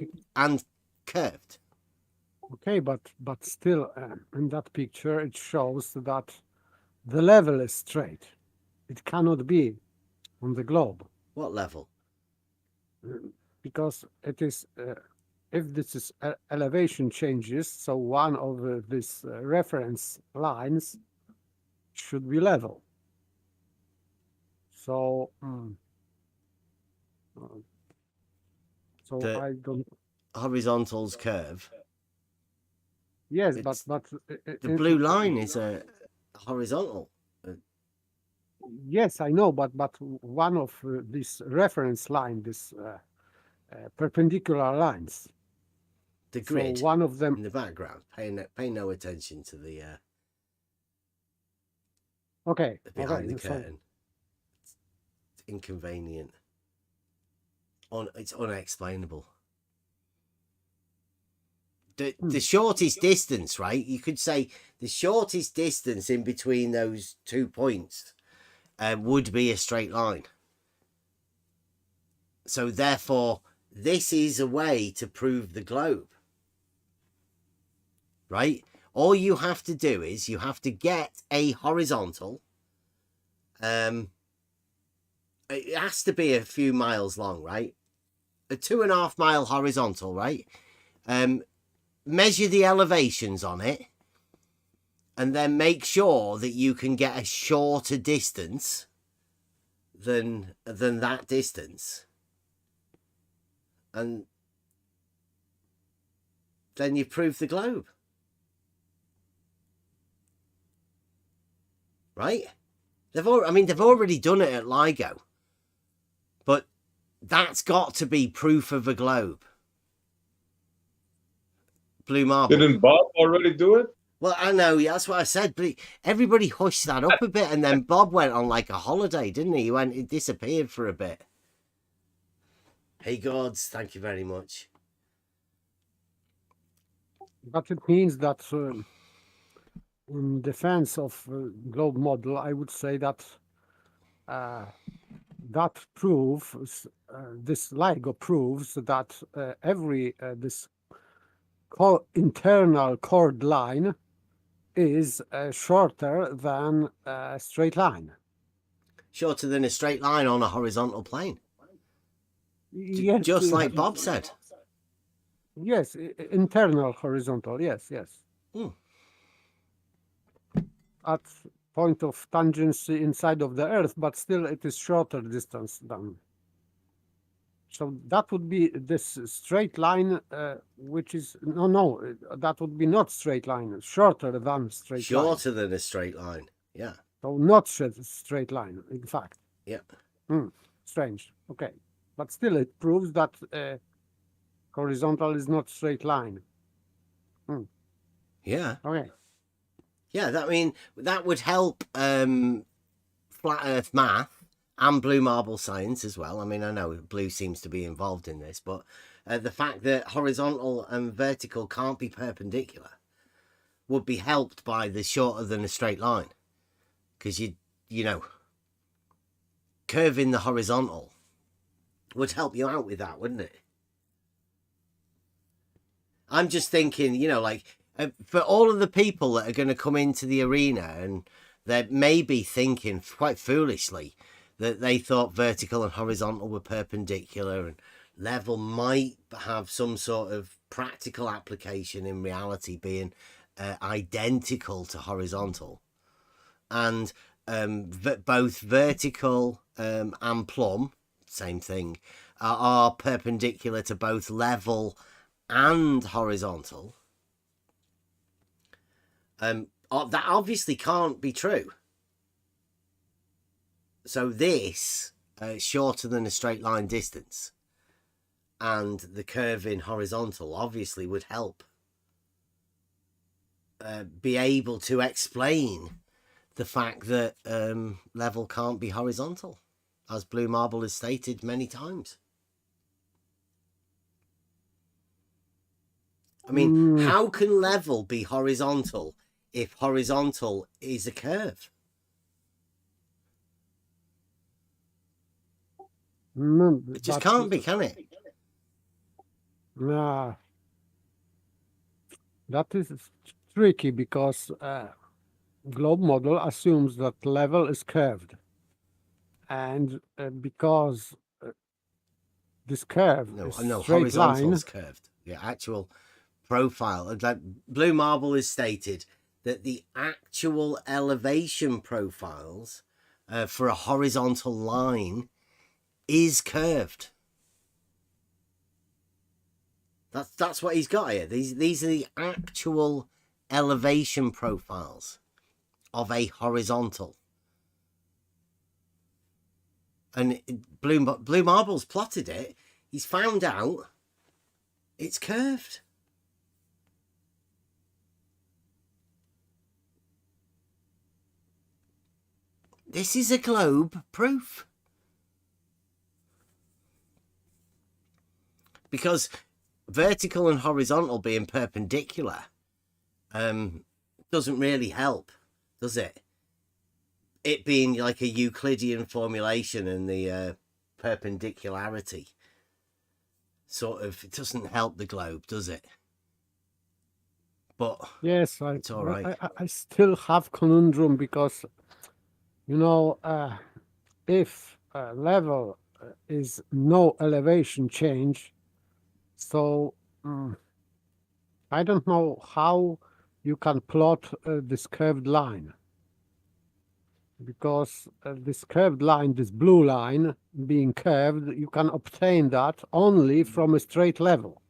curved. Okay, but still, in that picture, it shows that the level is straight. It cannot be on the globe. What level? Because it is, if this is elevation changes, so one of these reference lines should be level. So, I don't. Horizontal's curve. Yes, but the blue line is a horizontal. Yes, I know, but one of these reference line, this perpendicular lines. The grid. So one of them in the background. Pay no attention to the. Okay. Behind the curtain. It's inconvenient. It's unexplainable. The shortest distance, right? You could say the shortest distance in between those 2 points would be a straight line. So therefore, this is a way to prove the globe, right? All you have to do is you have to get a horizontal. It has to be a few miles long, right? A 2.5 mile horizontal, right? Measure the elevations on it, and then make sure that you can get a shorter distance than that distance, and then you prove the globe, right? They've already done it at LIGO, but that's got to be proof of a globe. Blue marble. Didn't Bob already do it? Well, I know, yeah, that's what I said, but everybody hushed that up a bit, and then Bob went on like a holiday, didn't he? He disappeared for a bit. Hey, gods, thank you very much. But it means that in defense of globe model, I would say that that proves, this LIGO proves that every this internal chord line is shorter than a straight line. Shorter than a straight line on a horizontal plane. Yes, just like Bob said. Yes, internal horizontal. Yes. At point of tangency inside of the Earth, but still it is shorter distance than. So that would be this straight line, which is that would be not straight line, shorter than straight line. Shorter than a straight line, yeah. So not straight line, in fact. Yeah. Strange. Okay, but still it proves that horizontal is not straight line. Yeah. Okay. Yeah, that would help flat Earth math and blue marble science as well. I mean, I know blue seems to be involved in this, but the fact that horizontal and vertical can't be perpendicular would be helped by the shorter than a straight line, because you know, curving the horizontal would help you out with that, wouldn't it? I'm just thinking, you know, like for all of the people that are going to come into the arena, and they're maybe thinking quite foolishly that they thought vertical and horizontal were perpendicular, and level might have some sort of practical application in reality being identical to horizontal, and both vertical and plumb, same thing, are perpendicular to both level and horizontal. That obviously can't be true. So this shorter than a straight line distance and the curve in horizontal obviously would help be able to explain the fact that level can't be horizontal, as Blue Marble has stated many times. I mean, how can level be horizontal if horizontal is a curve? It just can't be, can it? Nah, that is tricky because globe model assumes that level is curved, and because this curve is straight line, is curved. The actual profile, like Blue Marble has stated that the actual elevation profiles for a horizontal line is curved. That's what he's got here. These are the actual elevation profiles of a horizontal. And Blue Marble's plotted it. He's found out it's curved. This is a globe proof. Because vertical and horizontal being perpendicular doesn't really help, does it? It being like a Euclidean formulation and the perpendicularity sort of, it doesn't help the globe, does it? But yes, it's all right. I still have conundrum because, you know, if level is no elevation change, so I don't know how you can plot this curved line, because this curved line, this blue line being curved, you can obtain that only from a straight level.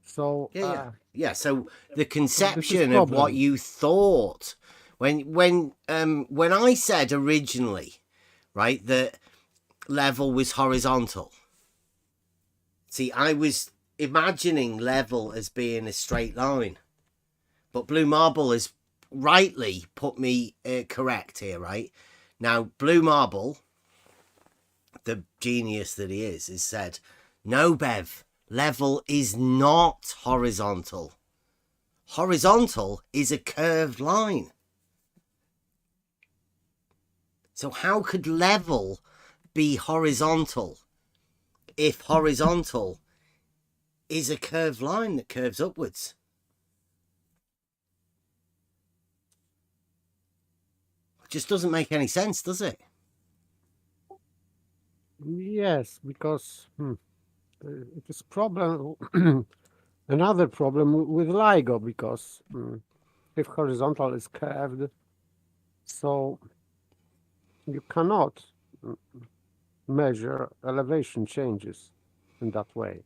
So yeah. So the conception of what you thought when I said originally, right, that level was horizontal. See, I was imagining level as being a straight line, but Blue Marble has rightly put me correct here, right? Now, Blue Marble, the genius that he is, has said, no, Bev, level is not horizontal. Horizontal is a curved line. So how could level be horizontal if horizontal is a curved line that curves upwards? It just doesn't make any sense, does it? Yes, because it is problem. Another problem with LIGO, because if horizontal is curved, so you cannot measure elevation changes in that way.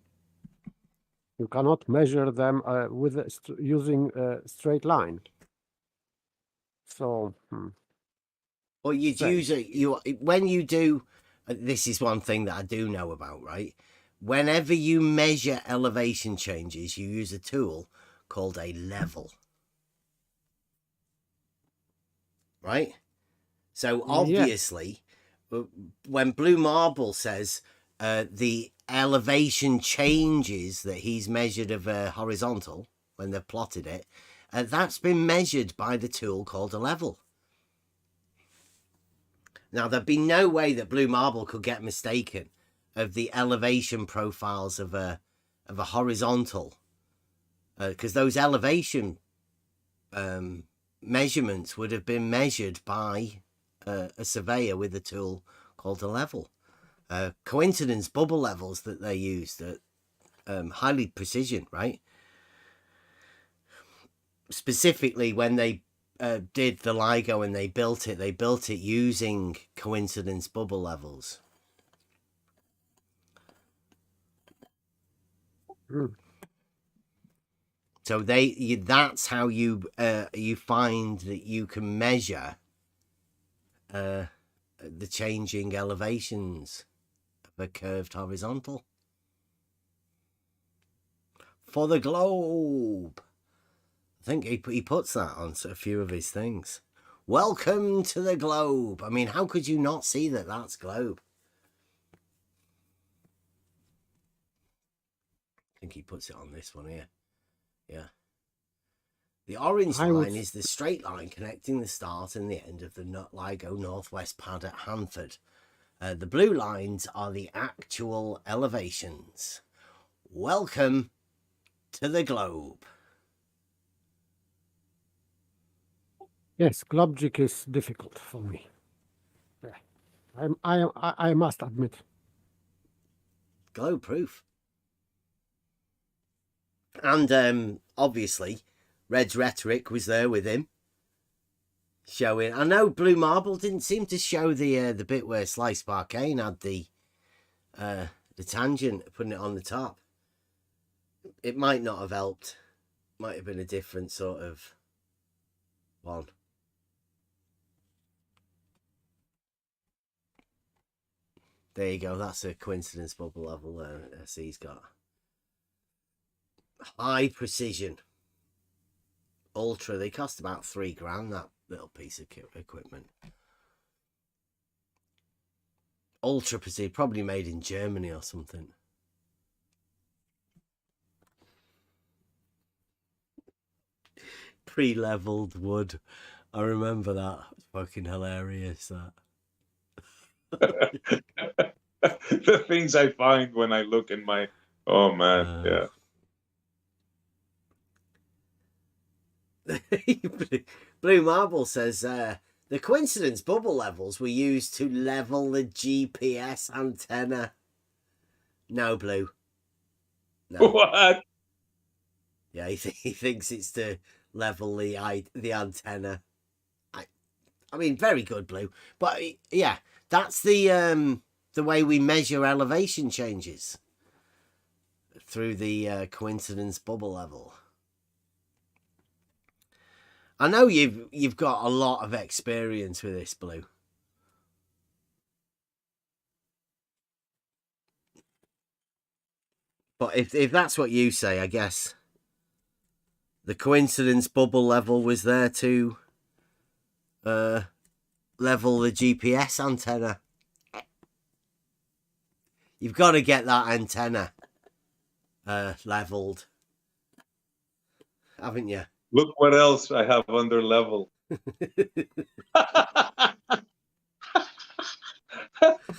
You cannot measure them with using a straight line. So, or you'd use it. When you do, this is one thing that I do know about, right? Whenever you measure elevation changes, you use a tool called a level. right? So Yeah. obviously, when Blue Marble says the elevation changes that he's measured of a horizontal when they've plotted it, that's been measured by the tool called a level. Now, there'd be no way that Blue Marble could get mistaken of the elevation profiles of a horizontal, because those elevation measurements would have been measured by a surveyor with a tool called a level. Coincidence bubble levels that they used at highly precision, right? Specifically, when they did the LIGO and they built it using coincidence bubble levels. So that's how you find that you can measure the changing elevations of a curved horizontal for the globe. I think he puts that on a few of his things. Welcome to the globe. I mean, how could you not see that that's globe? I think he puts it on this one here. Yeah. The orange line is the straight line connecting the start and the end of the LIGO Northwest pad at Hanford. The blue lines are the actual elevations. Welcome to the globe. Yes, Globjig is difficult for me. I must admit. Globe proof. And obviously, Red's rhetoric was there with him, showing. I know Blue Marble didn't seem to show the bit where Slice Barcane had the tangent, putting it on the top. It might not have helped. Might have been a different sort of one. There you go. That's a coincidence bubble level there. He's got high precision. Ultra. They cost about $3,000, that little piece of equipment. Ultra precision, probably made in Germany or something. Pre-leveled wood. I remember that. It's fucking hilarious, that. The things I find when I look in my... Oh, man, yeah. Blue Marble says the coincidence bubble levels were used to level the GPS antenna. No, Blue. No. What? Yeah, he thinks it's to level the antenna. I mean, very good, Blue. But yeah, that's the way we measure elevation changes through the coincidence bubble level. I know you've got a lot of experience with this, Blue. But if that's what you say, I guess the coincidence bubble level was there to level the GPS antenna. You've got to get that antenna leveled, haven't you? Look what else I have under level.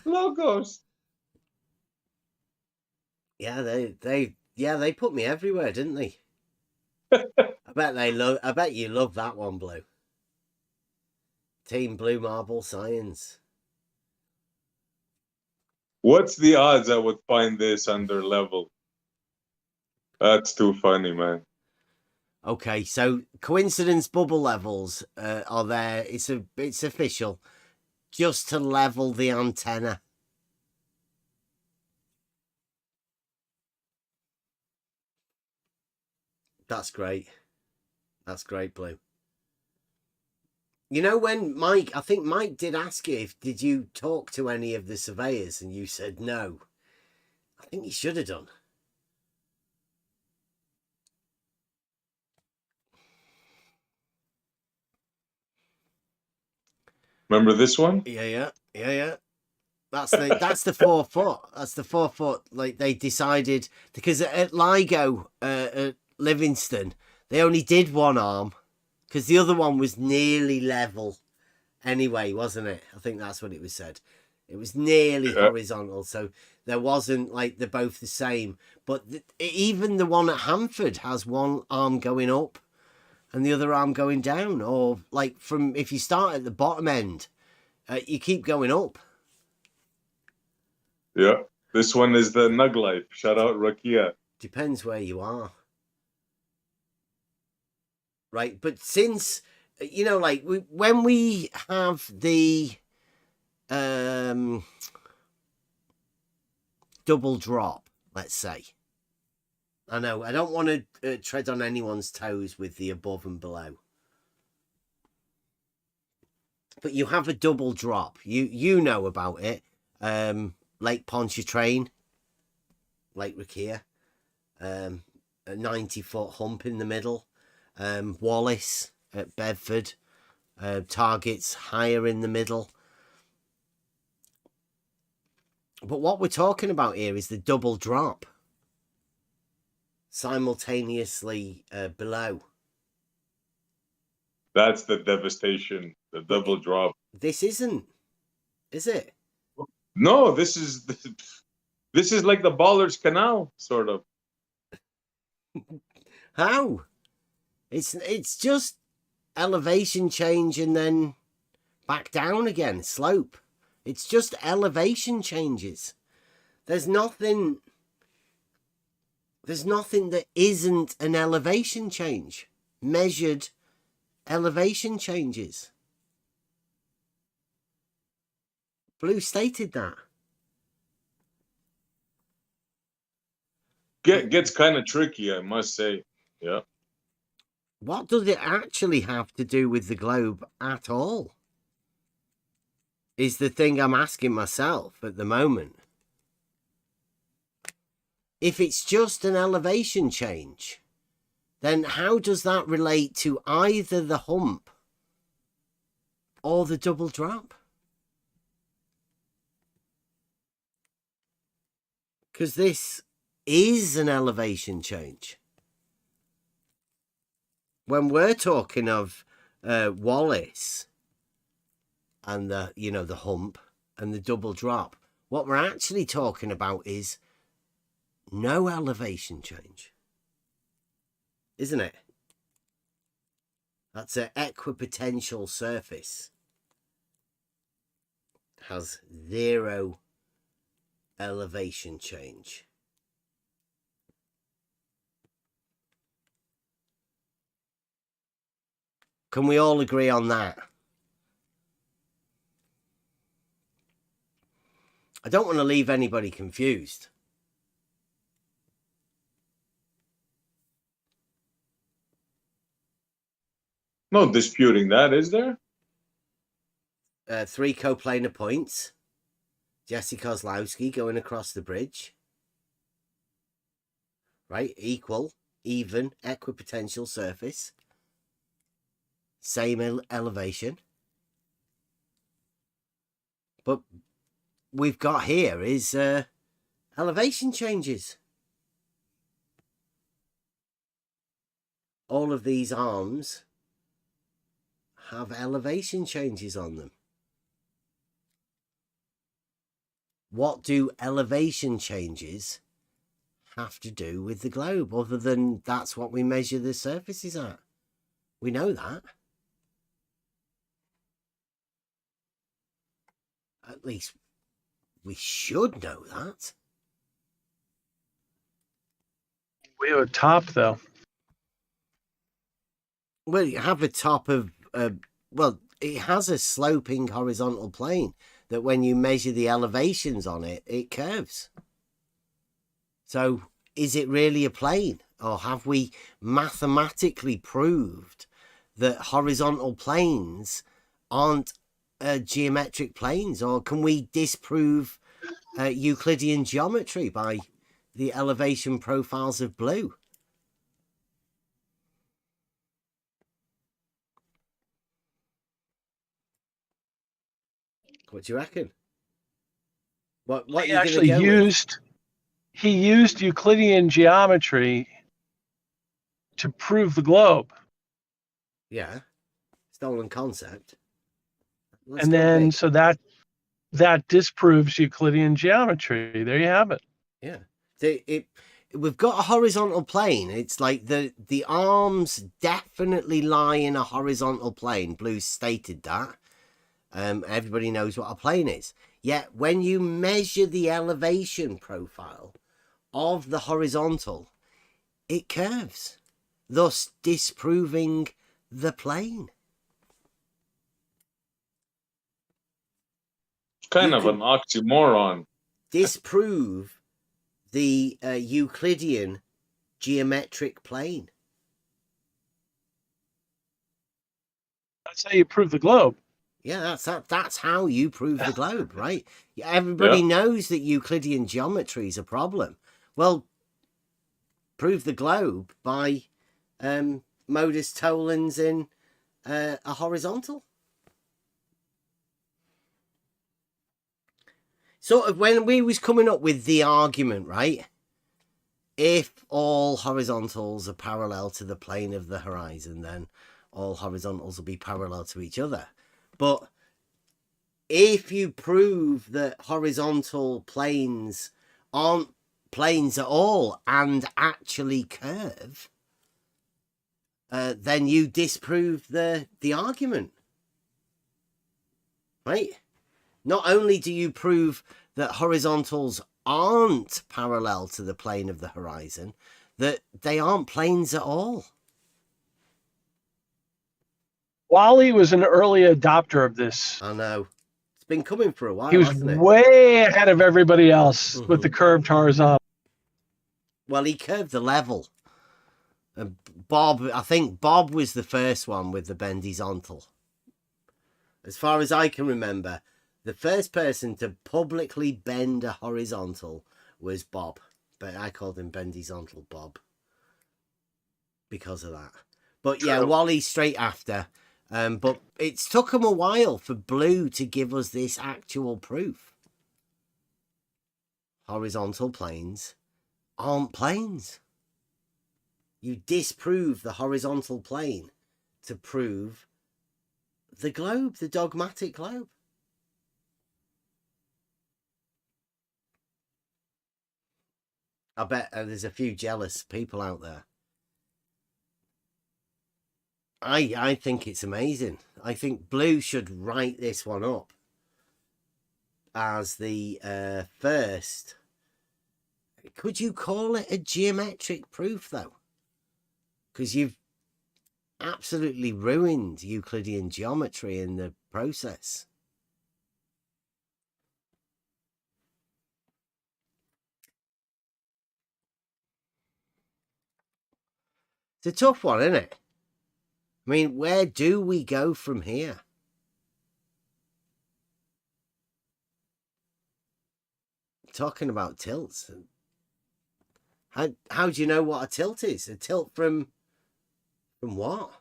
Logos. Yeah, they put me everywhere, didn't they? I bet you love that one, Blue. Team Blue Marble Science. What's the odds I would find this under level? That's too funny, man. Okay, so coincidence bubble levels are there. It's official, just to level the antenna. That's great. That's great, Blue. You know, when I think Mike did ask you did you talk to any of the surveyors, and you said no. I think you should have done. Remember this one? Yeah. That's the 4 foot. That's the 4 foot. Like they decided because at LIGO, at Livingston, they only did one arm because the other one was nearly level anyway, wasn't it? I think that's what it was said. It was nearly horizontal, so there wasn't like they're both the same. But even the one at Hanford has one arm going up and the other arm going down, or like from if you start at the bottom end, you keep going up. Yeah. This one is the Nug Life. Shout out Rakia. Depends where you are. Right, but since you know, like when we have the double drop, let's say. I know I don't want to tread on anyone's toes with the above and below, but you have a double drop. You know about it. Lake Pontchartrain, Lake Rakia, a 90-foot hump in the middle. Wallace at Bedford, targets higher in the middle. But what we're talking about here is the double drop simultaneously below. That's the devastation, the double drop. This isn't, is it? No, this is like the Ballard's Canal, sort of. How? It's just elevation change and then back down again, slope. It's just elevation changes. There's nothing that isn't an elevation change. Measured elevation changes. Blue stated that. Gets kind of tricky, I must say. Yeah. What does it actually have to do with the globe at all? Is the thing I'm asking myself at the moment. If it's just an elevation change, then how does that relate to either the hump or the double drop? Because this is an elevation change. When we're talking of Wallace and the hump and the double drop, what we're actually talking about is no elevation change, isn't it? That's an equipotential surface. Has zero elevation change. Can we all agree on that? I don't want to leave anybody confused. No disputing that, is there? 3 coplanar points. Jesse Kozlowski going across the bridge. Right? Equal, even, equipotential surface. Same elevation. But we've got here is elevation changes. All of these arms have elevation changes on them. What do elevation changes have to do with the globe, other than that's what we measure the surfaces at? We know that. At least we should know that. We have a top, though. Well, you have a top of, it has a sloping horizontal plane that when you measure the elevations on it, it curves. So is it really a plane? Or have we mathematically proved that horizontal planes aren't geometric planes? Or can we disprove Euclidean geometry by the elevation profiles of blue? What do you reckon? What He are you going to actually go with? he used Euclidean geometry to prove the globe. Yeah, stolen concept. Let's And go then big. so that disproves Euclidean geometry. There you have it. Yeah. We've got a horizontal plane. It's like the arms definitely lie in a horizontal plane. Blue stated that. Everybody knows what a plane is. Yet when you measure the elevation profile of the horizontal, it curves, thus disproving the plane. Kind You of an can oxymoron. disprove the Euclidean geometric plane. That's how you prove the globe. Yeah, that's how you prove the globe, right? Everybody knows that Euclidean geometry is a problem. Well, prove the globe by modus tollens in a horizontal. Sort of when we was coming up with the argument, right? If all horizontals are parallel to the plane of the horizon, then all horizontals will be parallel to each other. But if you prove that horizontal planes aren't planes at all and actually curve, then you disprove the argument, right? Not only do you prove that horizontals aren't parallel to the plane of the horizon, that they aren't planes at all. Wally was an early adopter of this. I know. It's been coming for a while, He was hasn't it? way ahead of everybody else with the curved horizontal. Well, he curved the level. I think Bob was the first one with the bendizontal. As far as I can remember, the first person to publicly bend a horizontal was Bob. But I called him bendizontal Bob because of that. But yeah, Wally straight after. But it's took him a while for Blue to give us this actual proof. Horizontal planes aren't planes. You disprove the horizontal plane to prove the globe, the dogmatic globe. I bet there's a few jealous people out there. I think it's amazing. I think Blue should write this one up as the first. Could you call it a geometric proof, though? Because you've absolutely ruined Euclidean geometry in the process. It's a tough one, isn't it? I mean, where do we go from here? Talking about tilts. How do you know what a tilt is? A tilt from what?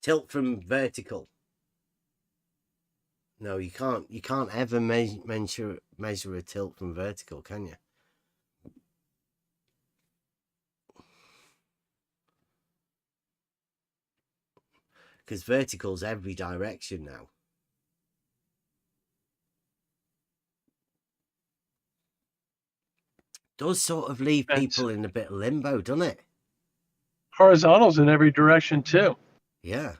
Tilt from vertical. No, you can't. You can't ever measure a tilt from vertical, can you? Because vertical's every direction now. Does sort of leave people in a bit of limbo, doesn't it? Horizontals in every direction too. Yeah.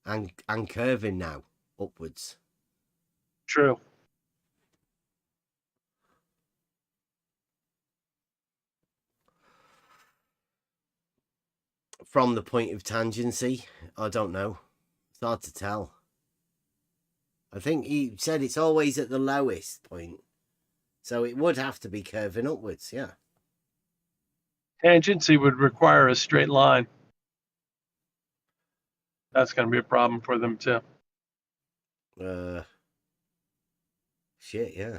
And curving now upwards. True. From the point of tangency, I don't know. It's hard to tell. I think he said it's always at the lowest point. So it would have to be curving upwards, yeah. Tangency would require a straight line. That's going to be a problem for them too. Shit, yeah.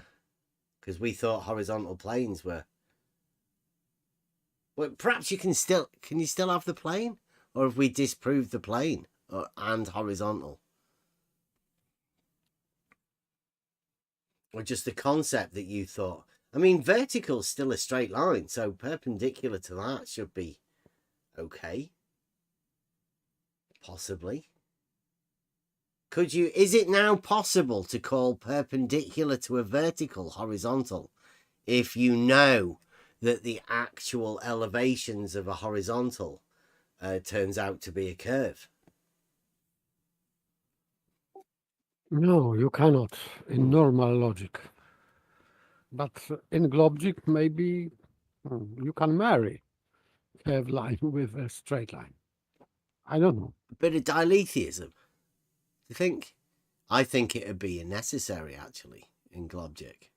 Because we thought horizontal planes were. Well, perhaps you can still have the plane, or have we disproved the plane and horizontal, or just the concept that you thought? I mean, vertical's still a straight line, so perpendicular to that should be okay. Possibly. Is it now possible to call perpendicular to a vertical horizontal if you know that the actual elevations of a horizontal turns out to be a curve? No, you cannot in normal logic. But in Globgic, maybe you can marry curved line with a straight line. I don't know. A bit of diletheism. Do you think? I think it would be necessary, actually, in Globgic.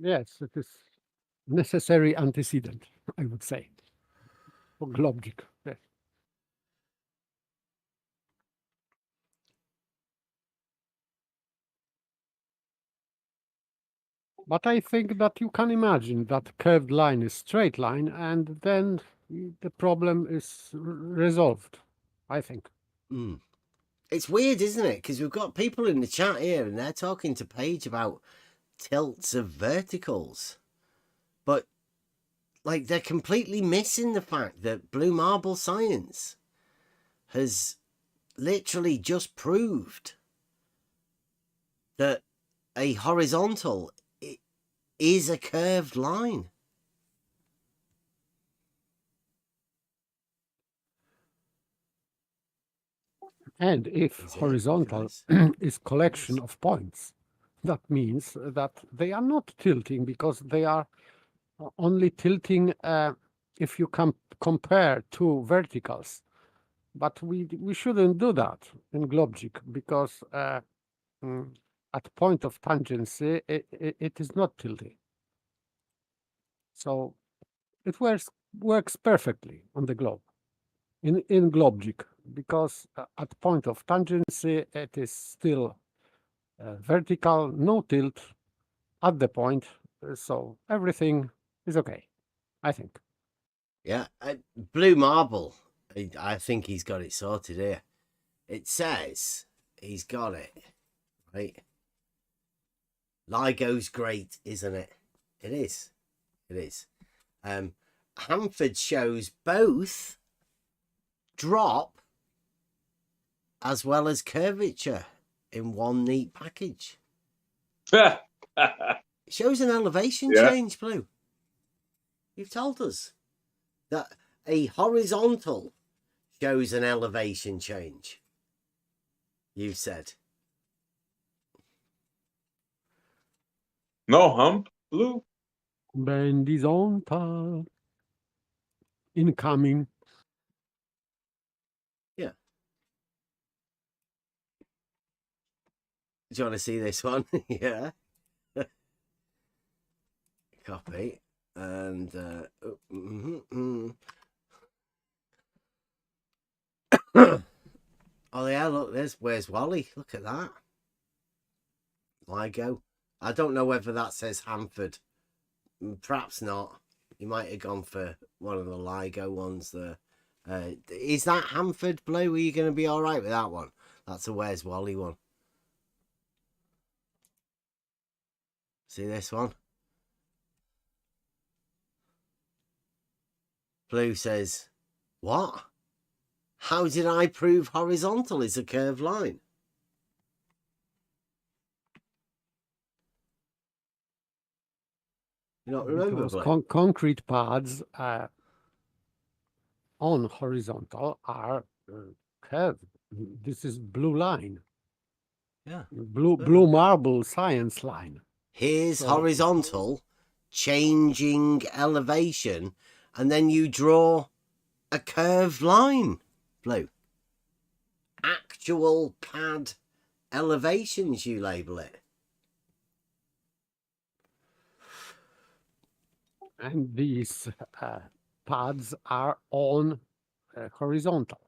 Yes, it is necessary antecedent, I would say, for Globgic. Yes. But I think that you can imagine that curved line is straight line, and then the problem is resolved, I think. It's weird, isn't it? Because we've got people in the chat here, and they're talking to Paige about tilts of verticals. But, like, they're completely missing the fact that blue marble science has literally just proved that a horizontal is a curved line. And if horizontal is collection of points, that means that they are not tilting, because they are only tilting if you can compare two verticals. But we shouldn't do that in Globgic, because at point of tangency, it is not tilting. So it works perfectly on the globe, in Globgic, because at point of tangency, it is still vertical, no tilt at the point. So everything is okay, I think. Yeah, blue marble, I think he's got it sorted here. It says he's got it, right? LIGO's great, isn't it? It is. It is. Hanford shows both drop as well as curvature in one neat package. It shows an elevation change, Blue. You've told us that a horizontal shows an elevation change. You said. No hump, Blue? Bend is on top. Incoming. Yeah. Do you want to see this one? Yeah. Copy. And oh yeah, look, where's Wally? Look at that. LIGO. I don't know whether that says Hanford. Perhaps not. You might have gone for one of the LIGO ones there. Is that Hanford, Blue? Are you going to be all right with that one? That's a Where's Wally one. See this one? Blue says, what? How did I prove horizontal is a curved line? You don't remember, Because Blue? concrete pads on horizontal are curved. This is blue line. Yeah. Blue marble science line. Here's horizontal, changing elevation, and then you draw a curved line, Blue. Actual pad elevations, you label it. And these pads are on horizontal.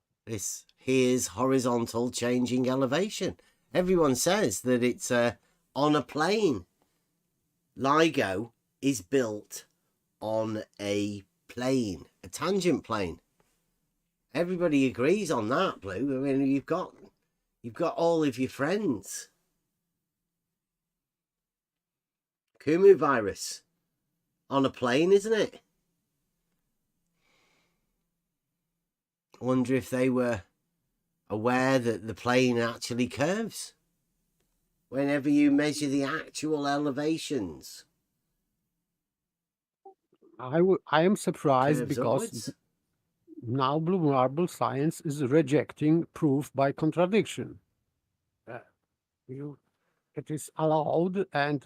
Here's horizontal changing elevation. Everyone says that it's on a plane. LIGO is built on a plane, a tangent plane. Everybody agrees on that, Blue. I mean, you've got all of your friends. Kumu virus on a plane, isn't it? I wonder if they were aware that the plane actually curves whenever you measure the actual elevations. I am surprised Curves because upwards. now blue marble science is rejecting proof by contradiction. It is allowed, and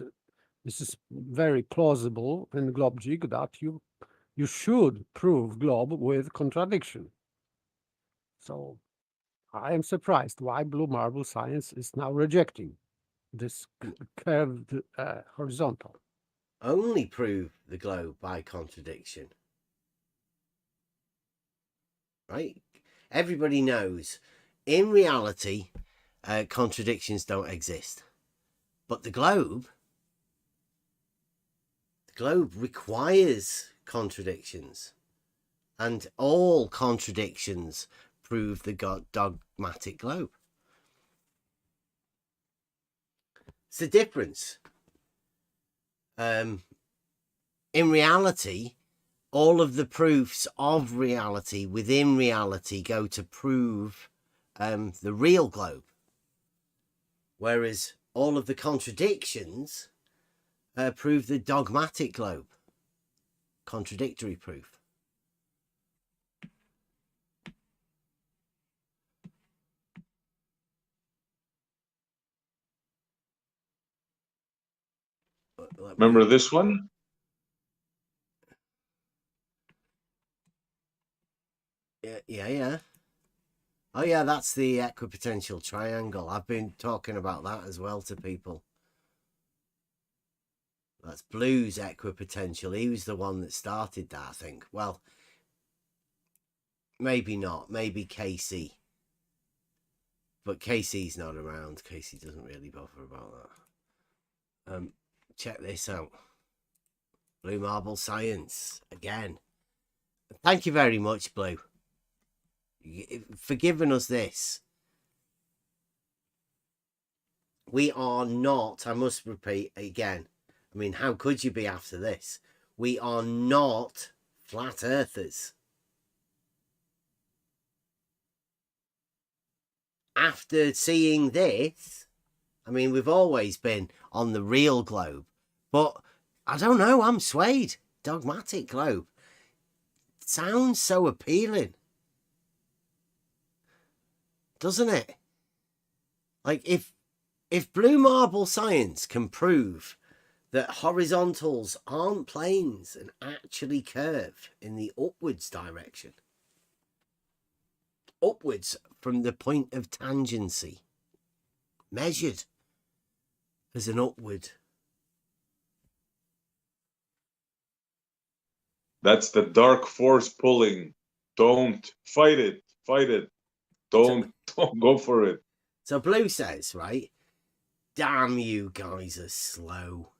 this is very plausible in GlobeJig that you should prove globe with contradiction. So I am surprised why blue marble science is now rejecting this curved horizontal. Only prove the globe by contradiction. Right? Everybody knows in reality contradictions don't exist. But the globe requires contradictions. And all contradictions prove the dogmatic globe. It's the difference. In reality, all of the proofs of reality within reality go to prove the real globe. Whereas all of the contradictions prove the dogmatic globe. Contradictory proof. Remember this one? Yeah. Oh yeah, that's the equipotential triangle. I've been talking about that as well to people. That's Blue's equipotential. He was the one that started that, I think. Well, maybe not. Maybe Casey. But Casey's not around. Casey doesn't really bother about that. Check this out. Blue Marble Science. Again. Thank you very much, Blue, for giving us this. We are not, I must repeat again, I mean, how could you be after this? We are not flat earthers. After seeing this, I mean, we've always been on the real globe, but I don't know, I'm swayed. Dogmatic globe. Sounds so appealing. Doesn't it? Like, if Blue Marble Science can prove that horizontals aren't planes and actually curve in the upwards direction, upwards from the point of tangency, measured as an upward. That's the dark force pulling. Don't fight it. Fight it. Don't go for it. So Blue says, right? Damn, you guys are slow.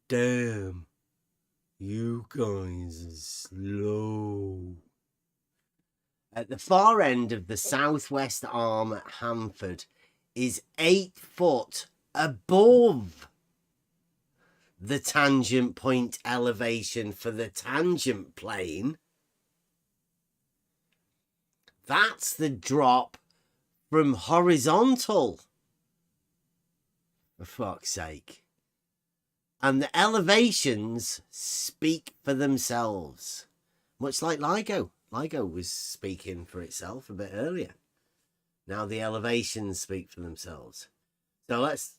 Damn, you guys are slow. At the far end of the southwest arm at Hanford is 8 foot above the tangent point elevation for the tangent plane. That's the drop from horizontal. For fuck's sake. And the elevations speak for themselves. Much like LIGO. LIGO was speaking for itself a bit earlier. Now the elevations speak for themselves. So let's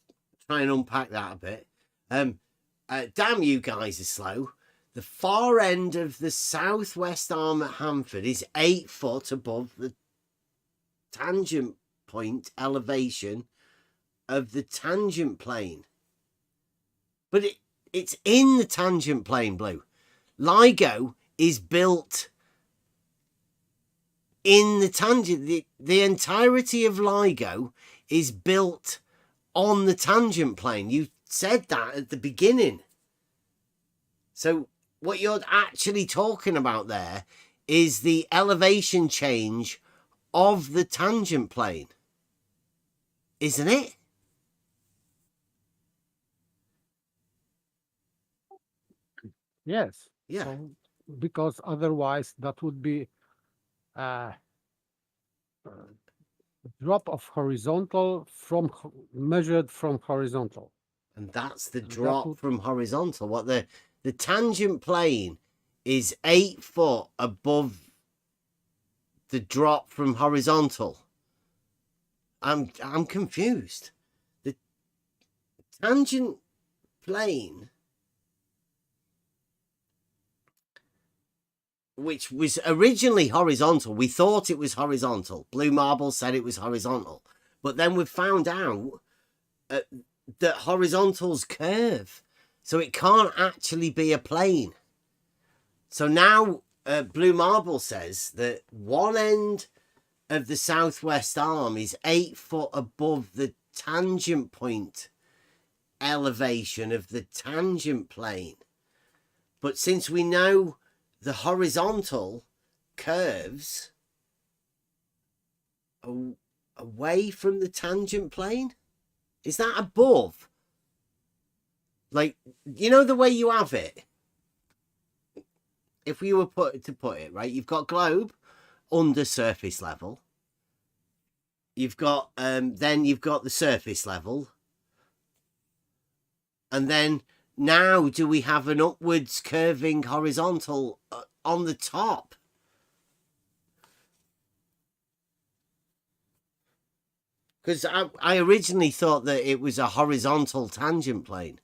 try and unpack that a bit. Damn, you guys are slow. The far end of the southwest arm at Hanford is 8 foot above the tangent point elevation of the tangent plane. But it's in the tangent plane, Blue. LIGO is built in the tangent. The entirety of LIGO is built on the tangent plane. You said that at the beginning. So what you're actually talking about there is the elevation change of the tangent plane, isn't it? Yes. Yeah. So, because otherwise that would be drop of horizontal measured from horizontal. And that's the And that drop would, from horizontal. What the tangent plane is 8 foot above the drop from horizontal. I'm confused. The tangent plane, which was originally horizontal, we thought it was horizontal. Blue Marble said it was horizontal, but then we found out that horizontals curve, so it can't actually be a plane. So now Blue Marble says that one end of the southwest arm is 8 foot above the tangent point elevation of the tangent plane. But since we know the horizontal curves away from the tangent plane, is that above? Like, you know the way you have it? If we were put it, right, you've got globe under surface level. You've got then you've got the surface level. And then now do we have an upwards curving horizontal on the top? Because I originally thought that it was a horizontal tangent plane.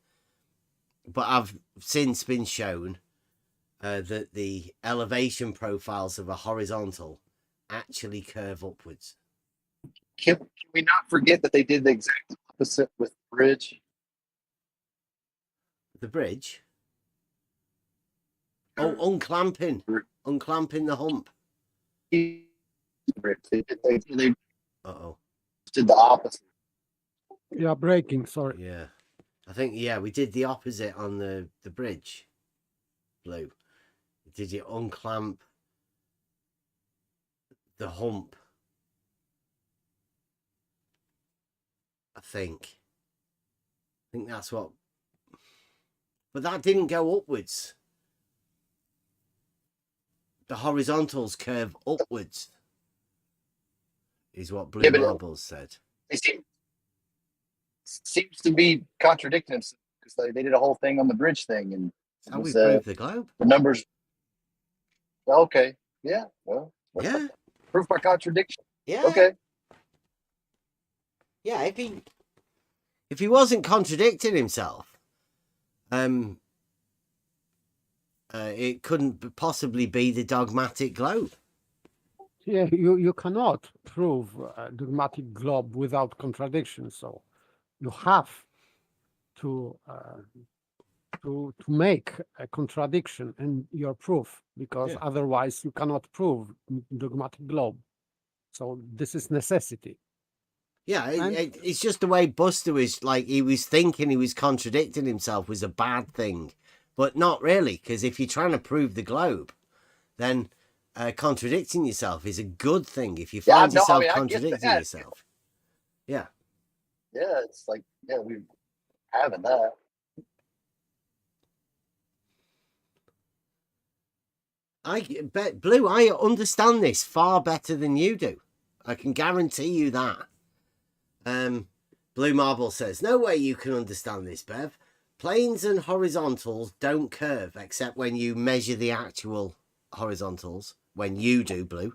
But I've since been shown that the elevation profiles of a horizontal actually curve upwards. Can we not forget that they did the exact opposite with the bridge? The bridge? Oh, unclamping the hump. They Uh-oh. did the opposite. Yeah, breaking, sorry. Yeah. I think, yeah, we did the opposite on the bridge. Blue. Did you unclamp the hump? I think that's what. But that didn't go upwards. The horizontals curve upwards, is what Blue Marbles said. They seems to be contradicting themselves because they did a whole thing on the bridge thing, and that's how we proved the globe. The numbers. Okay. Yeah. Well. Yeah. Proof by contradiction. Yeah. Okay. Yeah. If he wasn't contradicting himself, it couldn't possibly be the dogmatic globe. Yeah, you cannot prove a dogmatic globe without contradiction. So you have to make a contradiction in your proof, because otherwise you cannot prove dogmatic globe. So this is necessity. Yeah, it's just the way Buster was, like, he was thinking he was contradicting himself was a bad thing, but not really, because if you're trying to prove the globe, then contradicting yourself is a good thing. If you find yourself contradicting yourself. Yeah. Yeah, it's like, yeah, we're having that. I bet, Blue, I understand this far better than you do. I can guarantee you that. Blue Marble says, no way you can understand this, Bev. Planes and horizontals don't curve except when you measure the actual horizontals, when you do, Blue.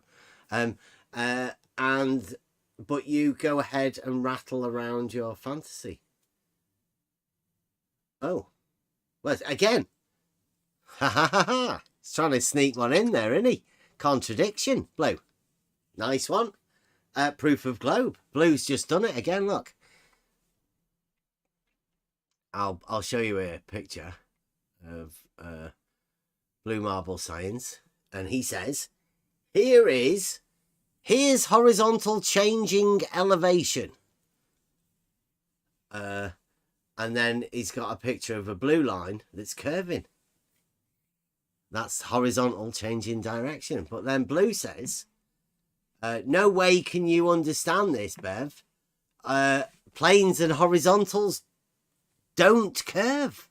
But you go ahead and rattle around your fantasy. Oh. Well, again. Ha ha ha ha. He's trying to sneak one in there, isn't he? Contradiction, Blue. Nice one. Proof of globe. Blue's just done it again, look. I'll show you a picture of Blue Marble Science. And he says, here's horizontal changing elevation. And then he's got a picture of a blue line that's curving. That's horizontal change in direction. But then Blue says, no way can you understand this, Bev. Planes and horizontals don't curve.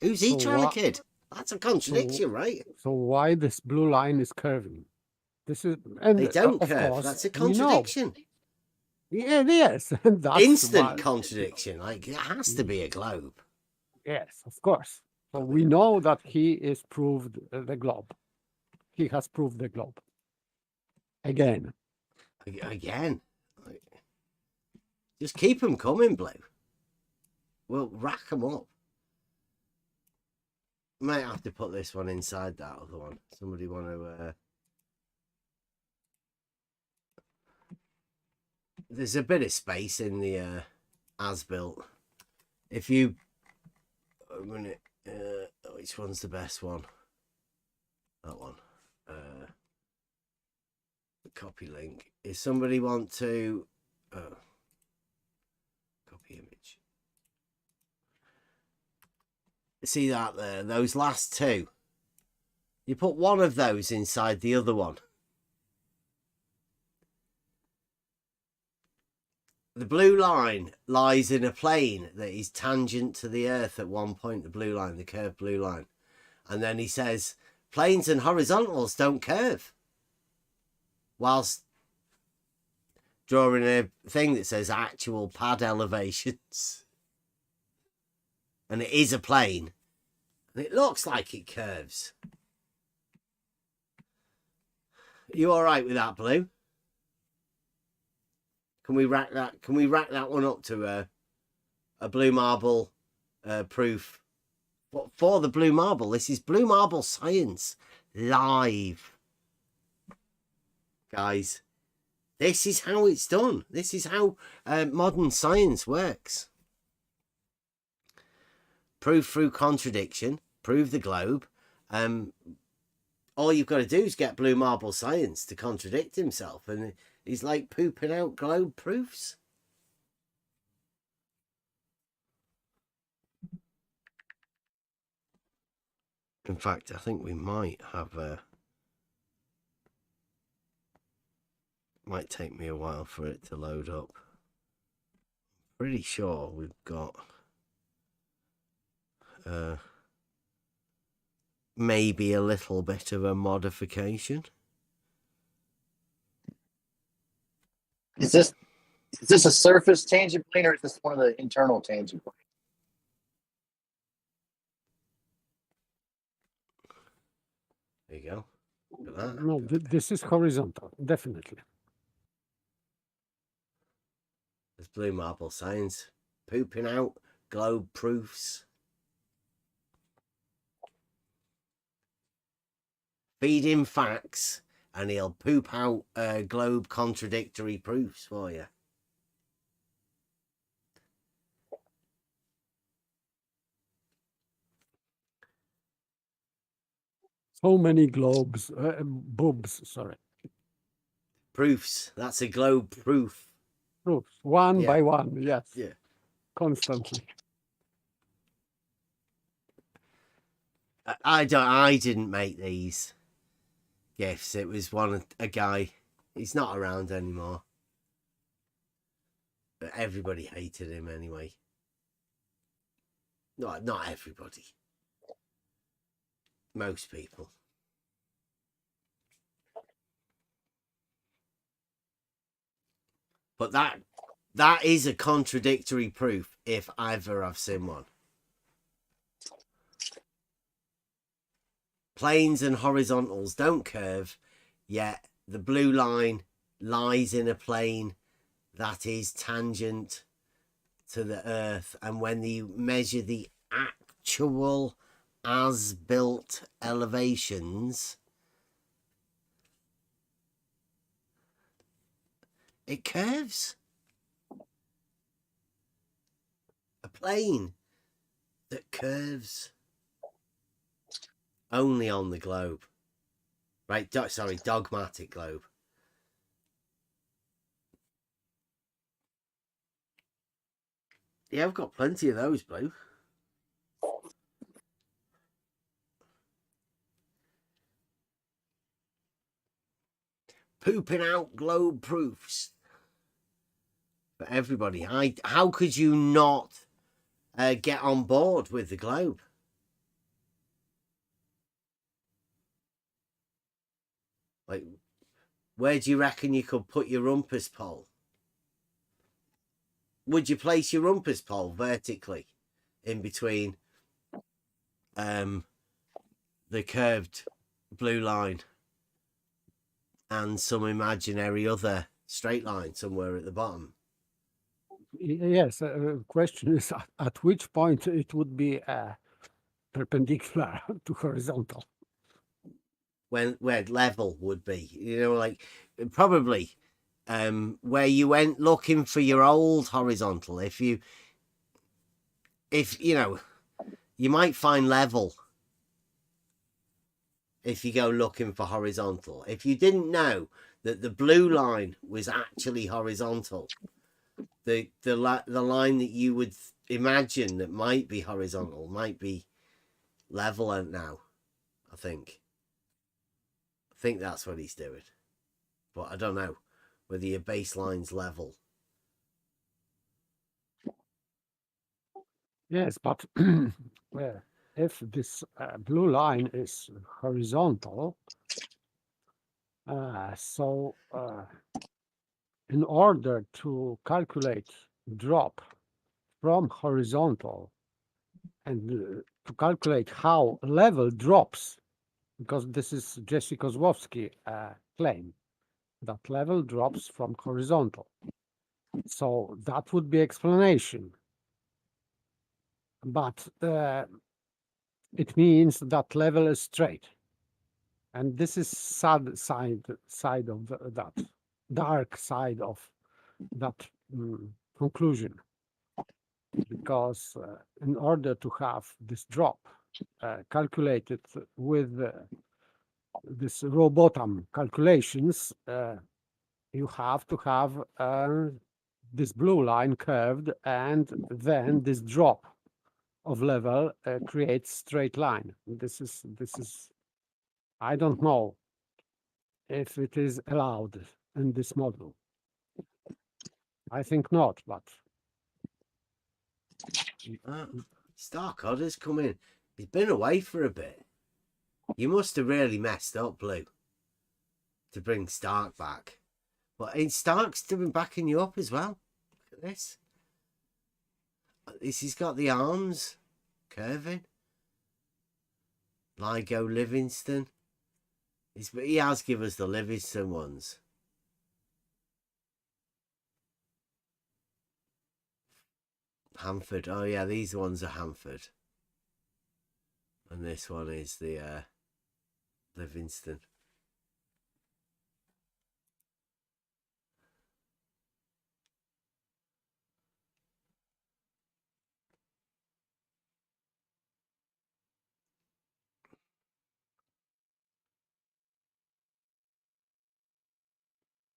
Who's he trying to kid? That's a contradiction, right? So why this blue line is curving? This is, and They don't of curve. course, That's a we know. contradiction. Yeah, yes. That's Instant why, contradiction. Like, it has to be a globe. yes, of course. So we know that he is proved the globe. He has proved the globe. Again. Again. Just keep them coming, Blue. We'll rack them up. Might have to put this one inside that other one. Somebody want to... There's a bit of space in the as-built. If you... which one's the best one? That one. The copy link. If somebody want to... copy image. See that there? Those last two. You put one of those inside the other one. The blue line lies in a plane that is tangent to the Earth at one point, the blue line, the curved blue line. And then he says, planes and horizontals don't curve. Whilst drawing a thing that says actual pad elevations. And it is a plane. And it looks like it curves. Are you all right with that, Blue? Can we rack that? Can we rack that one up to a blue marble proof? What for the blue marble? This is blue marble science live, guys. This is how it's done. This is how modern science works. Prove through contradiction. Prove the globe. All you've got to do is get blue marble science to contradict himself, and he's like pooping out globe proofs. In fact, I think we might have might take me a while for it to load up. Pretty sure we've got maybe a little bit of a modification. Is this a surface tangent plane or is this one of the internal tangent planes? There you go. Look at that. No, this is horizontal, definitely. There's blue marble science. Pooping out globe proofs. Feed him facts and he'll poop out globe contradictory proofs for you. So many globes, boobs, sorry. Proofs. That's a globe proof. Proofs, one by one, yes. Yeah. Constantly. I didn't make these gifts. It was a guy. He's not around anymore. But everybody hated him anyway. Not everybody. Most people. But that is a contradictory proof if ever I've seen one. Planes and horizontals don't curve, yet the blue line lies in a plane that is tangent to the Earth. And when you measure the actual as-built elevations, it curves. A plane that curves. Only on the globe. Right, sorry, dogmatic globe. Yeah, I've got plenty of those, Blue. pooping out globe proofs for everybody. How could you not get on board with the globe? Like, where do you reckon you could put your rumpus pole? Would you place your rumpus pole vertically in between the curved blue line and some imaginary other straight line somewhere at the bottom? Yes, question is at which point it would be perpendicular to horizontal? Where level would be, like probably where you went looking for your old horizontal. If you might find level if you go looking for horizontal. If you didn't know that the blue line was actually horizontal, the line that you would imagine that might be horizontal might be level now. I think that's what he's doing, but I don't know whether your baseline's level. Yes, but well, if this blue line is horizontal, so in order to calculate drop from horizontal and to calculate how level drops, because this is Jesse Kozłowski claim that level drops from horizontal. So that would be explanation. But it means that level is straight. And this is sad side of that, dark side of that conclusion. Because in order to have this drop calculated with this row bottom calculations, you have to have this blue line curved, and then this drop of level creates straight line. This is I don't know if it is allowed in this model. I think not, but Stark Odder's come in. He's been away for a bit. You must have really messed up, Blue, to bring Stark back. But Stark's been backing you up as well. Look at this. He's got the arms curving. LIGO Livingston. He has given us the Livingston ones. Hanford. Oh yeah, these ones are Hanford. And this one is the Livingston.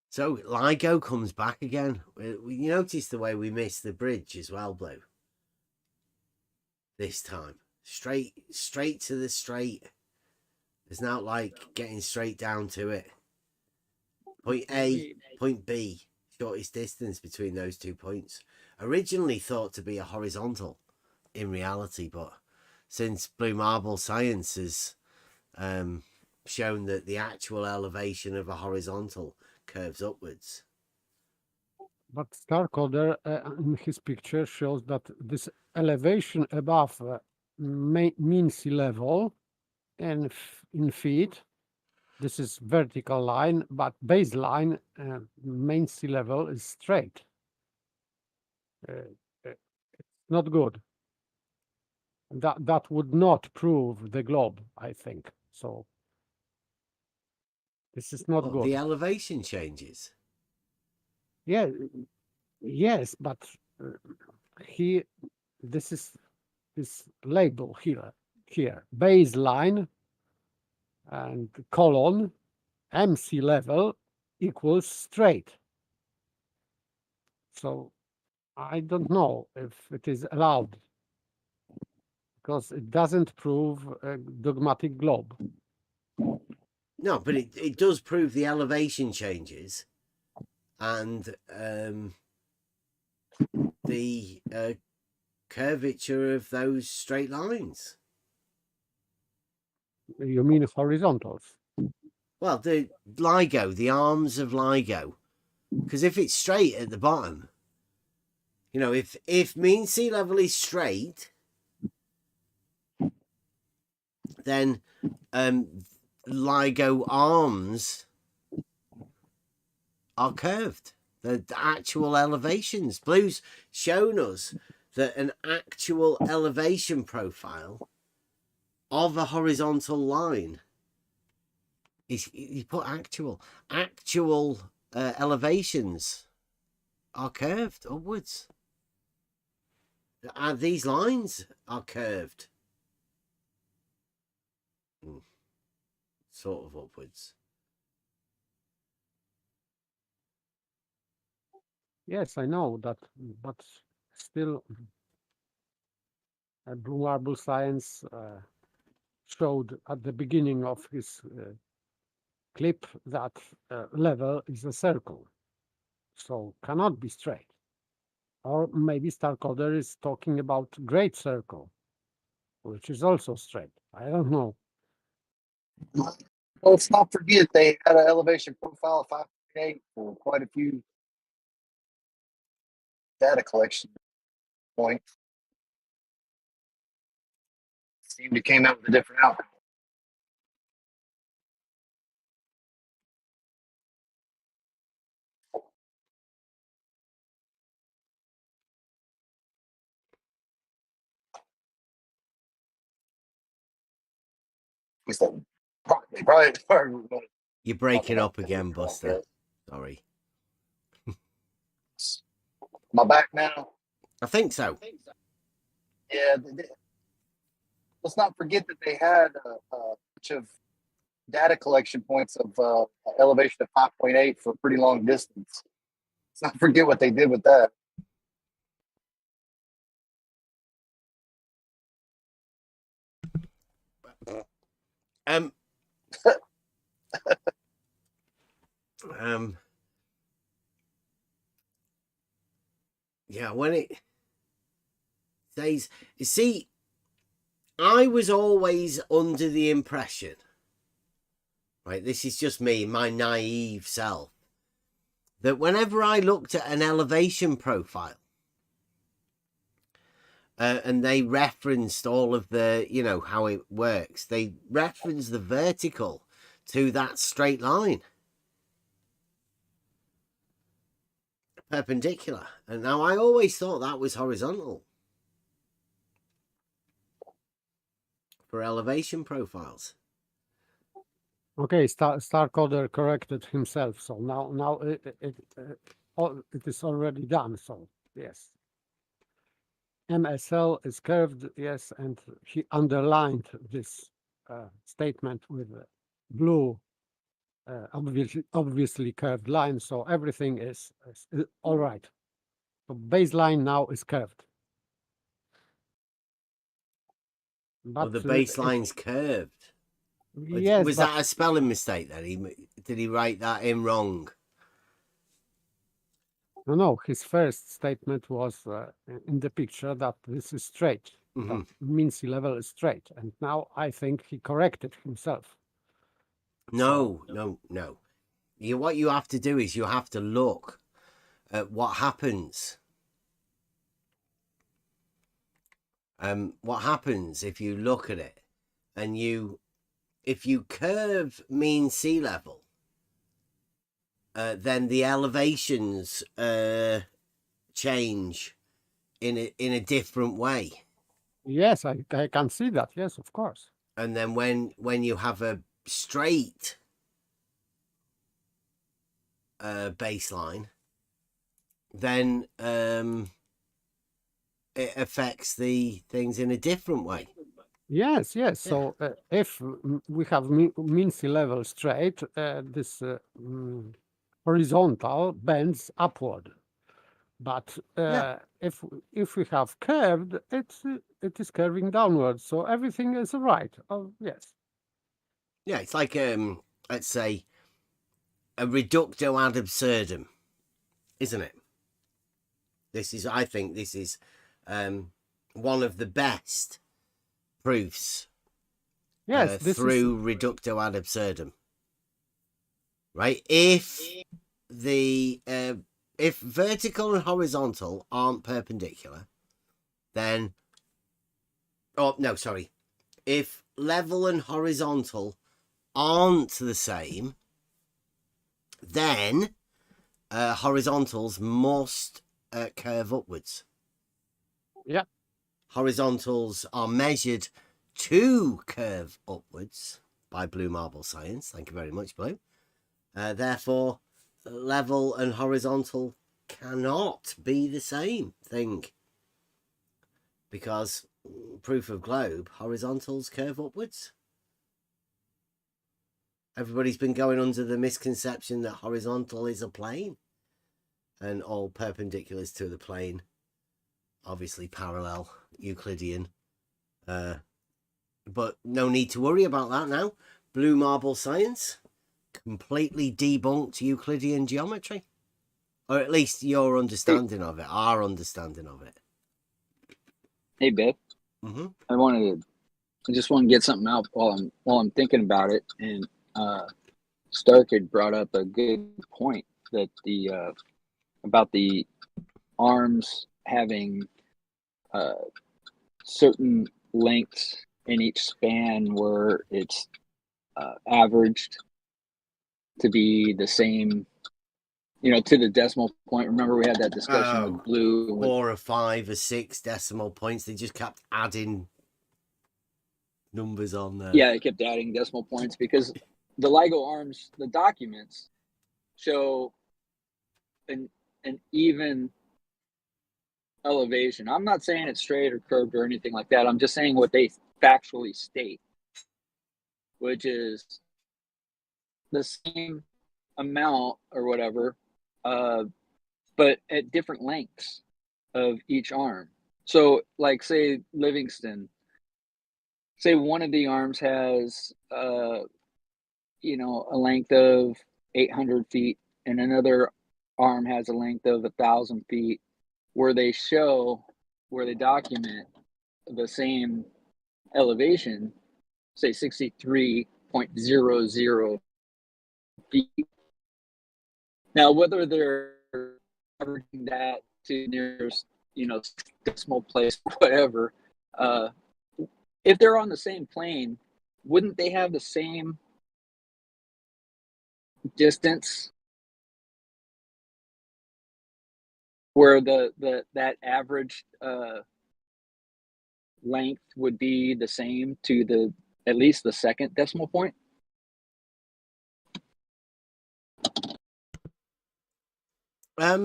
So LIGO comes back again. You notice the way we missed the bridge as well, Blue. This time, straight to the straight. It's not like getting straight down to it. Point A, point B, shortest distance between those 2 points. Originally thought to be a horizontal in reality, but since Blue Marble Science has shown that the actual elevation of a horizontal curves upwards. But Starkadder in his picture shows that this elevation above mean sea level and in feet, this is vertical line, but baseline main sea level is straight. It's not good. That would not prove the globe, I think. So this is not good. The elevation changes. Yeah, yes, but this is this label here baseline and colon MC level equals straight. So I don't know if it is allowed because it doesn't prove a dogmatic globe. No, but it does prove the elevation changes and the curvature of those straight lines. You mean horizontals? Well, the LIGO, the arms of LIGO, because if it's straight at the bottom, you know, if mean sea level is straight, then LIGO arms are curved. The actual elevations. Blue's shown us that an actual elevation profile of a horizontal line is, you put actual elevations are curved upwards. These lines are curved. Sort of upwards. Yes, I know that, but still, Blue Marble Science showed at the beginning of his clip that level is a circle, so cannot be straight. Or maybe Starcoder is talking about great circle, which is also straight. I don't know. Well, let's not forget they had an elevation profile of 5.8 for quite a few data collection points. Seemed to came out with a different outcome. Probably You're breaking up again, Buster. Sorry. Am I back now? I think so. Yeah. Let's not forget that they had a bunch of data collection points of elevation of 5.8 for a pretty long distance. Let's not forget what they did with that. Yeah, when it says, you see, I was always under the impression, right, this is just me, my naive self, that whenever I looked at an elevation profile, and they referenced all of the, you know, how it works, they referenced the vertical to that straight line. Perpendicular. And now I always thought that was horizontal for elevation profiles. Okay, Starcoder corrected himself, so now it is already done. So yes, MSL is curved. Yes, and he underlined this statement with blue, obviously curved line. So everything is all right. So baseline now is curved. But the baseline's curved. Yes, was that a spelling mistake then? Did he write that in wrong? No, his first statement was in the picture that this is straight. That mean sea level is straight. And now I think he corrected himself. No. What you have to do is you have to look at what happens. What happens if you look at it and if you curve mean sea level, then the elevations change in a different way. Yes, I can see that. Yes, of course. And then when you have a straight baseline, then it affects the things in a different way. Yes. Yeah. So if we have mean sea level straight, this horizontal bends upward. But if we have curved, it is curving downwards. So everything is right. Oh yes. Yeah, it's like let's say, a reductio ad absurdum, isn't it? I think this is one of the best proofs Yes, this through reductio ad absurdum. Right? If vertical and horizontal aren't perpendicular, then if level and horizontal aren't the same, then horizontals must curve upwards. Yeah. Horizontals are measured to curve upwards by Blue Marble Science. Thank you very much, Blue. Therefore, level and horizontal cannot be the same thing, because proof of globe, horizontals curve upwards. Everybody's been going under the misconception that horizontal is a plane and all perpendiculars to the plane, obviously parallel, Euclidean. But no need to worry about that now. Blue Marble Science completely debunked Euclidean geometry. Or at least your understanding of it, our understanding of it. Hey, Biff. Mm-hmm. I just want to get something out while I'm thinking about it. And Stark had brought up a good point that about the arms having certain lengths in each span where it's averaged to be the same, to the decimal point. Remember we had that discussion with Blue. 4 or 5 or 6 decimal points. They just kept adding numbers on there. Yeah, they kept adding decimal points because the LIGO arms, the documents show an even elevation. I'm not saying it's straight or curved or anything like that. I'm just saying what they factually state, which is the same amount or whatever, but at different lengths of each arm. So, like, say Livingston, say one of the arms has, a length of 800 feet, and another arm has a length of 1,000 feet, where they document the same elevation, say 63.00 feet. Now, whether they're averaging that to nearest, decimal place, whatever, if they're on the same plane, wouldn't they have the same distance where that average length would be the same to at least the second decimal point? I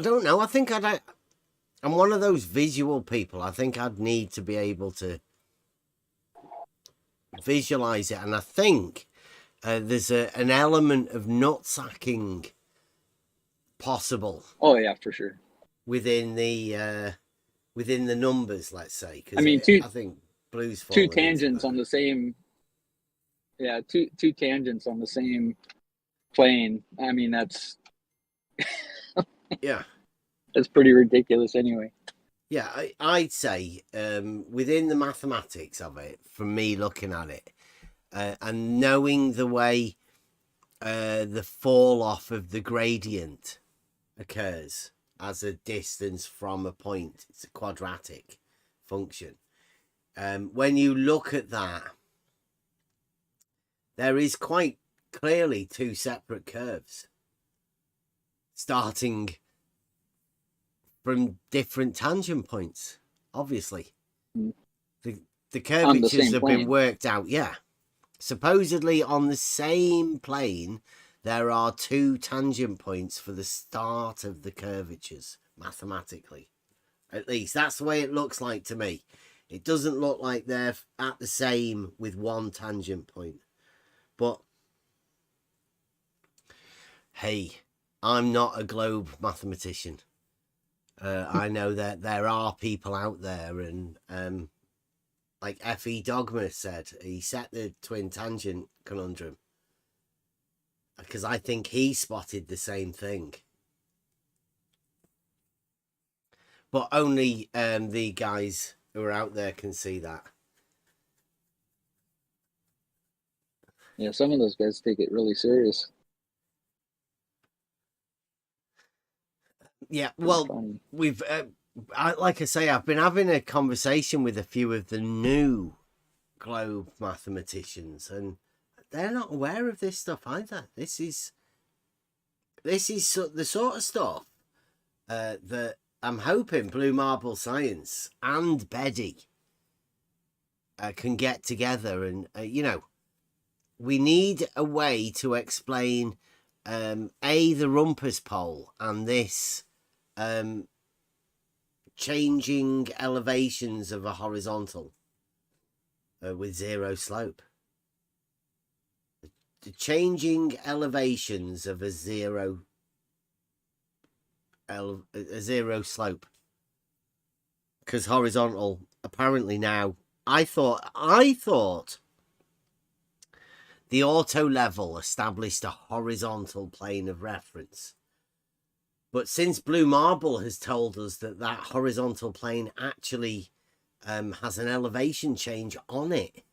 don't know. I think I'm one of those visual people. I think I'd need to be able to visualize it, and I think there's an element of nut-sacking possible. Oh yeah, for sure. Within the numbers, let's say. I mean, I think Blue's two tangents on the same. Yeah, two tangents on the same plane. I mean, that's. Yeah. That's pretty ridiculous, anyway. Yeah, I'd say within the mathematics of it, from me looking at it, and knowing the way the fall off of the gradient occurs as a distance from a point, it's a quadratic function. When you look at that, there is quite clearly 2 separate curves starting from different tangent points, obviously. The curvatures have been worked out, yeah. Supposedly on the same plane, there are 2 tangent points for the start of the curvatures, mathematically. At least, that's the way it looks like to me. It doesn't look like they're at the same with 1 tangent point. But, hey, I'm not a globe mathematician. I know that there are people out there, and like F.E. Dogma said, he set the twin tangent conundrum. because I think he spotted the same thing. But only the guys who are out there can see that. Yeah, some of those guys take it really serious. Yeah, well, we've, like I say, I've been having a conversation with a few of the new globe mathematicians, and they're not aware of this stuff either. This is the sort of stuff that I'm hoping Blue Marble Science and Beddy can get together, and we need a way to explain the Rumpus pole and this changing elevations of a horizontal with zero slope. The changing elevations of a zero slope, because horizontal apparently now, I thought the auto level established a horizontal plane of reference, but since Blue Marble has told us that horizontal plane actually has an elevation change on it,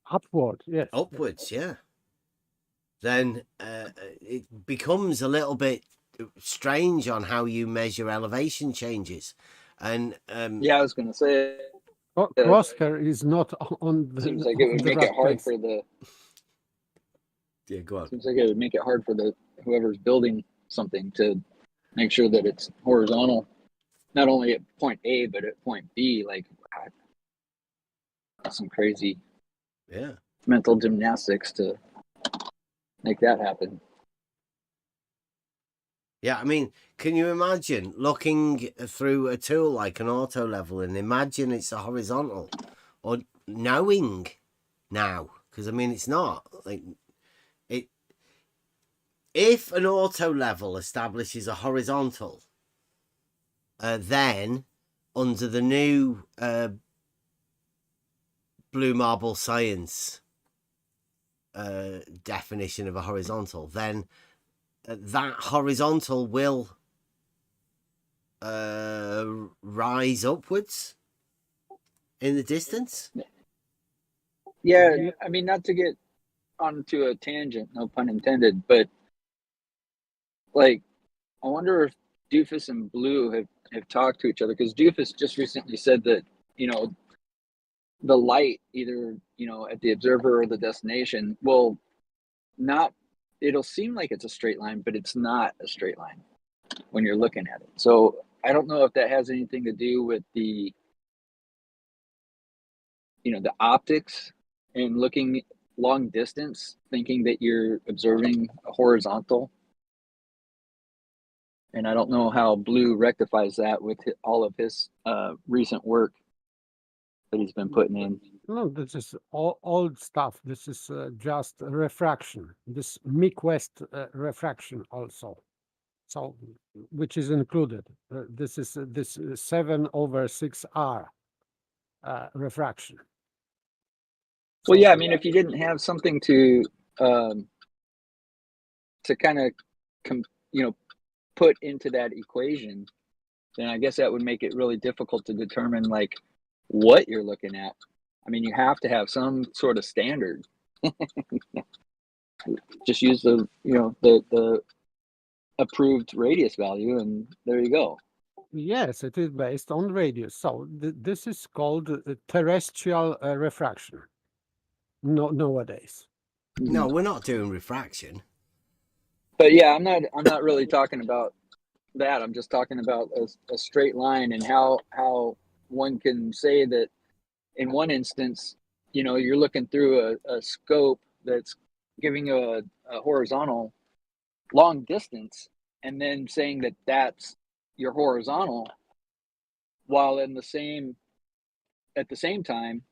upward, yes, upwards, yeah, then it becomes a little bit strange on how you measure elevation changes. And yeah, I was going to say, crosshair is not on the. Seems like it would make it hard for the. Yeah, go on. Seems like it would make it hard for the whoever's building something to make sure that it's horizontal, not only at point A but at point B. Like, God, that's some crazy, mental gymnastics to make that happen. Yeah, I mean, can you imagine looking through a tool like an auto level and imagine it's a horizontal, or knowing now? Because I mean, it's not like it. If an auto level establishes a horizontal, then under the new Blue Marble Science definition of a horizontal, then that horizontal will rise upwards in the distance. Yeah, I mean, not to get onto a tangent, no pun intended, but like, I wonder if Doofus and Blue have talked to each other, because Doofus just recently said that, the light, either, at the observer or the destination, will not, it'll seem like it's a straight line, but it's not a straight line when you're looking at it. So I don't know if that has anything to do with the, the optics and looking long distance, thinking that you're observing a horizontal. And I don't know how Blue rectifies that with all of his recent work that he's been putting in. No, this is all old stuff. This is just refraction. This Miquest refraction also. So, which is included. This is this 7/6R refraction. Well, yeah, I mean, if you didn't have something to kind of, put into that equation, then I guess that would make it really difficult to determine like what you're looking at. I mean, you have to have some sort of standard. Just use the, the approved radius value, and there you go. Yes, it is based on radius. So this is called terrestrial refraction. Nowadays. No, we're not doing refraction. But yeah, I'm not really talking about that. I'm just talking about a straight line, and how one can say that in one instance, you're looking through a scope that's giving you a horizontal long distance, and then saying that that's your horizontal, while at the same time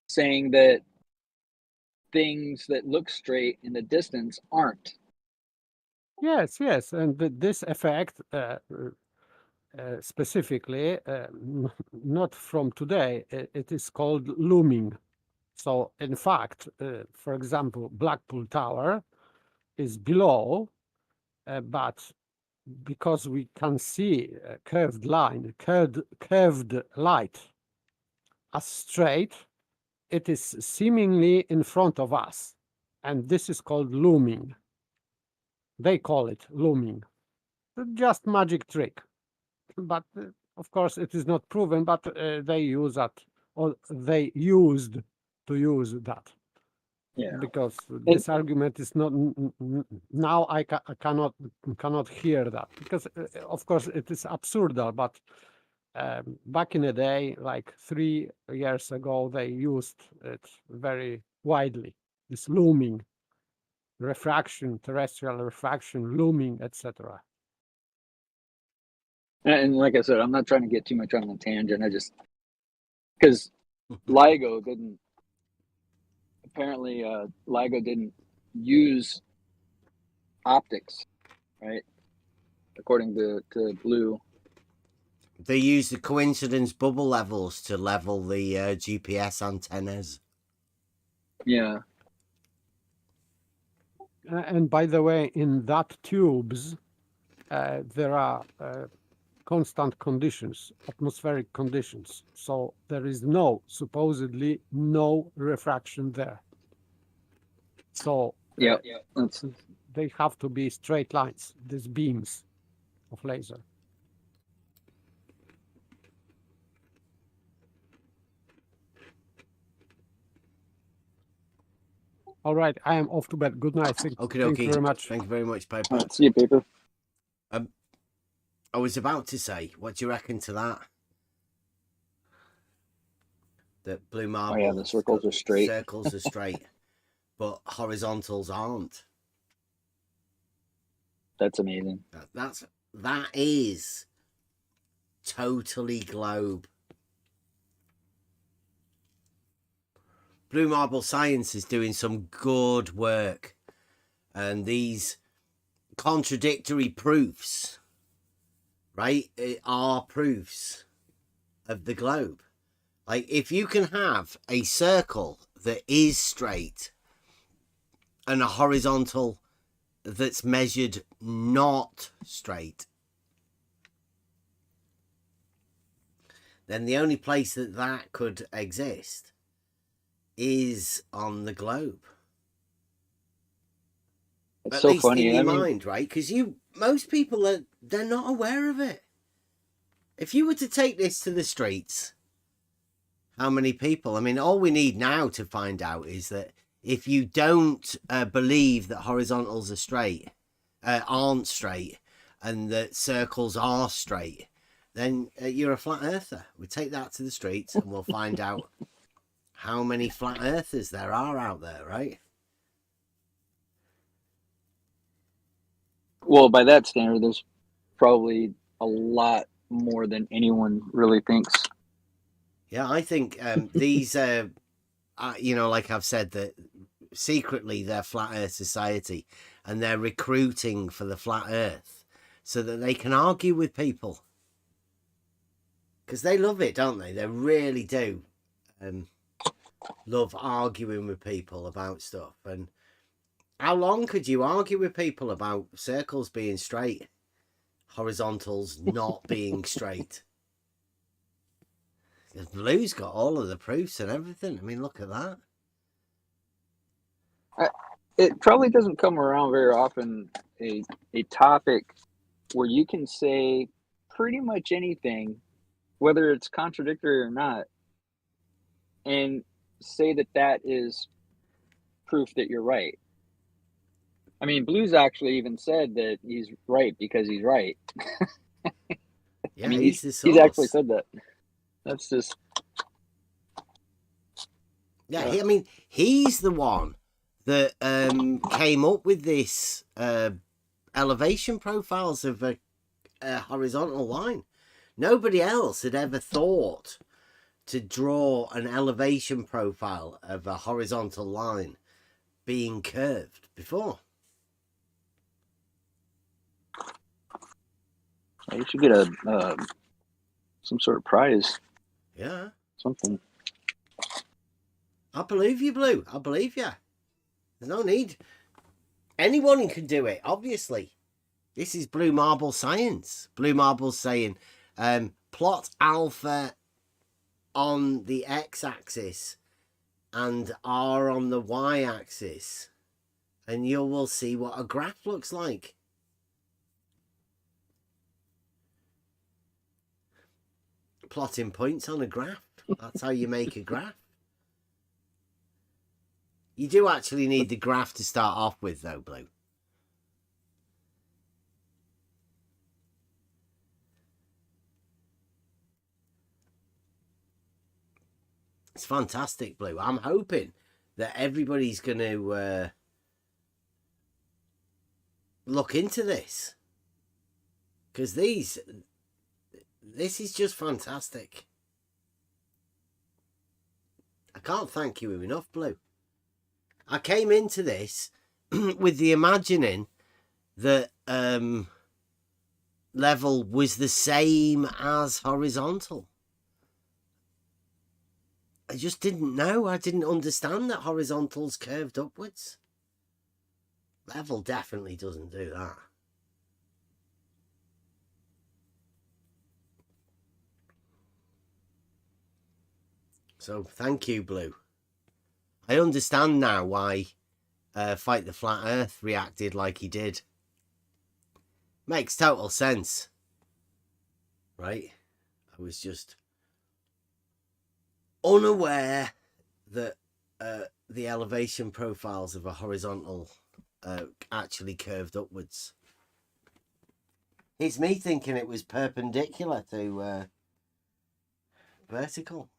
saying that things that look straight in the distance aren't. Yes, and this effect specifically, not from today, it is called looming. So in fact, for example, Blackpool Tower is below, but because we can see a curved line, curved light as straight, it is seemingly in front of us. And this is called looming. They call it looming. Just magic trick. But of course, it is not proven, but they use that, or they used to use that. Yeah. Because this argument is not now. I cannot hear that because, of course, it is absurd. But back in the day, like 3 years ago, they used it very widely. This looming, refraction, terrestrial refraction, looming, etc. And like I said, I'm not trying to get too much on the tangent. I just because LIGO didn't use optics, right? According to Blue. They use the coincidence bubble levels to level the GPS antennas. Yeah. And by the way, in that tubes, there are constant conditions, atmospheric conditions. So there is supposedly no refraction there. So yeah, they have to be straight lines, these beams of laser. All right, I am off to bed. Good night. Thank you very much. Thank you very much, Paper. See you, Paper. I was about to say, what do you reckon to that? That blue marble. Oh yeah, the circles are straight. Circles are straight, but horizontals aren't. That's amazing. That is totally globe. Blue Marble Science is doing some good work, and these contradictory proofs, right, are proofs of the globe. Like, if you can have a circle that is straight and a horizontal that's measured not straight, then the only place that could exist is on the globe. It's At so least funny. in your mind, right? Because most people they're not aware of it. If you were to take this to the streets, how many people? I mean, all we need now to find out is that if you don't believe that horizontals are straight, aren't straight, and that circles are straight, then you're a flat earther. We take that to the streets and we'll find out how many flat earthers there are out there, right? Well, by that standard, there's probably a lot more than anyone really thinks. Yeah, I think these, like I've said, that secretly they're Flat Earth Society, and they're recruiting for the Flat Earth so that they can argue with people. Because they love it, don't they? They really do love arguing with people about stuff. And how long could you argue with people about circles being straight, horizontals not being straight? Blue's got all of the proofs and everything. I mean, look at that. It probably doesn't come around very often, a topic where you can say pretty much anything, whether it's contradictory or not, and say that is proof that you're right. I mean, Blue's actually even said that he's right because he's right. Yeah, I mean, he's actually said that. That's just... Yeah, I mean, he's the one that came up with this elevation profiles of a horizontal line. Nobody else had ever thought to draw an elevation profile of a horizontal line being curved before. You should get some sort of prize. Yeah. Something. I believe you, Blue. I believe you. There's no need. Anyone can do it, obviously. This is Blue Marble science. Blue Marble's saying, plot alpha on the x-axis and r on the y-axis, and you will see what a graph looks like. Plotting points on a graph. That's how you make a graph. You do actually need the graph to start off with, though, Blue. It's fantastic, Blue. I'm hoping that everybody's going to look into this, because this is just fantastic. I can't thank you enough, Blue. I came into this with the imagining that level was the same as horizontal. I just didn't know. I didn't understand that horizontal's curved upwards. Level definitely doesn't do that. So thank you, Blue. I understand now why Fight the Flat Earth reacted like he did. Makes total sense. Right? I was just unaware that the elevation profiles of a horizontal actually curved upwards. It's me thinking it was perpendicular to vertical.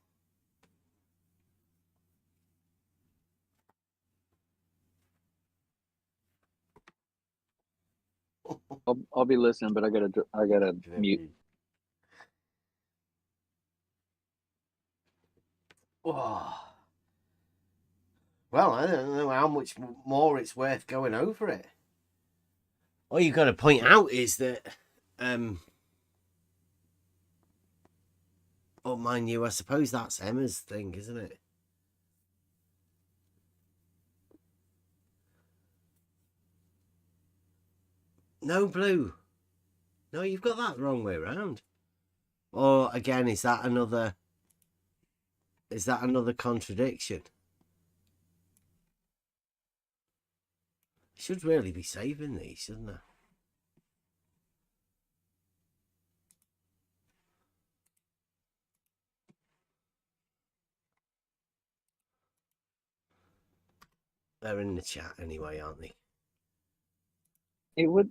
I'll be listening, but I gotta mute. Oh. Well, I don't know how much more it's worth going over it. All you've got to point out is that, oh, mind you, I suppose that's Emma's thing, isn't it? No, Blue. No, you've got that the wrong way around. Or again, is that another contradiction? I should really be saving these, shouldn't I? They're in the chat anyway, aren't they? It would.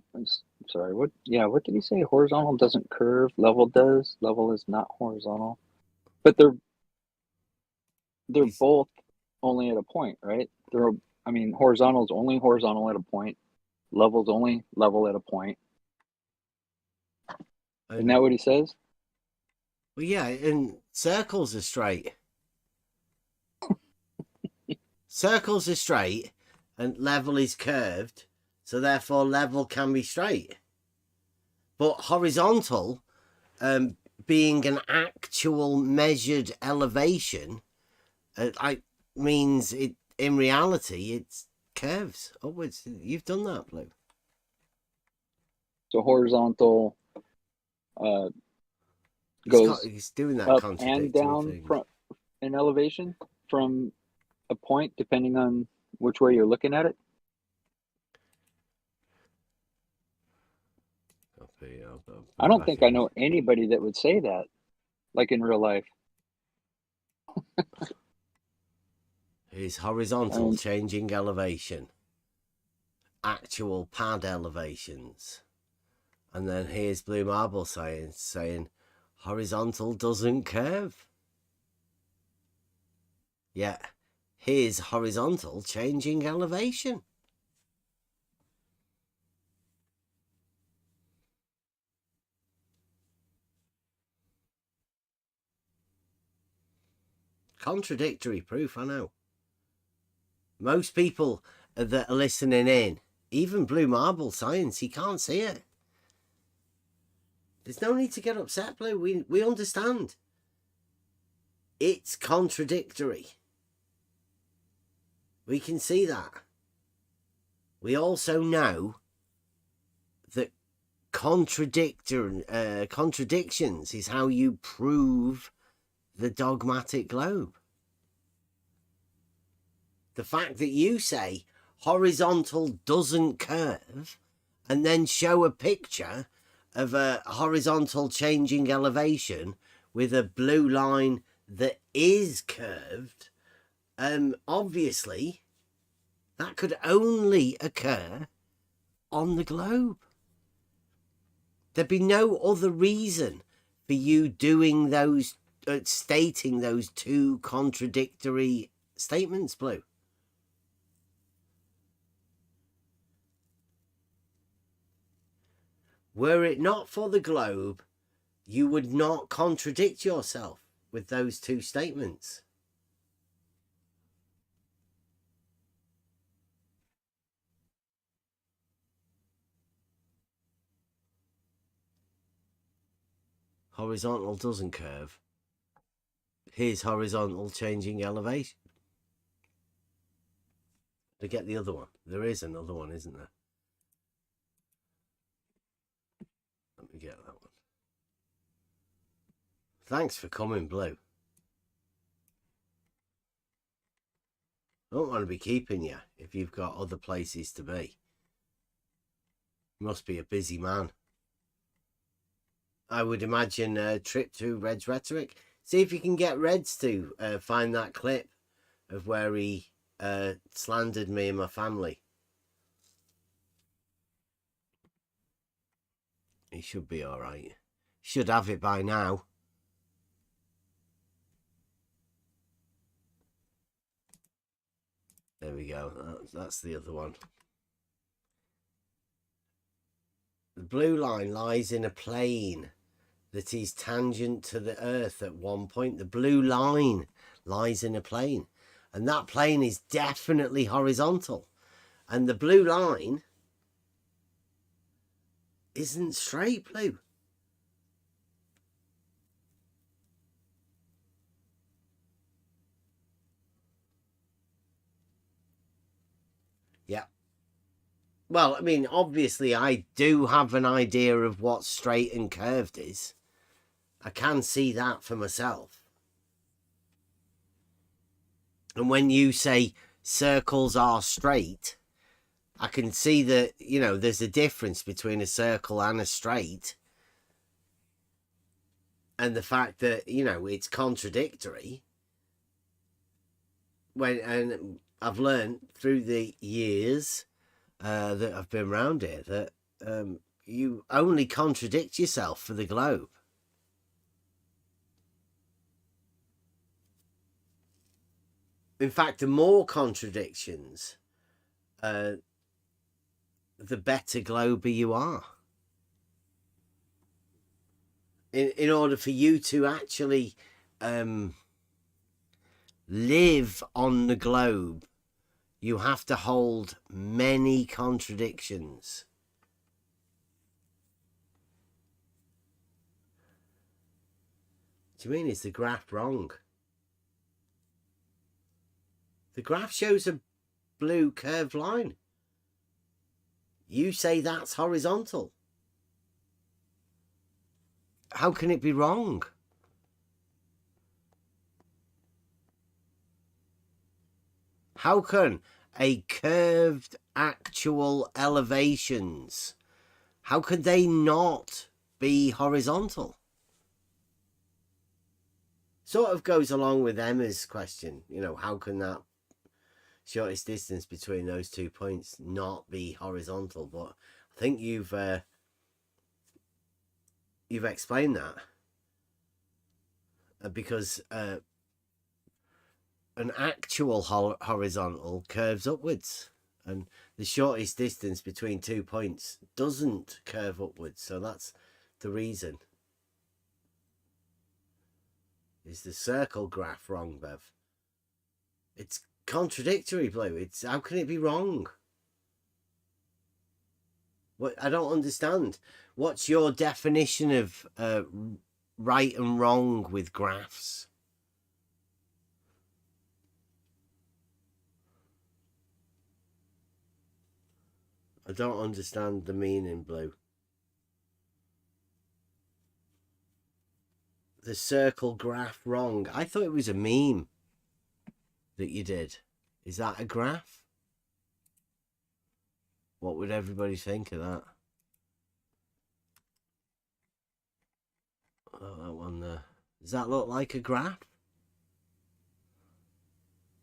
Sorry. What? Yeah. What did he say? Horizontal doesn't curve. Level does. Level is not horizontal. But they're both only at a point, right? Horizontal is only horizontal at a point. Level's only level at a point. Isn't that what he says? Well, yeah, and circles are straight. Circles are straight, and level is curved, so therefore level can be straight. But horizontal, being an actual measured elevation, means it in reality it's curves upwards. You've done that, Blue. So horizontal goes he's doing that up contradictory and down thing. from an elevation from a point, depending on which way you're looking at it. I don't think I know anybody that would say that, like in real life. Is horizontal changing elevation, actual pad elevations, and then here's Blue Marble science saying horizontal doesn't curve. Yeah, here's horizontal changing elevation. Contradictory proof, I know. Most people that are listening in, even Blue Marble science, he can't see it. There's no need to get upset, Blue. We understand. It's contradictory. We can see that. We also know that contradictions is how you prove the dogmatic globe. The fact that you say horizontal doesn't curve and then show a picture of a horizontal changing elevation with a blue line that is curved, obviously that could only occur on the globe. There'd be no other reason for you doing those, stating those two contradictory statements, Blue. Were it not for the globe, you would not contradict yourself with those two statements. Horizontal doesn't curve. Here's horizontal changing elevation. To get the other one. There is another one, isn't there? Let me get that one. Thanks for coming, Blue. I don't want to be keeping you if you've got other places to be. You must be a busy man. I would imagine a trip to Red's Rhetoric. See if you can get Reds to find that clip of where he slandered me and my family. He should be all right. Should have it by now. There we go. That's the other one. The blue line lies in a plane that is tangent to the Earth at one point. The blue line lies in a plane. And that plane is definitely horizontal. And the blue line isn't straight, Blue. Yeah. Well, I mean, obviously I do have an idea of what straight and curved is. I can see that for myself. And when you say circles are straight, I can see that, you know, there's a difference between a circle and a straight. And the fact that, you know, it's contradictory. And I've learned through the years that I've been around here that you only contradict yourself for the globe. In fact, the more contradictions, the better glober you are. In order for you to actually live on the globe, you have to hold many contradictions. Do you mean, is the graph wrong? The graph shows a blue curved line. You say that's horizontal. How can it be wrong? How can a curved actual elevations, how could they not be horizontal? Sort of goes along with Emma's question, you know, how can that shortest distance between those 2 points not be horizontal? But I think you've explained that, because an actual horizontal curves upwards, and the shortest distance between 2 points doesn't curve upwards. So that's the reason. Is the circle graph wrong, Bev? It's contradictory, Blue. It's, how can it be wrong? What, I don't understand. What's your definition of right and wrong with graphs? I don't understand the meaning, Blue. The circle graph wrong. I thought it was a meme that you did. Is that a graph? What would everybody think of that? Oh, that one there. Does that look like a graph?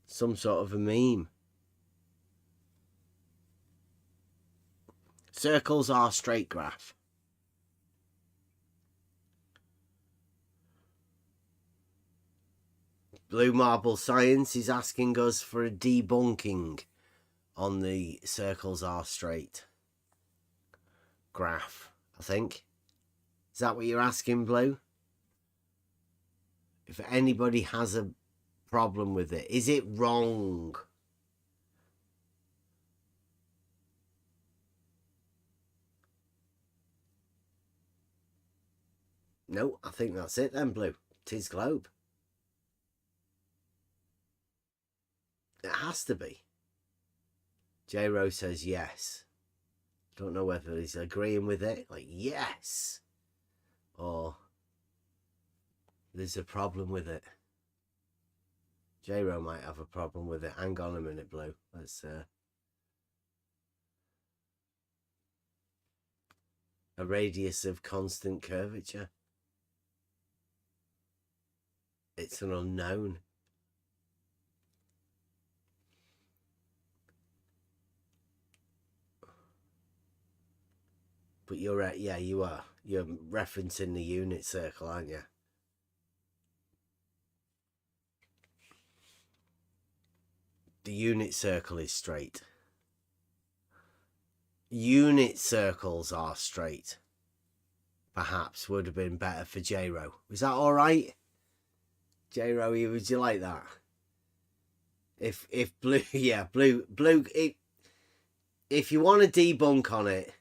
Some sort of a meme. Circles are straight graph. Blue Marble Science is asking us for a debunking on the circles are straight graph, I think. Is that what you're asking, Blue? If anybody has a problem with it, is it wrong? No, I think that's it then, Blue. Tis globe. It has to be. J-Ro says yes. Don't know whether he's agreeing with it, like yes, or there's a problem with it. J-Ro might have a problem with it. Hang on a minute, Blue. Let's a radius of constant curvature. It's an unknown. But you're right, yeah, you are. You're referencing the unit circle, aren't you? The unit circle is straight. Unit circles are straight. Perhaps would have been better for J-Ro. Was that all right? J-Ro, would you like that? If Blue, yeah, Blue, if you want to debunk on it,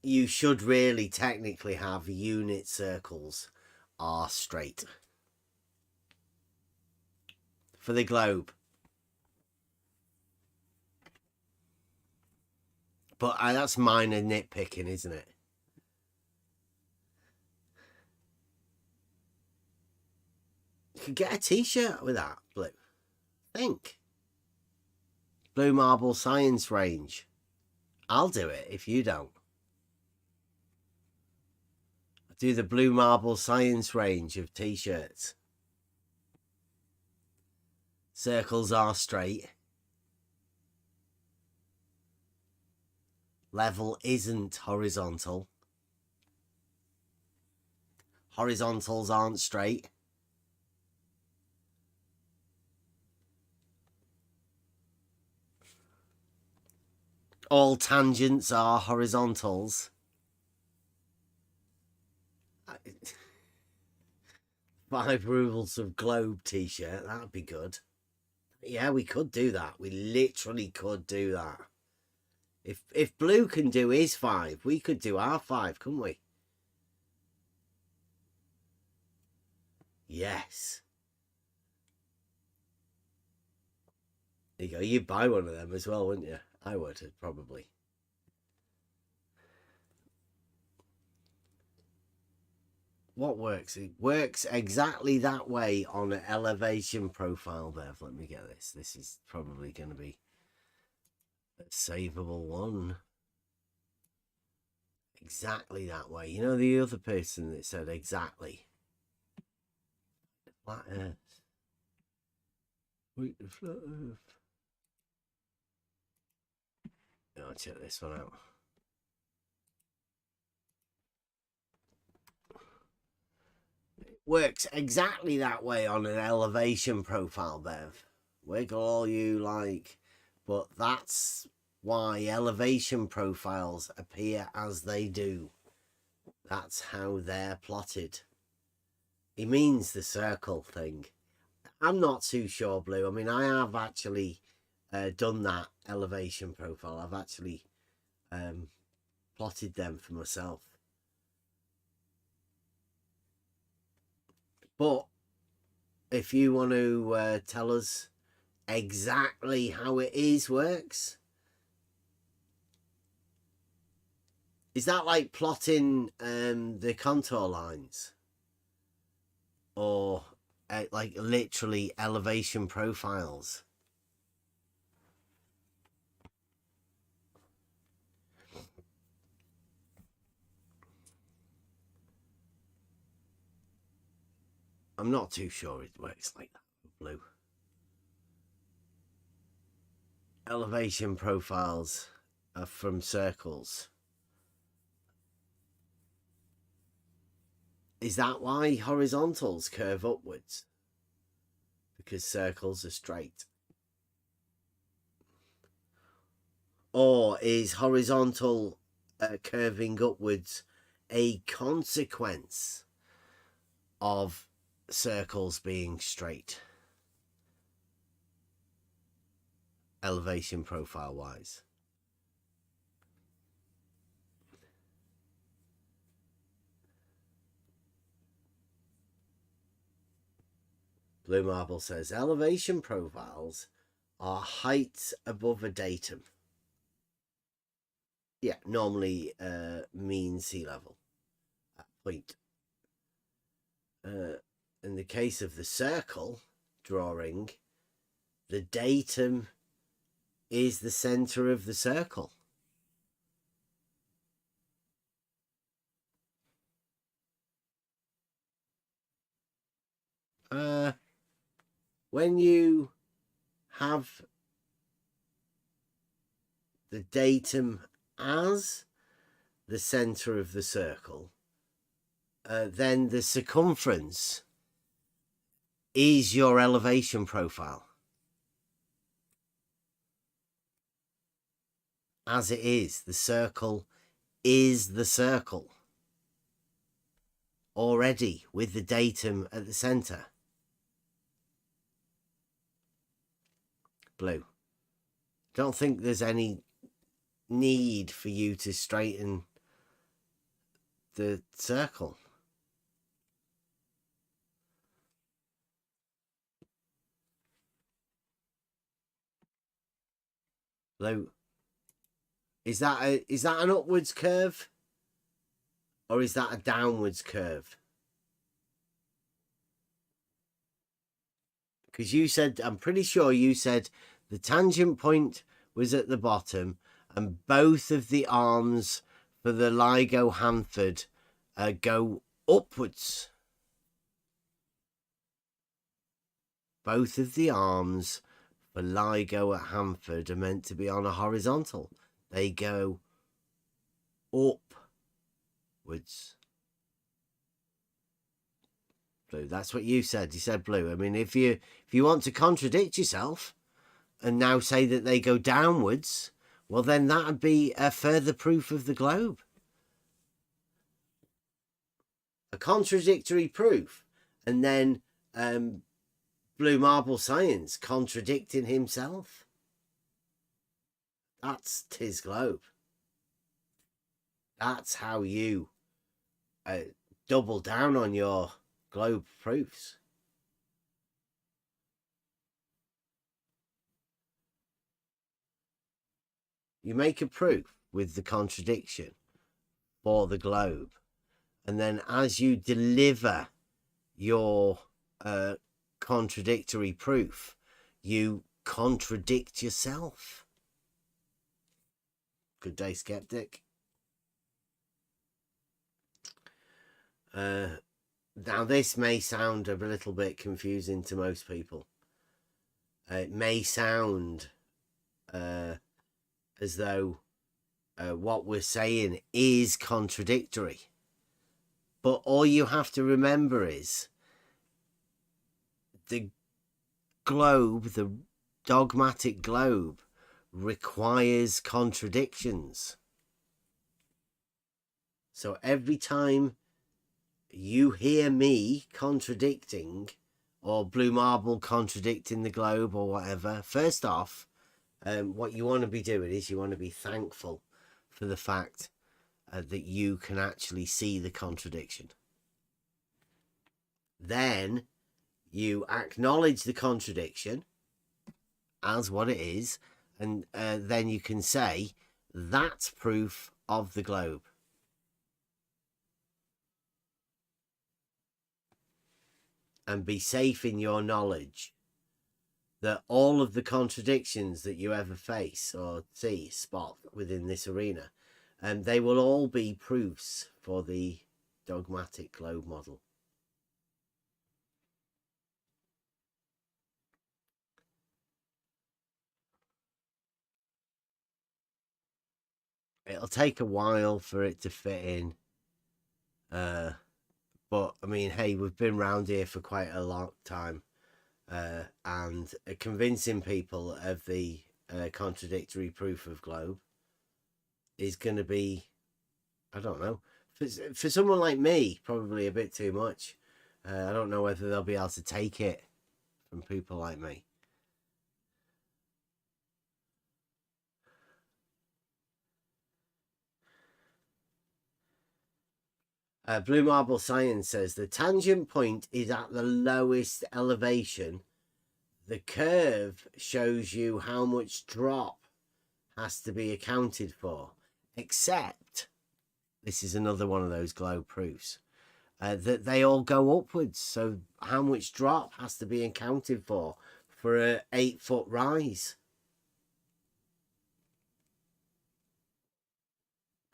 you should really technically have unit circles are straight. For the globe. But that's minor nitpicking, isn't it? You could get a t-shirt with that, Blue. Think. Blue Marble Science range. I'll do it if you don't. I'll do the Blue Marble Science range of t-shirts. Circles are straight. Level isn't horizontal. Horizontals aren't straight. All tangents are horizontals. 5 rules of globe t-shirt. That'd be good. Yeah, we could do that. We literally could do that. If Blue can do his 5, we could do our 5, couldn't we? Yes. There you go. You'd buy one of them as well, wouldn't you? I would, probably. What works? It works exactly that way on an elevation profile, Bev. Let me get this. This is probably going to be a savable one. Exactly that way. You know the other person that said exactly? Flat Earth. Wait, the flat Earth. I'll check this one out. It works exactly that way on an elevation profile, Bev. Wiggle all you like. But that's why elevation profiles appear as they do. That's how they're plotted. He means the circle thing. I'm not too sure, Blue. I mean, I have actually done that elevation profile. I've actually plotted them for myself. But if you want to tell us exactly how it works, Is that like plotting the contour lines? Or like literally elevation profiles? I'm not too sure it works like that, Blue. Elevation profiles are from circles. Is that why horizontals curve upwards? Because circles are straight. Or is horizontal curving upwards a consequence of circles being straight? Elevation profile wise. Blue Marble says elevation profiles are heights above a datum. Yeah, normally mean sea level at point. In the case of the circle drawing, the datum is the center of the circle. When you have the datum as the center of the circle, then the circumference is your elevation profile. As it is, the circle is the circle already with the datum at the center. Blue. Don't think there's any need for you to straighten the circle. Blue. Is that an upwards curve? Or is that a downwards curve? Because you said, I'm pretty sure you said the tangent point was at the bottom and both of the arms for the LIGO Hanford go upwards. Both of the arms for LIGO at Hanford are meant to be on a horizontal. They go upwards. Blue, that's what you said. You said Blue. I mean, if you want to contradict yourself and now say that they go downwards, well, then that would be a further proof of the globe. A contradictory proof. And then Blue Marble Science contradicting himself. That's tis globe. That's how you double down on your globe proofs. You make a proof with the contradiction for the globe, and then as you deliver your contradictory proof, you contradict yourself. Good day, skeptic. Now this may sound a little bit confusing to most people. It may sound as though what we're saying is contradictory. But all you have to remember is the globe, the dogmatic globe, requires contradictions. So every time you hear me contradicting, or Blue Marble contradicting the globe or whatever, first off, what you want to be doing is you want to be thankful for the fact that you can actually see the contradiction. Then you acknowledge the contradiction as what it is, and then you can say that's proof of the globe. and be safe in your knowledge that all of the contradictions that you ever face or spot within this arena, they will all be proofs for the dogmatic globe model. It'll take a while for it to fit in. But I mean, hey, we've been round here for quite a long time. And convincing people of the contradictory proof of globe is going to be, I don't know, for someone like me, probably a bit too much. I don't know whether they'll be able to take it from people like me. Blue Marble Science says the tangent point is at the lowest elevation. The curve shows you how much drop has to be accounted for, except this is another one of those globe proofs that they all go upwards. So how much drop has to be accounted for an 8-foot rise?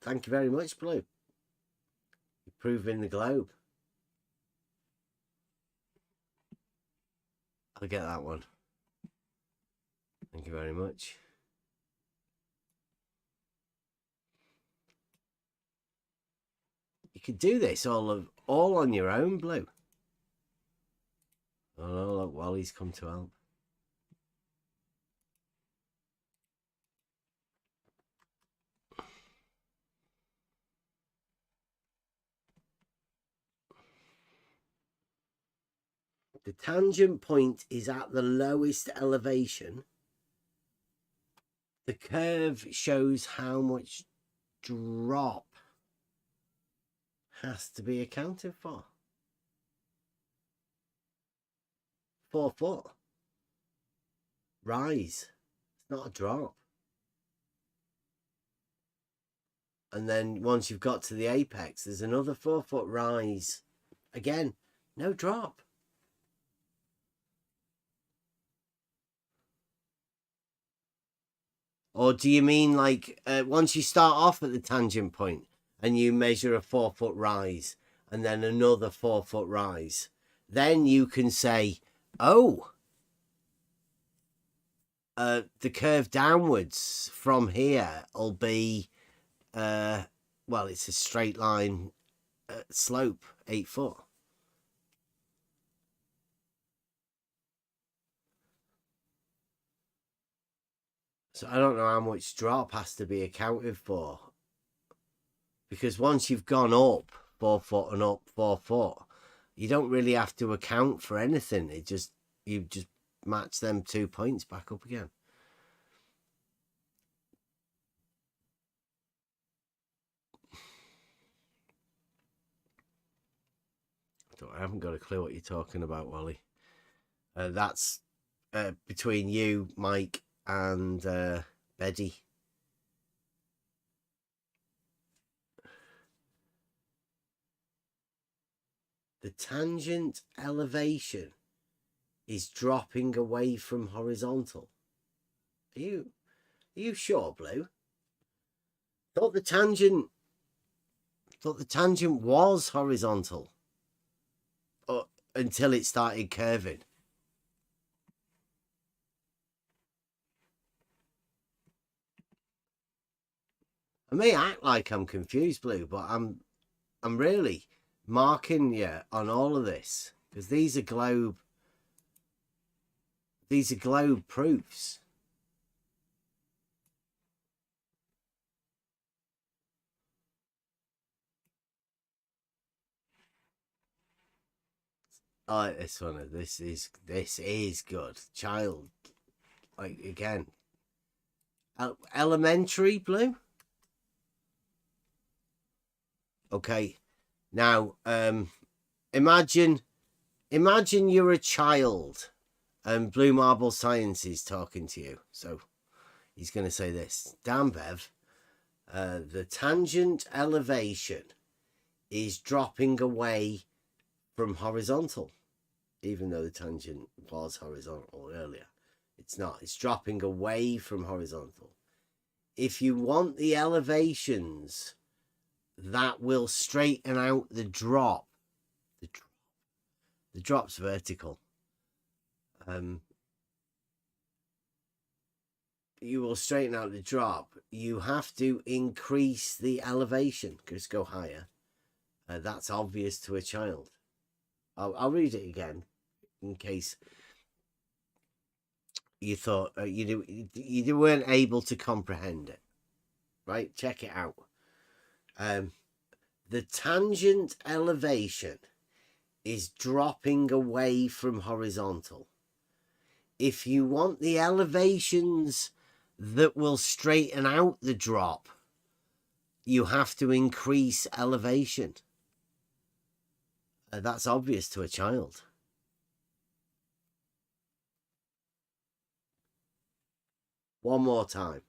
Thank you very much, Blue. You're proving the globe. I'll get that one. Thank you very much. You could do this all on your own, Blue. Oh no, look, Wally's come to help. The tangent point is at the lowest elevation. The curve shows how much drop has to be accounted for. 4 foot rise. It's not a drop. And then once you've got to the apex, there's another 4 foot rise. Again, no drop. Or do you mean like once you start off at the tangent point and you measure a 4 foot rise and then another 4 foot rise, then you can say, oh, the curve downwards from here will be, well, it's a straight line slope, 8 foot. So I don't know how much drop has to be accounted for. Because once you've gone up 4 foot and up 4 foot, you don't really have to account for anything. You just match them 2 points back up again. I haven't got a clue what you're talking about, Wally. That's between you, Mike, and Betty. The tangent elevation is dropping away from horizontal. Are you sure, Blue? Thought the tangent was horizontal until it started curving. I may act like I'm confused, Blue, but I'm really marking you on all of this because these are globe proofs. I like this one. This is good. Child, like again, elementary, Blue. Okay, now imagine you're a child and Blue Marble Science is talking to you. So he's going to say this. Dan Bev, the tangent elevation is dropping away from horizontal. even though the tangent was horizontal earlier. It's not. It's dropping away from horizontal. If you want the elevations that will straighten out the drop, the drop's vertical. You will straighten out the drop. You have to increase the elevation. Just go higher. That's obvious to a child. I'll read it again in case you thought you weren't able to comprehend it. Right? Check it out. The tangent elevation is dropping away from horizontal. If you want the elevations that will straighten out the drop, you have to increase elevation. That's obvious to a child. One more time,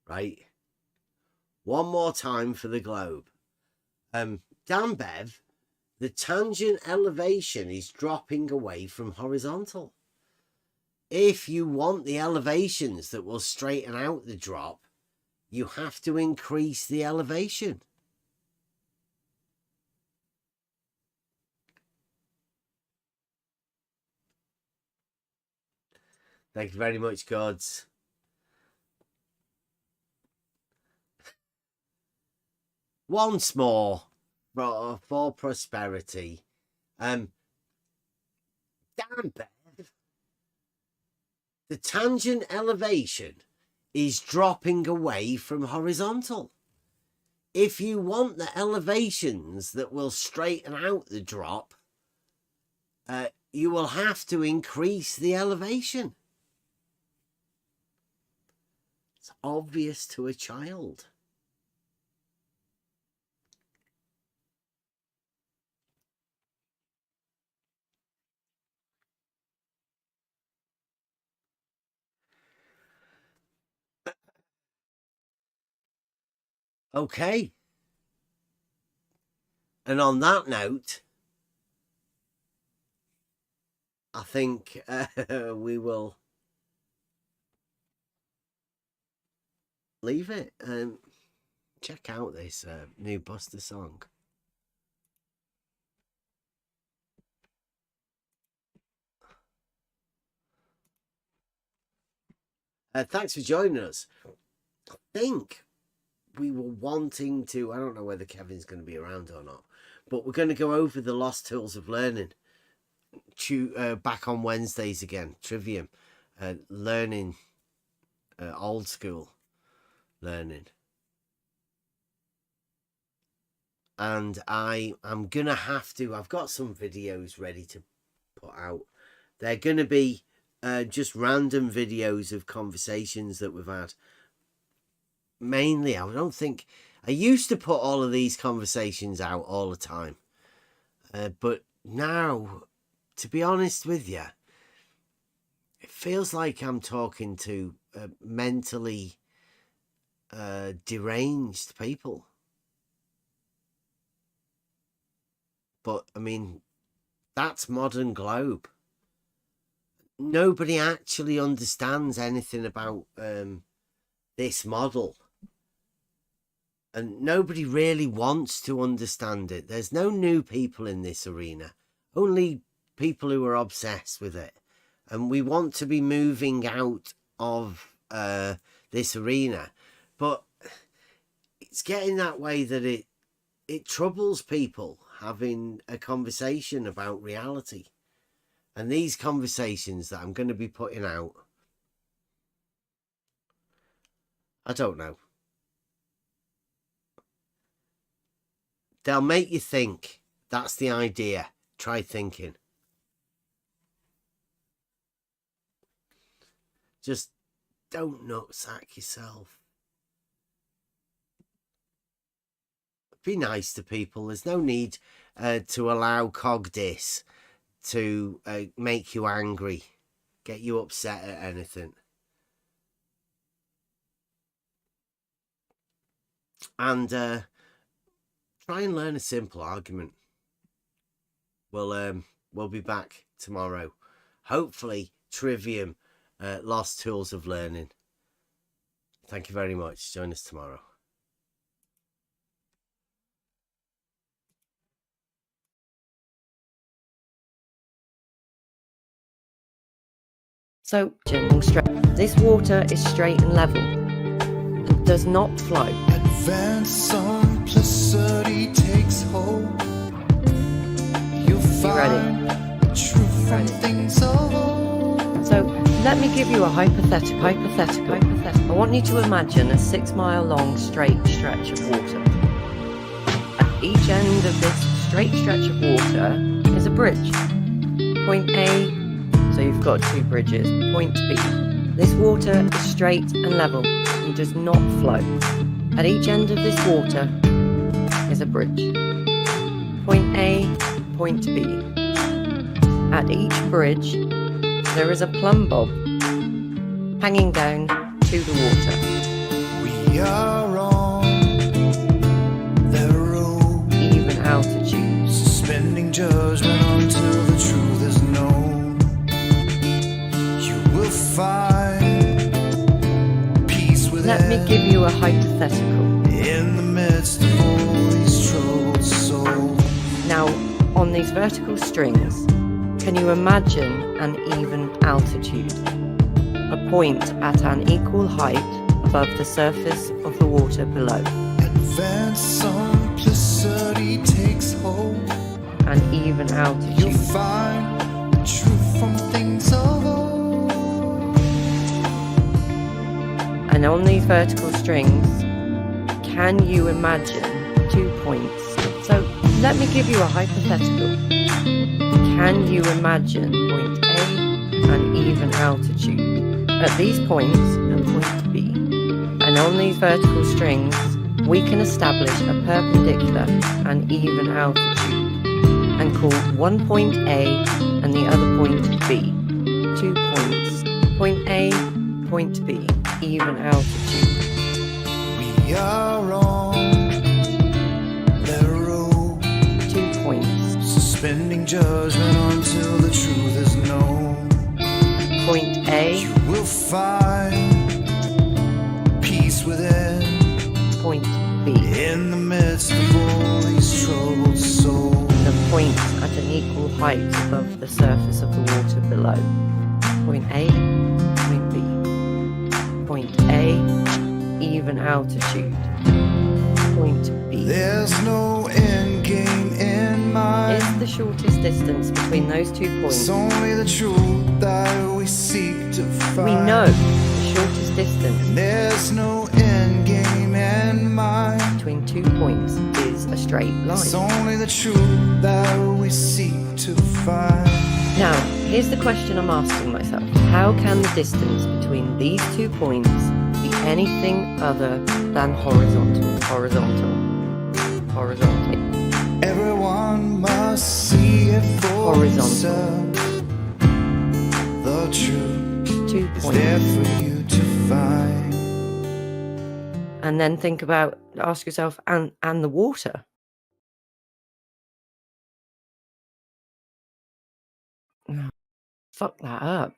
right? One more time for the globe. Dan Bev, the tangent elevation is dropping away from horizontal. If you want the elevations that will straighten out the drop, you have to increase the elevation. Thank you very much, gods. Once more, for prosperity. Dan Bev, the tangent elevation is dropping away from horizontal. If you want the elevations that will straighten out the drop, you will have to increase the elevation. It's obvious to a child. Okay. And on that note, I think we will leave it and check out this new Buster song. Thanks for joining us. I think we were wanting to, I don't know whether Kevin's going to be around or not, but we're going to go over the lost tools of learning back on Wednesdays again. Trivium, learning, old school learning. And I'm going to have to, I've got some videos ready to put out. They're going to be just random videos of conversations that we've had. Mainly, I used to put all of these conversations out all the time. But now, to be honest with you, it feels like I'm talking to mentally deranged people. But, I mean, that's modern globe. Nobody actually understands anything about this model. And nobody really wants to understand it. There's no new people in this arena. Only people who are obsessed with it. And we want to be moving out of this arena. But it's getting that way that it troubles people having a conversation about reality. And these conversations that I'm going to be putting out, I don't know. They'll make you think. That's the idea. Try thinking. Just don't nutsack yourself. Be nice to people. There's no need to allow Cogdis to make you angry, get you upset at anything. And try and learn a simple argument. Well, We'll be back tomorrow. Hopefully, Trivium, Lost Tools of Learning. Thank you very much. Join us tomorrow. So, this water is straight and level and does not flow. Advanced simplicity takes hold. You'll find the truth from things of old. So, let me give you a hypothetical. I want you to imagine a 6 mile long straight stretch of water. At each end of this straight stretch of water is a bridge. Point A, so you've got 2 bridges. Point B. This water is straight and level and does not flow. At each end of this water is a bridge. Point A, point B. At each bridge, there is a plumb bob hanging down to the water. We are on the road, even altitude, suspending judgment until the truth is known. You will find peace within. Let me give you a hypothetical. In the midst of all these troubled souls. Now, on these vertical strings, can you imagine an even altitude? A point at an equal height above the surface of the water below. Advanced simplicity takes hold. An even altitude. You'll find the truth from things of old. And on these vertical strings, can you imagine 2 points? So let me give you a hypothetical. Can you imagine point A and even altitude at these points and point B? And on these vertical strings, we can establish a perpendicular and even altitude and call one point A and the other point B. 2 points. Point A, point B, even altitude. We are on the road. 2 points. Suspending judgment until the truth is known. Point A. You will find peace within. Point B. In the midst of all these troubled souls. The point at an equal height above the surface of the water below. Point A, point B. Point A, even altitude. Point B. There's no end game in mind. Is the shortest distance between those 2 points? It's only the truth that we seek to find. We know the shortest distance. And there's no end game in mind. Between 2 points is a straight line. It's only the truth that we seek to find. Now, here's the question I'm asking myself. How can the distance between these 2 points be anything other than horizontal? Everyone must see it for horizontal. themselves. The truth 2 is points. there for you to find. And then ask yourself, and the water. Oh, fuck that up.